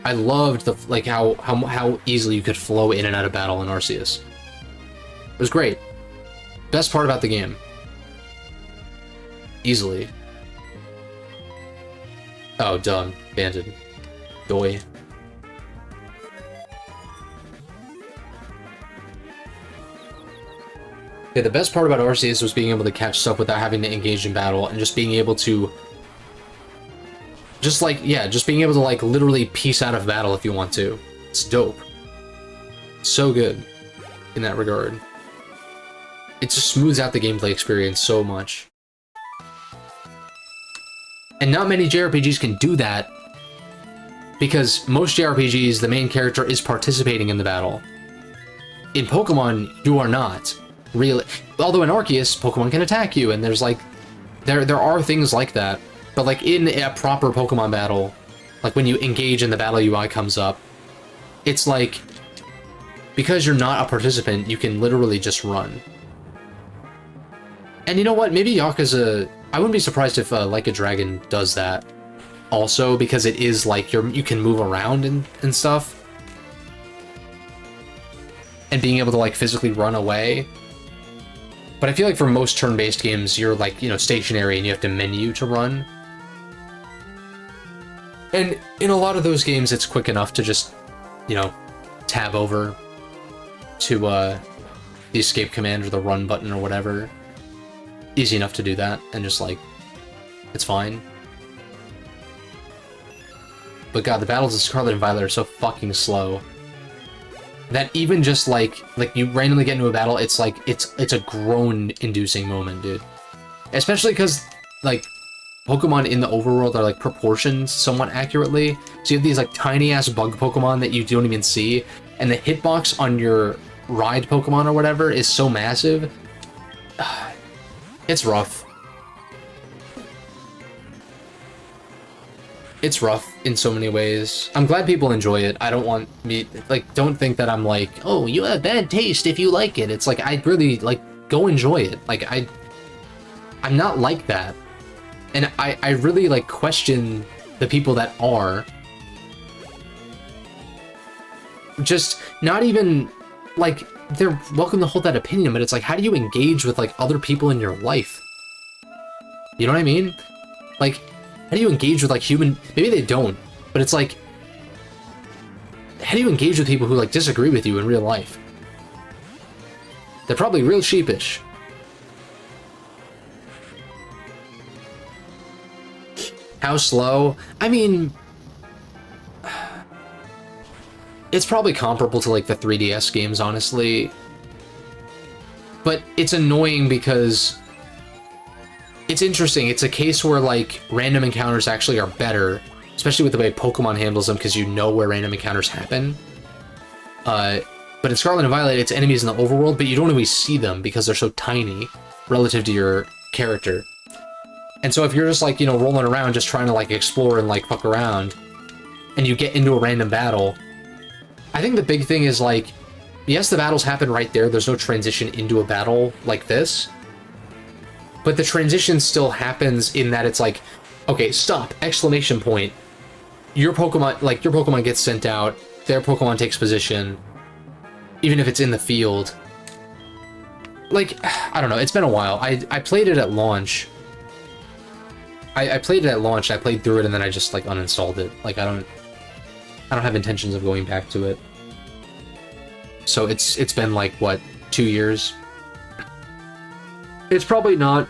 I loved the like how easily you could flow in and out of battle in Arceus. It was great. Best part about the game. Easily. Oh, dumb. Banded. Doi. Yeah, the best part about Arceus was being able to catch stuff without having to engage in battle, and just being able to just being able to like literally piece out of battle if you want to. It's dope. So good in that regard. It just smooths out the gameplay experience so much. And not many JRPGs can do that, because most JRPGs, the main character is participating in the battle. In Pokemon, you are not. Really. Although in Arceus, Pokemon can attack you, and there's like... There are things like that. But like in a proper Pokemon battle, like when you engage and the battle UI comes up, it's like... Because you're not a participant, you can literally just run. And you know what? Maybe Yakuza... I wouldn't be surprised if Like a Dragon does that also, because it is like you can move around and stuff. And being able to like physically run away. But I feel like for most turn-based games, you're like, you know, stationary and you have to menu to run. And in a lot of those games, it's quick enough to just, you know, tab over to the escape command or the run button or whatever. Easy enough to do that, and just like, it's fine. But god, the battles of Scarlet and Violet are so fucking slow that even just like you randomly get into a battle, it's like it's a groan-inducing moment, dude. Especially because like Pokemon in the overworld are like proportioned somewhat accurately. So you have these like tiny ass bug Pokemon that you don't even see, and the hitbox on your ride Pokemon or whatever is so massive. It's rough. It's rough in so many ways. I'm glad people enjoy it. I don't want me, like, don't think that I'm like, oh, you have bad taste if you like it. It's like, I really, like, go enjoy it. Like, I'm not like that. And I really, like, question the people that are. Just not even, like, they're welcome to hold that opinion, but it's like, how do you engage with, like, other people in your life? You know what I mean? Like, how do you engage with, like, human... Maybe they don't, but it's like... How do you engage with people who, like, disagree with you in real life? They're probably real sheepish. How slow? I mean... It's probably comparable to, like, the 3DS games, honestly. But it's annoying because... It's interesting. It's a case where, like, random encounters actually are better. Especially with the way Pokemon handles them, because you know where random encounters happen. But in Scarlet and Violet, it's enemies in the overworld, but you don't always see them because they're so tiny relative to your character. And so if you're just, like, you know, rolling around just trying to, like, explore and, like, fuck around, and you get into a random battle... I think the big thing is, like, yes, the battles happen right there. There's no transition into a battle like this. But the transition still happens in that it's like, okay, stop, exclamation point. Your Pokemon gets sent out, their Pokemon takes position, even if it's in the field. Like, I don't know, it's been a while. I played it at launch. I played it at launch, I played through it, and then I just, like, uninstalled it. Like, I don't have intentions of going back to it. So it's been like, what, 2 years? It's probably not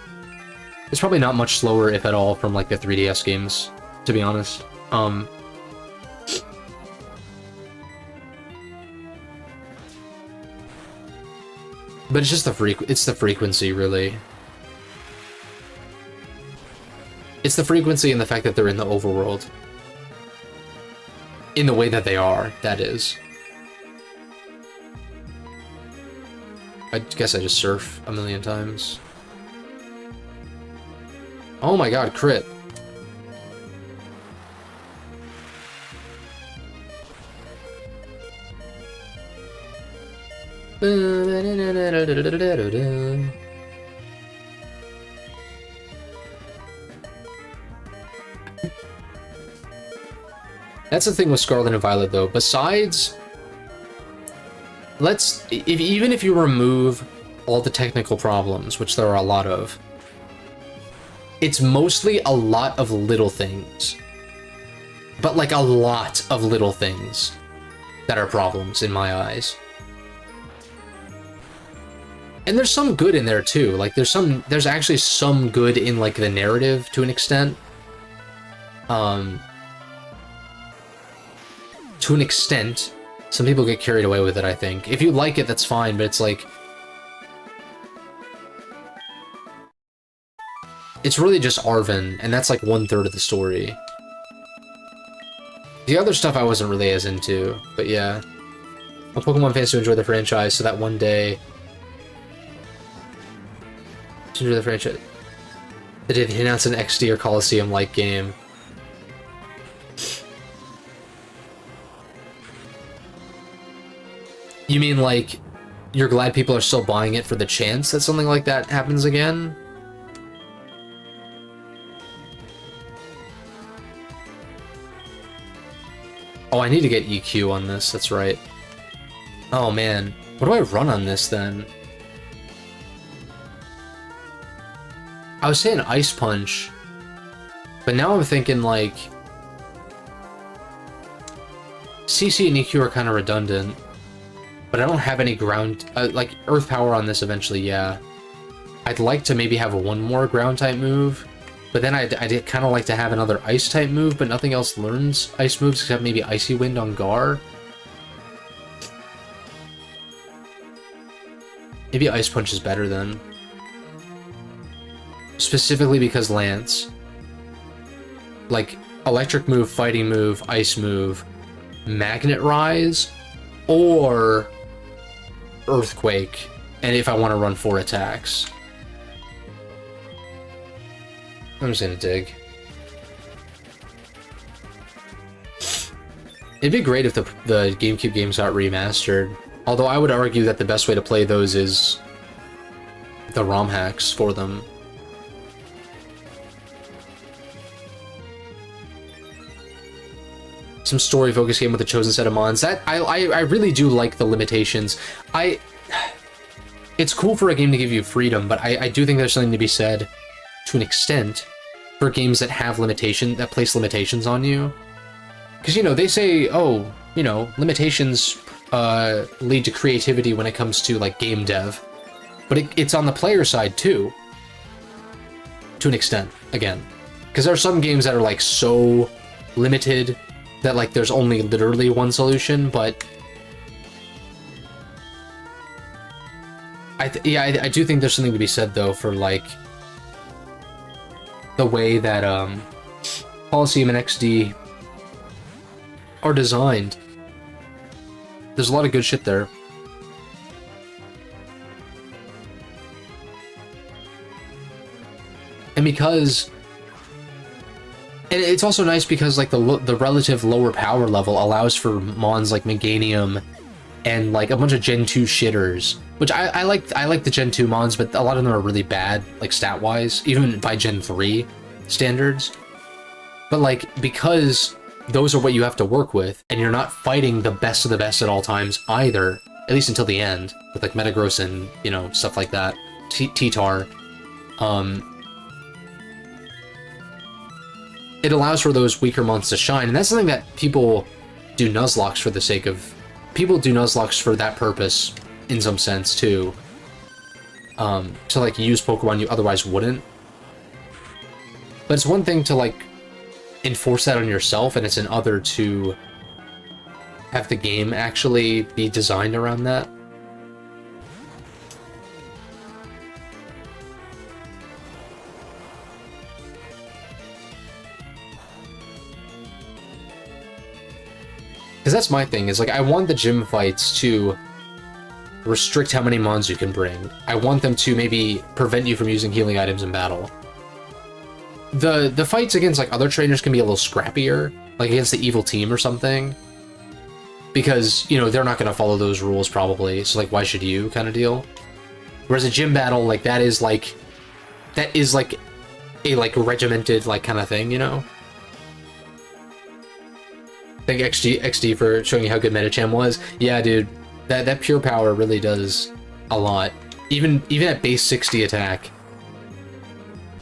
much slower, if at all, from like the 3DS games, to be honest. But it's just the frequency, really. It's the frequency and the fact that they're in the overworld. In the way that they are, that is. I guess I just surf a million times. Oh my god, crit. That's the thing with Scarlet and Violet, though. Besides, even if you remove all the technical problems, which there are a lot of, it's mostly a lot of little things. But like a lot of little things that are problems in my eyes. And there's some good in there too. Like there's actually some good in like the narrative to an extent. To an extent. Some people get carried away with it, I think. If you like it, that's fine, but it's like... It's really just Arven, and that's like 1/3 of the story. The other stuff I wasn't really as into, but yeah. I'm Pokemon fans to enjoy the franchise, so that one day... To enjoy the franchise... The day they announce an XD or Coliseum-like game. You mean, like, you're glad people are still buying it for the chance that something like that happens again? Oh, I need to get EQ on this, that's right. Oh, man. What do I run on this, then? I was saying Ice Punch, but now I'm thinking, like... CC and EQ are kind of redundant. But I don't have any ground... like, Earth Power on this eventually, yeah. I'd like to maybe have one more ground-type move. But then I'd kind of like to have another Ice-type move, but nothing else learns Ice moves except maybe Icy Wind on Gar. Maybe Ice Punch is better then. Specifically because Lance. Like, Electric move, Fighting move, Ice move, Magnet Rise, or... Earthquake, and if I want to run 4 attacks. I'm just gonna dig. It'd be great if the GameCube games got remastered, although I would argue that the best way to play those is the ROM hacks for them. Some story-focused game with a chosen set of mons. That I really do like the limitations. It's cool for a game to give you freedom, but I do think there's something to be said, to an extent, for games that have that place limitations on you. Because, you know, they say, oh, you know, limitations lead to creativity when it comes to, like, game dev. But it's on the player side, too. To an extent, again. Because there are some games that are, like, so limited that, like, there's only literally one solution, but... I do think there's something to be said, though, for, like, the way that, Coliseum and XD are designed. There's a lot of good shit there. And because... And it's also nice because, like, the relative lower power level allows for mons like Meganium and, like, a bunch of Gen 2 shitters. Which I like the Gen 2 mons, but a lot of them are really bad, like, stat-wise, even by Gen 3 standards. But, like, because those are what you have to work with, and you're not fighting the best of the best at all times either, at least until the end, with, like, Metagross and, you know, stuff like that, T-Tar, it allows for those weaker mons to shine, and that's something that people do Nuzlocke for the sake of... People do Nuzlocke for that purpose, in some sense, too. To, like, use Pokemon you otherwise wouldn't. But it's one thing to, like, enforce that on yourself, and it's another to have the game actually be designed around that. Because that's my thing, is like, I want the gym fights to restrict how many mons you can bring. I want them to maybe prevent you from using healing items in battle. The fights against like other trainers can be a little scrappier, like against the evil team or something. Because, you know, they're not going to follow those rules probably, so like, why should you, kind of deal. Whereas a gym battle, like, that is like a like regimented like kind of thing, you know? Thank XD for showing you how good Medicham was. Yeah, dude, that pure power really does a lot. Even at base 60 attack,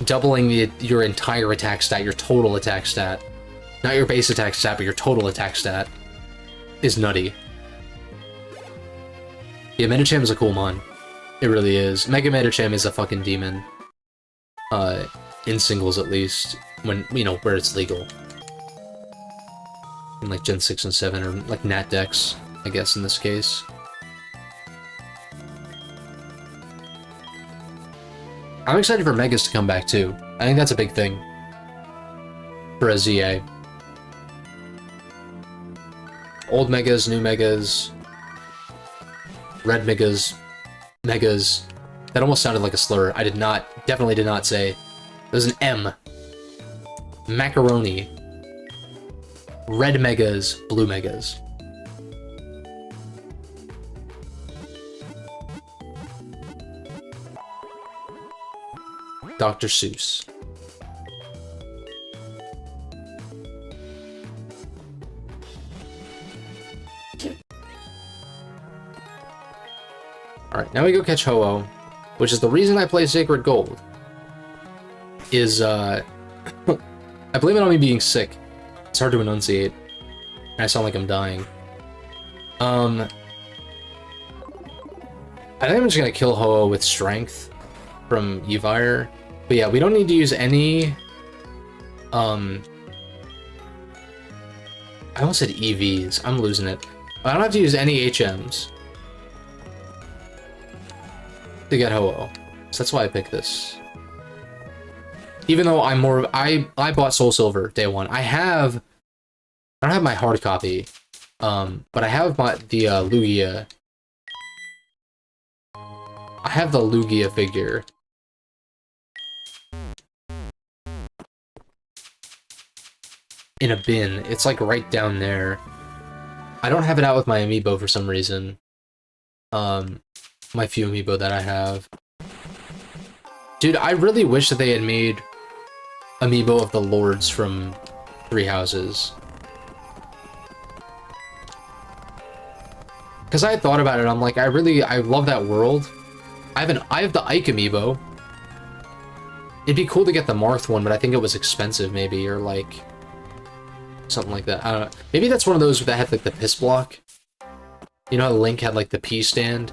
doubling your entire attack stat, your total attack stat, not your base attack stat, but your total attack stat, is nutty. Yeah, Medicham is a cool mon. It really is. Mega Medicham is a fucking demon. In singles at least, when, you know, where it's legal. In like Gen 6 and 7, or like Nat decks, I guess, in this case. I'm excited for Megas to come back too. I think that's a big thing for a ZA. Old Megas, new Megas, red Megas, Megas. That almost sounded like a slur. I definitely did not say. There's an M. Macaroni. Red Megas, blue Megas. Dr. Seuss. Alright, now we go catch Ho-Oh, which is the reason I play Sacred Gold. Is, I blame it on me being sick. It's hard to enunciate. And I sound like I'm dying. I think I'm just gonna kill Ho-Oh with Strength from Yvire. But yeah, we don't need to use any, I almost said EVs. I'm losing it. I don't have to use any HMs to get Ho-Oh. So that's why I picked this. Even though I'm more, I bought Soul Silver day one. I don't have my hard copy, but I have the Lugia. I have the Lugia figure. In a bin. It's like right down there. I don't have it out with my amiibo for some reason. My few amiibo that I have. Dude, I really wish that they had made amiibo of the lords from Three Houses. Because I had thought about it, I'm like, I love that world. I have the Ike amiibo. It'd be cool to get the Marth one, but I think it was expensive maybe, or like something like that. I don't know. Maybe that's one of those that had like the piss block. You know how Link had like the pee stand?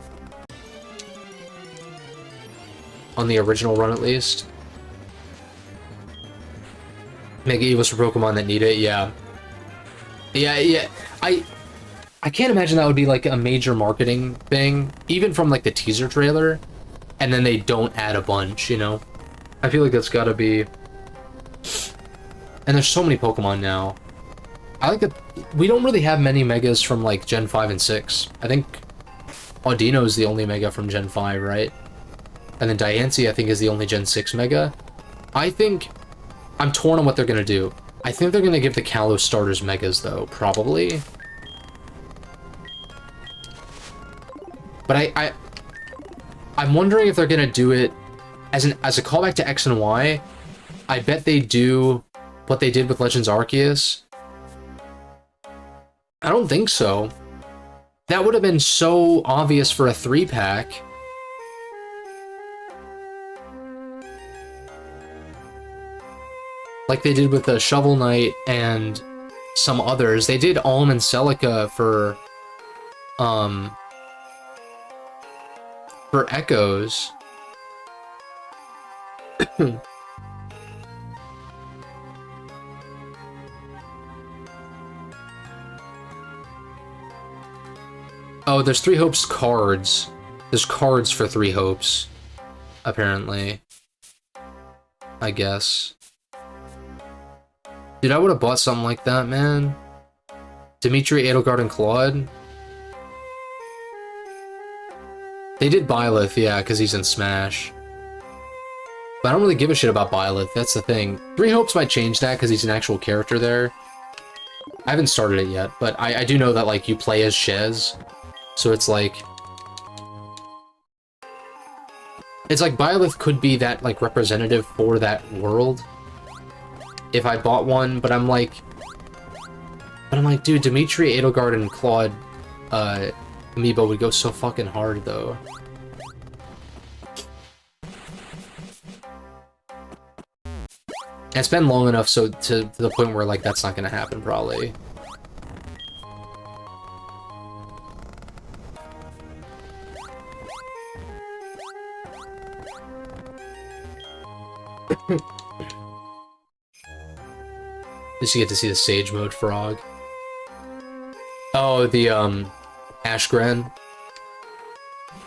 On the original run at least. Mega Evos for Pokemon that need it, yeah. Yeah. I can't imagine that would be like a major marketing thing, even from like the teaser trailer, and then they don't add a bunch, you know? I feel like that's gotta be... And there's so many Pokemon now. I like that we don't really have many Megas from like Gen 5 and 6. I think Audino is the only Mega from Gen 5, right? And then Diancie, I think, is the only Gen 6 Mega. I think... I'm torn on what they're gonna do. I think they're gonna give the Kalos starters Megas, though, probably. But I'm wondering if they're gonna do it as a callback to X and Y. I bet they do what they did with Legends Arceus. I don't think so. That would have been so obvious for a 3-pack. Like they did with the Shovel Knight and some others. They did Alm and Celica for Echoes. Oh, there's Three Hopes cards. There's cards for Three Hopes, apparently. I guess. Dude, I would have bought something like that, man. Dimitri, Edelgard, and Claude. They did Byleth, yeah, because he's in Smash. But I don't really give a shit about Byleth, that's the thing. Three Hopes might change that because he's an actual character there. I haven't started it yet, but I do know that, like, you play as Shez. So it's like... It's like Byleth could be that, like, representative for that world. If I bought one, but I'm like... dude, Dimitri, Edelgard, and Claude, Amiibo would go so fucking hard, though. It's been long enough so to the point where, like, that's not gonna happen, probably. Just you get to see the Sage Mode Frog. Oh, the, Ashgren.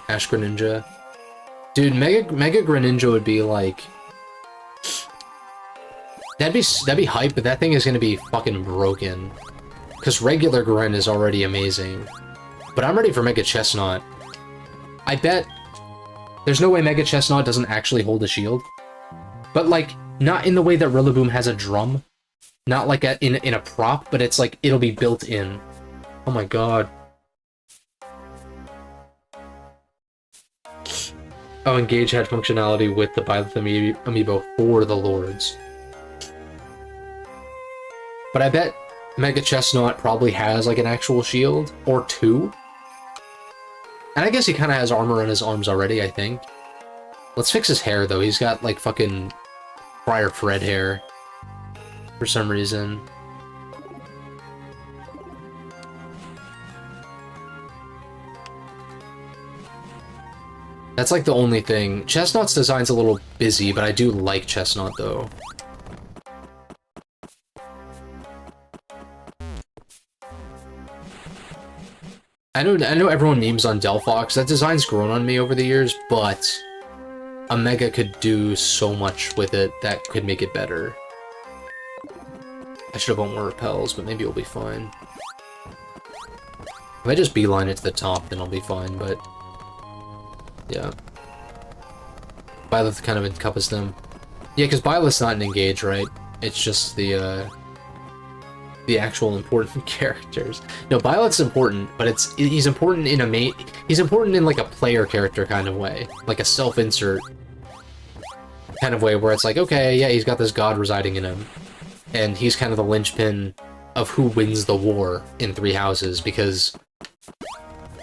Ashgreninja. Dude, Mega Greninja would be, like... That'd be hype, but that thing is gonna be fucking broken. Because regular Gren is already amazing. But I'm ready for Mega Chestnut. I bet... There's no way Mega Chestnut doesn't actually hold a shield. But, like, not in the way that Rillaboom has a drum. Not like in a prop, but it's like, it'll be built in. Oh my god. Oh, Engage had functionality with the Byleth Amiibo for the Lords. But I bet Mega Chestnut probably has, like, an actual shield. Or two. And I guess he kind of has armor on his arms already, I think. Let's fix his hair, though. He's got, like, fucking Friar Fred hair. For some reason. That's, like, the only thing. Chestnut's design's a little busy, but I do like Chestnut, though. I know everyone memes on Delphox. That design's grown on me over the years, but a Mega could do so much with it that could make it better. I should have bought more repels, but maybe it'll be fine. If I just beeline it to the top, then I'll be fine, but... Yeah. Byleth kind of encompassed them. Yeah, because Byleth's not an Engage, right? It's just the actual important characters. No, Byleth's important, but he's important in a he's important in, like, a player character kind of way. Like a self-insert kind of way, where it's like, okay, yeah, he's got this god residing in him. And he's kind of the linchpin of who wins the war in Three Houses, because...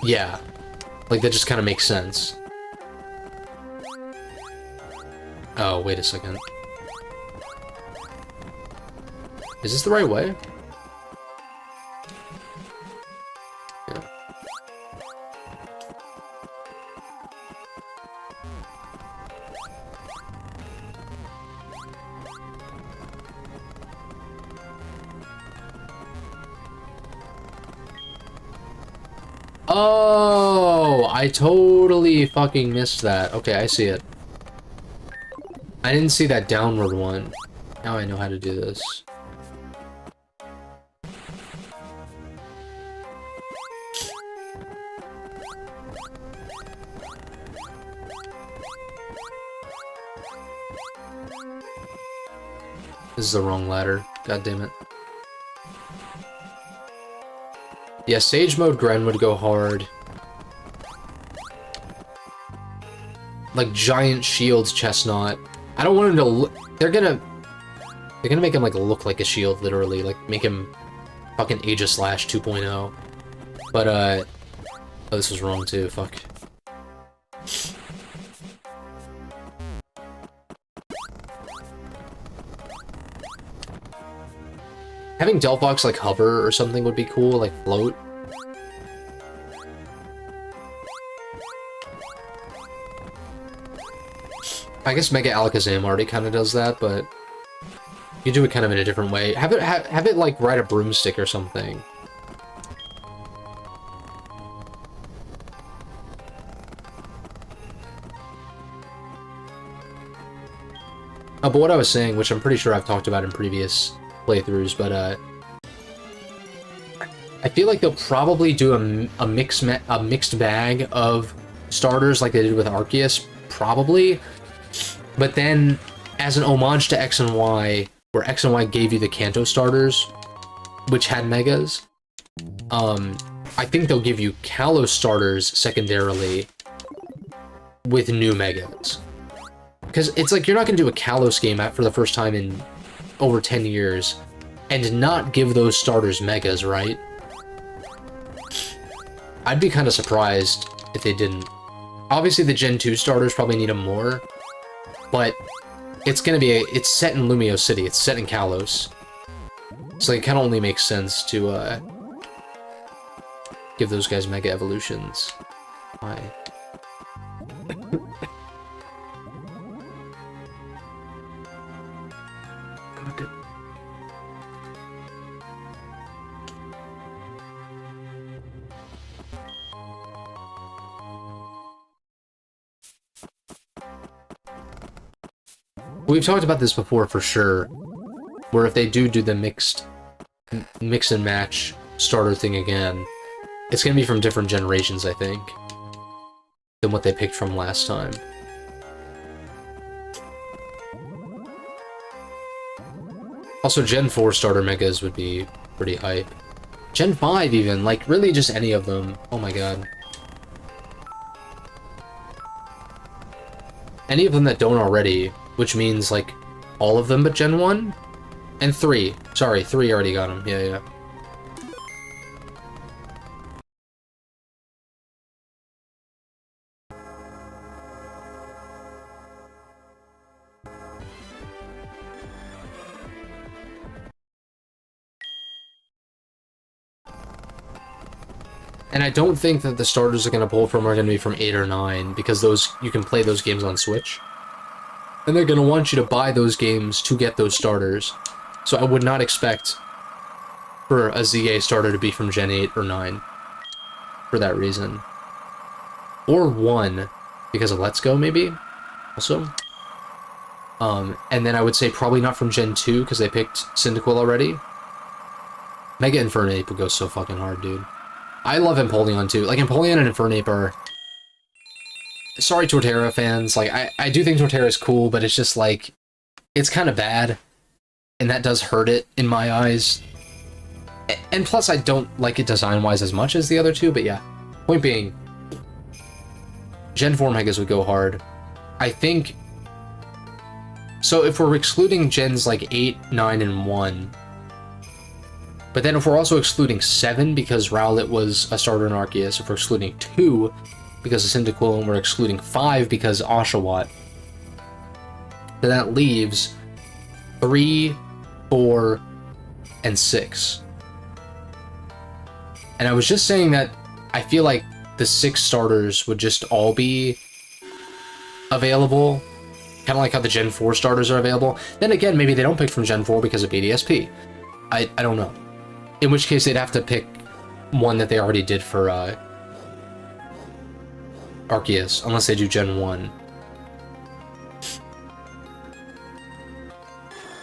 Yeah. Like, that just kind of makes sense. Oh, wait a second. Is this the right way? Yeah. Oh, I totally fucking missed that. Okay, I see it. I didn't see that downward one. Now I know how to do this. This is the wrong ladder. God damn it. Yeah, Sage Mode Gren would go hard. Like, giant shields Chestnut. I don't want him to look... They're gonna make him, like, look like a shield, literally. Like, make him fucking Aegislash 2.0. But, oh, this was wrong, too. Fuck. Having Delphox, like, hover or something would be cool, like, float. I guess Mega Alakazam already kind of does that, but you do it kind of in a different way. Have it like ride a broomstick or something. Oh, but what I was saying, which I'm pretty sure I've talked about in previous playthroughs, but I feel like they'll probably do a mixed bag of starters like they did with Arceus, probably. But then, as an homage to X and Y, where X and Y gave you the Kanto starters, which had megas, I think they'll give you Kalos starters secondarily with new megas. Because it's like, you're not going to do a Kalos game for the first time in over 10 years and not give those starters megas, right? I'd be kind of surprised if they didn't. Obviously, the Gen 2 starters probably need them more, but it's going to be it's set in Lumio City, it's set in Kalos. So it kind of only makes sense to give those guys mega evolutions. Why? We've talked about this before for sure, where if they do the mix and match starter thing again, it's going to be from different generations, I think, than what they picked from last time. Also, Gen 4 starter megas would be pretty hype. Gen 5 even, like, really just any of them. Oh my god. Any of them that don't already, which means, like, all of them but Gen 1? And 3. Sorry, 3 already got them. Yeah, yeah. And I don't think that the starters are going to pull from are going to be from 8 or 9, because those you can play those games on Switch. And they're going to want you to buy those games to get those starters. So I would not expect for a ZA starter to be from Gen 8 or 9 for that reason. Or 1, because of Let's Go, maybe, also. And then I would say probably not from Gen 2, because they picked Cyndaquil already. Mega Infernape would go so fucking hard, dude. I love Empoleon, too. Like, Empoleon and Infernape are... Sorry, Torterra fans. Like, I do think Torterra is cool, but it's just, like... It's kind of bad. And that does hurt it, in my eyes. And plus, I don't like it design-wise as much as the other two, but yeah. Point being... Gen 4 Megas would go hard. I think... So, if we're excluding Gens, like, 8, 9, and 1... But then if we're also excluding 7 because Rowlet was a starter in Arceus, if we're excluding 2 because of Cyndaquil, and we're excluding 5 because Oshawott, then that leaves 3, 4, and 6. And I was just saying that I feel like the 6 starters would just all be available, kind of like how the Gen 4 starters are available. Then again, maybe they don't pick from Gen 4 because of BDSP. I don't know. In which case, they'd have to pick one that they already did for Arceus, unless they do Gen 1.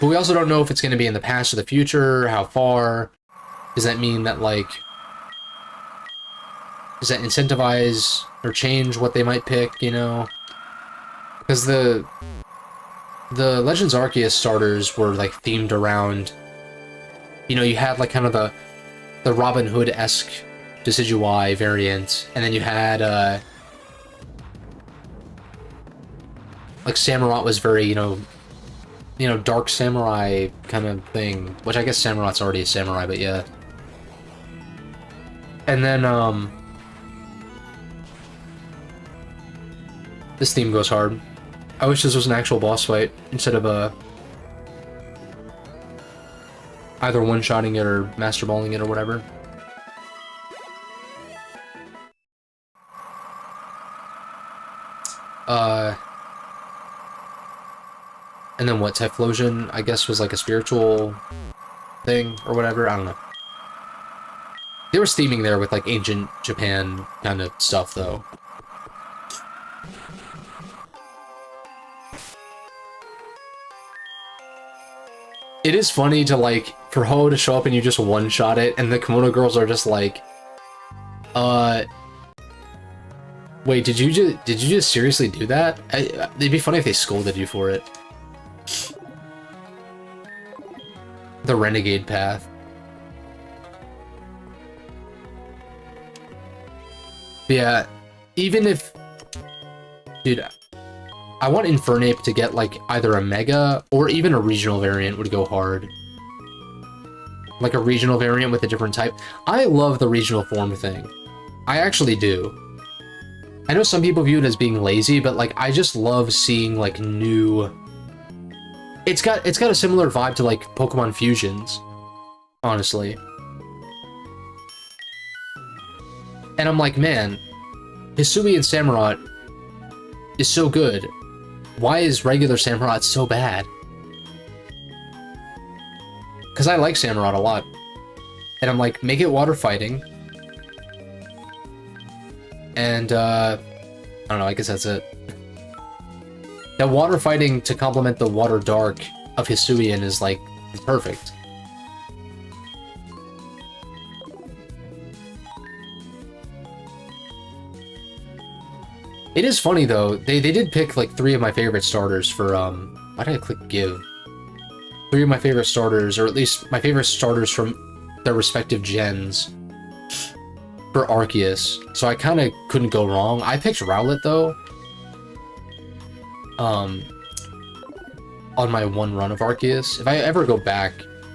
But we also don't know if it's going to be in the past or the future, how far. Does that mean that, like... Does that incentivize or change what they might pick, you know? Because the Legends Arceus starters were, like, themed around... You know, you had, like, kind of the Robin Hood-esque Decidueye variant, and then you had, like, Samurott was very, you know, dark samurai kind of thing, which I guess Samurott's already a samurai, but yeah. And then, this theme goes hard. I wish this was an actual boss fight, instead of a... either one-shotting it or master balling it or whatever. And then what, Typhlosion, I guess, was like a spiritual thing or whatever? I don't know. They were steaming there with like ancient Japan kind of stuff, though. It is funny to, like, for Ho to show up and you just one-shot it, and the Kimono girls are just like, wait, did you just seriously do that? It'd be funny if they scolded you for it. The renegade path. Yeah, even if, dude, I want Infernape to get like either a Mega or even a regional variant would go hard. Like a regional variant with a different type. I love the regional form thing. I actually do. I know some people view it as being lazy, but like I just love seeing like new. It's got a similar vibe to like Pokemon Fusions, honestly. And I'm like, man, Hisui and Samurott is so good. Why is regular Samurott so bad? Because I like Samurott a lot. And I'm like, make it water fighting. And, I don't know, I guess that's it. That water fighting to complement the water dark of Hisuian is like, perfect. It is funny though, they did pick like 3 of my favorite starters for, why did I click give? 3 of my favorite starters, or at least my favorite starters from their respective gens for Arceus, so I kind of couldn't go wrong. I picked Rowlet though, on my one run of Arceus. If I ever go back,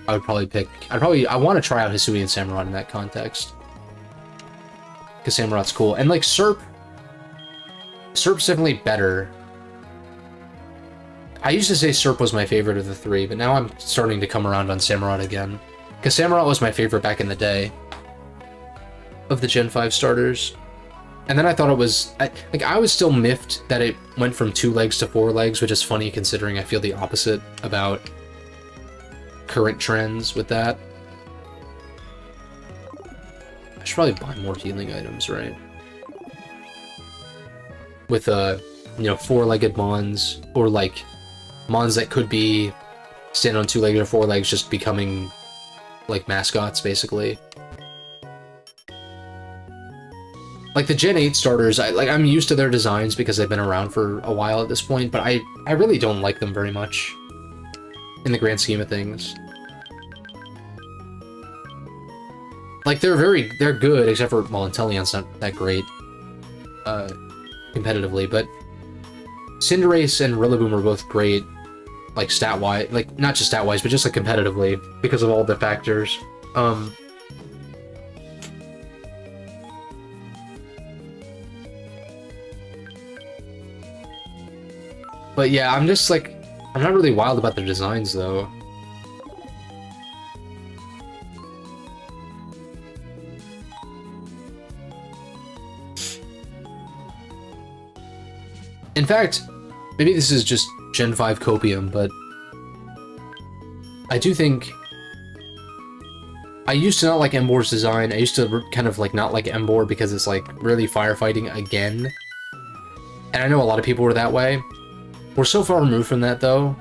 I would probably pick, I want to try out Hisui and Samurott in that context. Because Samurott's cool. And like Serp's definitely better. I used to say Serp was my favorite of the 3, but now I'm starting to come around on Samurott again. Because Samurott was my favorite back in the day of the Gen 5 starters. And then I thought it was, I was still miffed that it went from 2 legs to 4 legs, which is funny considering I feel the opposite about current trends with that. I should probably buy more healing items, right? With, you know, 4-legged Mons, or like Mons that could be stand on 2 legs or 4 legs, just becoming like mascots, basically. Like the Gen 8 starters, I'm used to their designs because they've been around for a while at this point, but I really don't like them very much in the grand scheme of things. Like they're good, except for, well, Inteleon's not that great competitively, but Cinderace and Rillaboom are both great, like stat-wise, like not just stat-wise, but just like competitively because of all the factors. But yeah, I'm just like, I'm not really wild about the designs though. In fact, maybe this is just Gen 5 copium, but I do think I used to not like Embor's design. I used to kind of like not like Embor because it's like really firefighting again. And I know a lot of people were that way. We're so far removed from that though,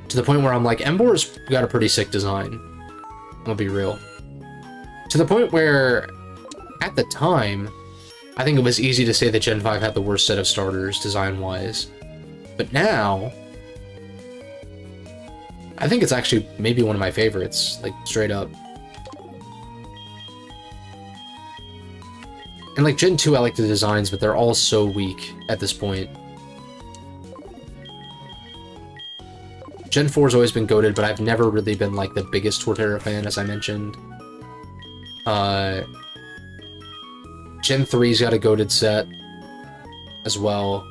to the point where I'm like, Embor's got a pretty sick design. I'm gonna be real. To the point where, at the time, I think it was easy to say that Gen 5 had the worst set of starters, design-wise. But now, I think it's actually maybe one of my favorites, like, straight up. And like, Gen 2, I like the designs, but they're all so weak at this point. Gen 4's always been goated, but I've never really been, like, the biggest Torterra fan, as I mentioned. Gen 3's got a goated set as well.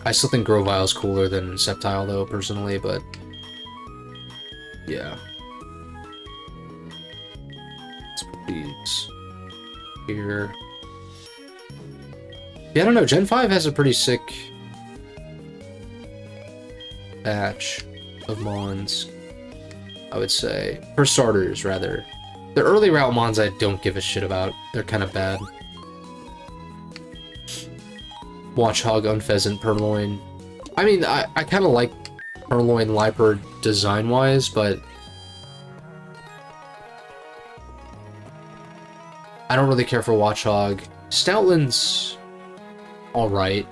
I still think Grovile's cooler than Sceptile, though, personally, but yeah. Let's put these here. Yeah, I don't know, Gen 5 has a pretty sick batch of Mons, I would say. For starters, rather. The early route Mons I don't give a shit about. They're kind of bad. Watchog, Unpheasant, Purloin. I mean, I kind of like Purloin Liper design-wise, but I don't really care for Watchog. Stoutland's alright.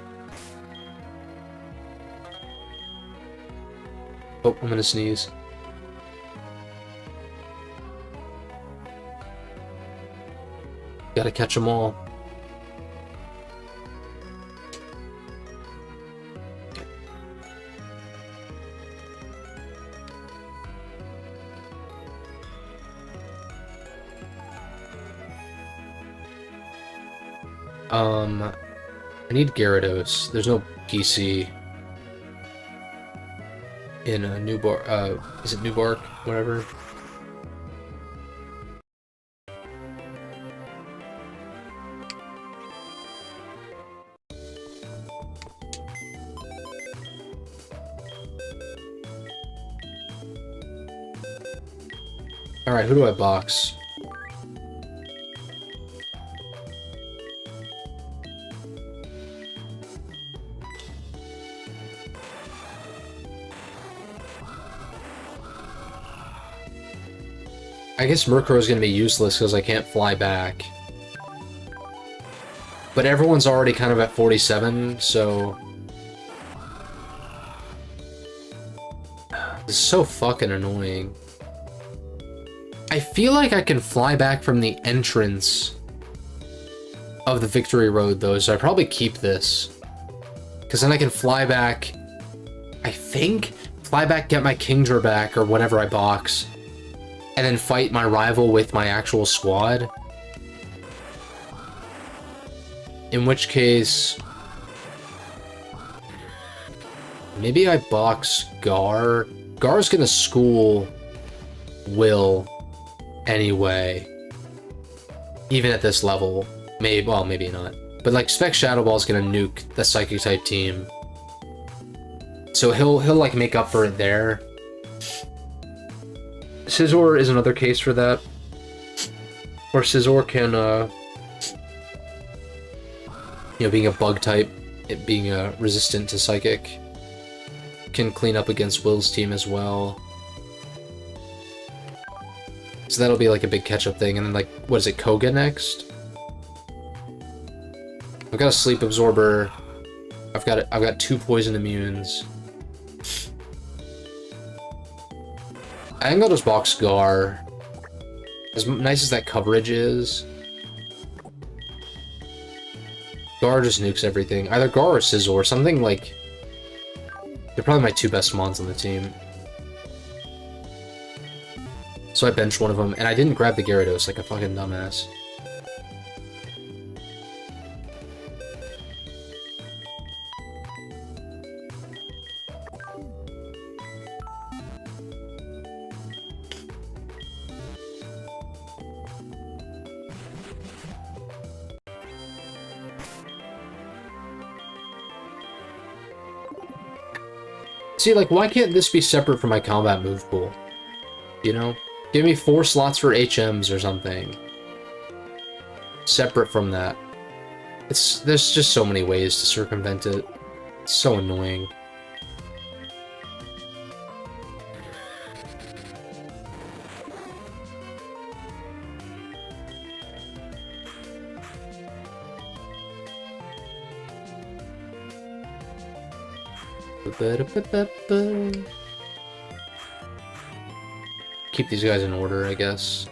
Oh, I'm gonna sneeze. Gotta catch them all. I need Gyarados. There's no PC in New Bark. Is it New Bark? Whatever. Alright, who do I box? I guess Murkrow is going to be useless because I can't fly back. But everyone's already kind of at 47, so... This is so fucking annoying. I feel like I can fly back from the entrance of the Victory Road, though, so I probably keep this. Because then I can fly back... I think? Fly back, get my Kingdra back, or whatever I box. And then fight my rival with my actual squad. In which case... Maybe I box Gar. Gar's gonna school Will anyway. Even at this level. Maybe, well, maybe not. But like, Spec Shadow Ball's gonna nuke the Psychic type team. So he'll like make up for it there. Scizor is another case for that. Or Scizor can, you know, being a bug type, it being resistant to Psychic, can clean up against Will's team as well. So that'll be like a big catch-up thing, and then like, what is it, Koga next? I've got a Sleep Absorber. I've got 2 Poison Immunes. I think I'll just box Gar. As nice as that coverage is, Gar just nukes everything. Either Gar or Scizor, something like... They're probably my 2 best mons on the team. So I benched one of them, and I didn't grab the Gyarados like a fucking dumbass. See, like, why can't this be separate from my combat move pool? You know? Give me 4 slots for HMs or something. Separate from that. There's just so many ways to circumvent it. It's so annoying. Keep these guys in order, I guess.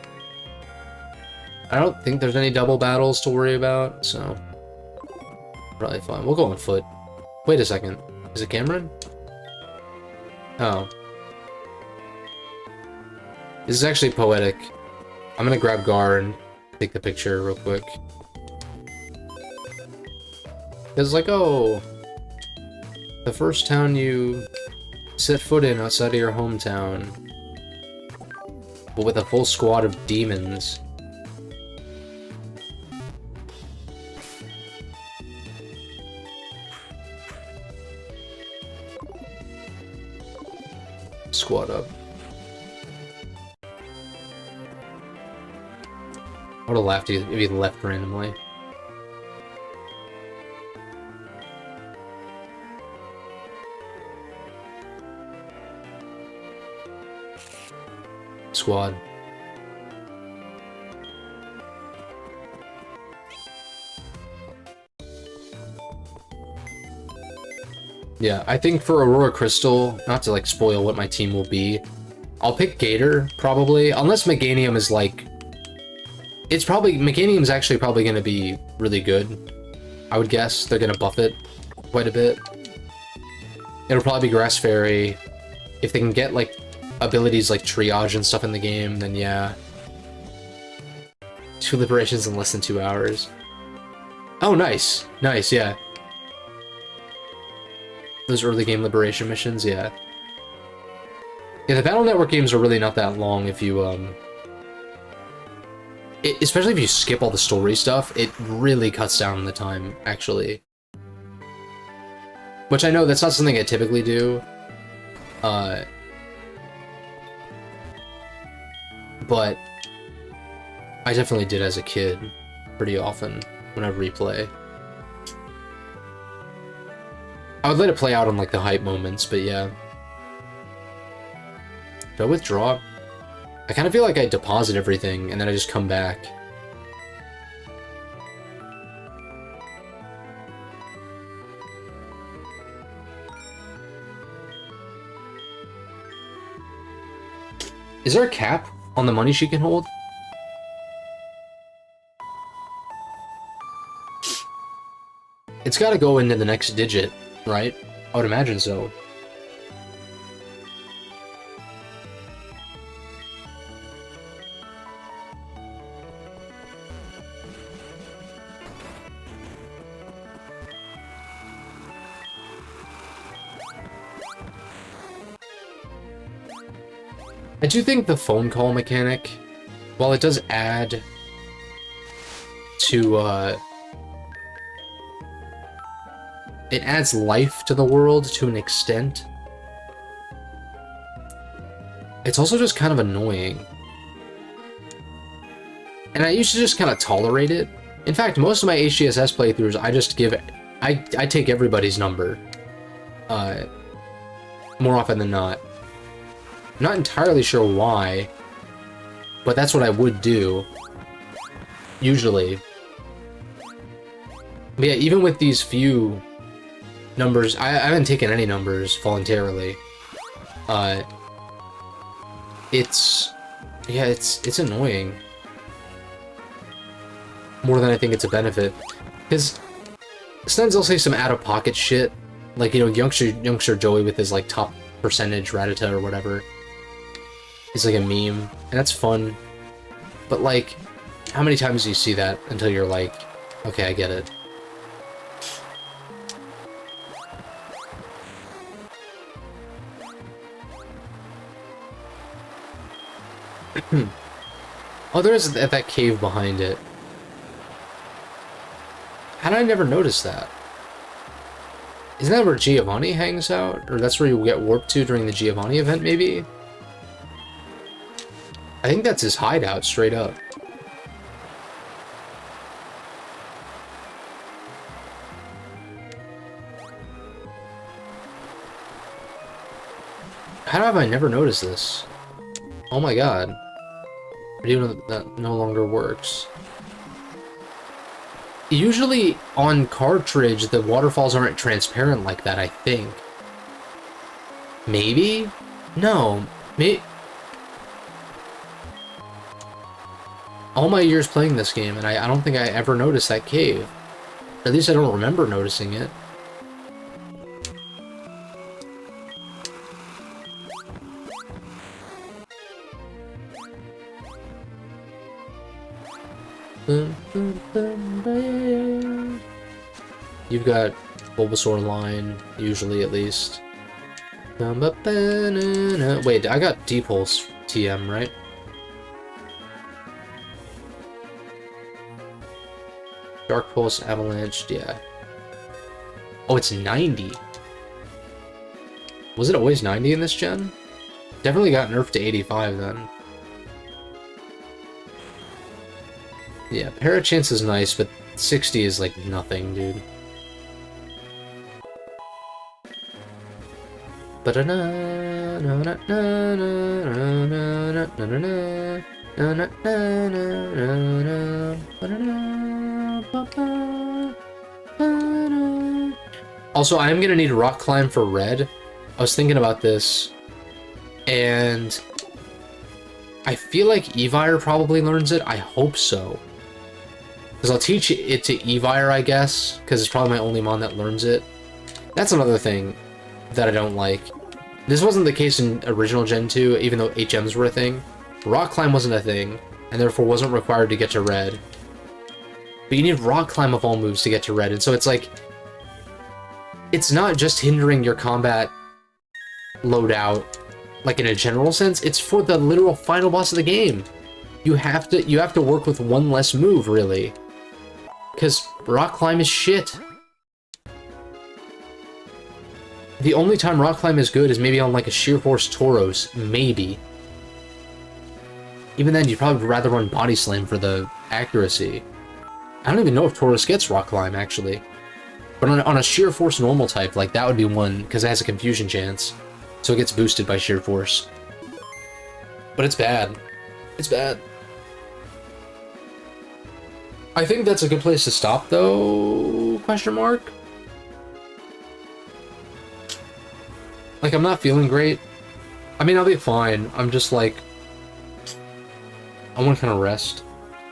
I don't think there's any double battles to worry about, so... Probably fine. We'll go on foot. Wait a second. Is it Cameron? Oh. This is actually poetic. I'm gonna grab Gar and take the picture real quick. It's like, oh... The first town you set foot in outside of your hometown. But with a full squad of demons. Squad up. I would have laughed if he left randomly. squad. Yeah, I think for Aurora Crystal, not to like spoil what my team will be, I'll pick Gator, probably, unless Meganium is like... Meganium's actually probably going to be really good, I would guess. They're going to buff it quite a bit. It'll probably be Grass Fairy. If they can get, like, abilities like Triage and stuff in the game, then yeah. 2 liberations in less than 2 hours. Oh, nice. Nice, yeah. Those early game liberation missions, yeah. Yeah, the Battle Network games are really not that long if you, especially if you skip all the story stuff, it really cuts down on the time, actually. Which I know that's not something I typically do. But I definitely did as a kid pretty often when I replay. I would let it play out on like the hype moments, but yeah. Do I withdraw? I kind of feel like I deposit everything and then I just come back. Is there a cap on the money she can hold? It's got to go into the next digit, right? I would imagine so. I do think the phone call mechanic, while it does add to, it adds life to the world to an extent, it's also just kind of annoying. And I used to just kind of tolerate it. In fact, most of my HGSS playthroughs, I just give, I take everybody's number, more often than not. I'm not entirely sure why, but that's what I would do, usually. But yeah, even with these few numbers, I haven't taken any numbers voluntarily. It's annoying. More than I think it's a benefit. Because sometimes they'll say some out-of-pocket shit, like, you know, youngster Joey with his, like, top percentage Rattata or whatever. It's like a meme, and that's fun. But, like, how many times do you see that until you're like, okay, I get it. Oh, there is that cave behind it. How did I never notice that? Isn't that where Giovanni hangs out? Or that's where you get warped to during the Giovanni event, maybe? I think that's his hideout, straight up. How have I never noticed this? Oh my god. I do know that no longer works. Usually on cartridge, the waterfalls aren't transparent like that, I think. Maybe? No. All my years playing this game, and I don't think I ever noticed that cave. At least I don't remember noticing it. You've got Bulbasaur line, usually at least. Wait, I got D-Pulse TM, right? Dark Pulse, Avalanche, yeah. Oh, it's 90. Was it always 90 in this gen? Definitely got nerfed to 85 then. Yeah, Parachance is nice, but 60 is like nothing, dude. Ba-da-da. Also, I am gonna need Rock Climb for red. I was thinking about this, and I feel like Evire probably learns it. I hope so. Because I'll teach it to Evire, I guess, because it's probably my only mon that learns it. That's another thing that I don't like. This wasn't the case in original Gen 2, even though HMs were a thing. Rock Climb wasn't a thing, and therefore wasn't required to get to red. But you need Rock Climb of all moves to get to red, and so it's like... It's not just hindering your combat loadout, like in a general sense, it's for the literal final boss of the game. You have to work with one less move, really. Because Rock Climb is shit. The only time Rock Climb is good is maybe on like a Sheer Force Tauros, maybe. Even then, you'd probably rather run Body Slam for the accuracy. I don't even know if Tauros gets Rock Climb, actually. But on a Sheer Force normal type, like, that would be one, because it has a confusion chance. So it gets boosted by Sheer Force. But it's bad. It's bad. I think that's a good place to stop, though, question mark? Like, I'm not feeling great. I mean, I'll be fine. I'm just, like... I want to kind of rest.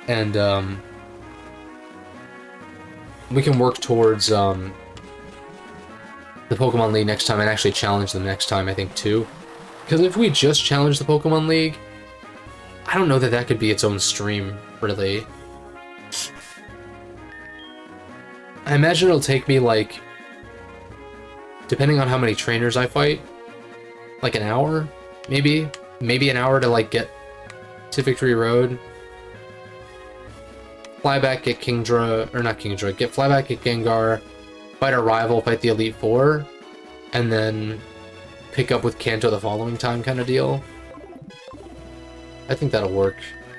And, we can work towards, the Pokemon League next time and actually challenge them next time, I think, too. Because if we just challenge the Pokemon League, I don't know that that could be its own stream, really. I imagine it'll take me, like, depending on how many trainers I fight, like an hour, maybe? Maybe an hour to, like, get to Victory Road. Fly back, get Kingdra, or not Kingdra, get Flyback, get Gengar, fight our rival, fight the Elite Four, and then pick up with Kanto the following time kind of deal. I think that'll work.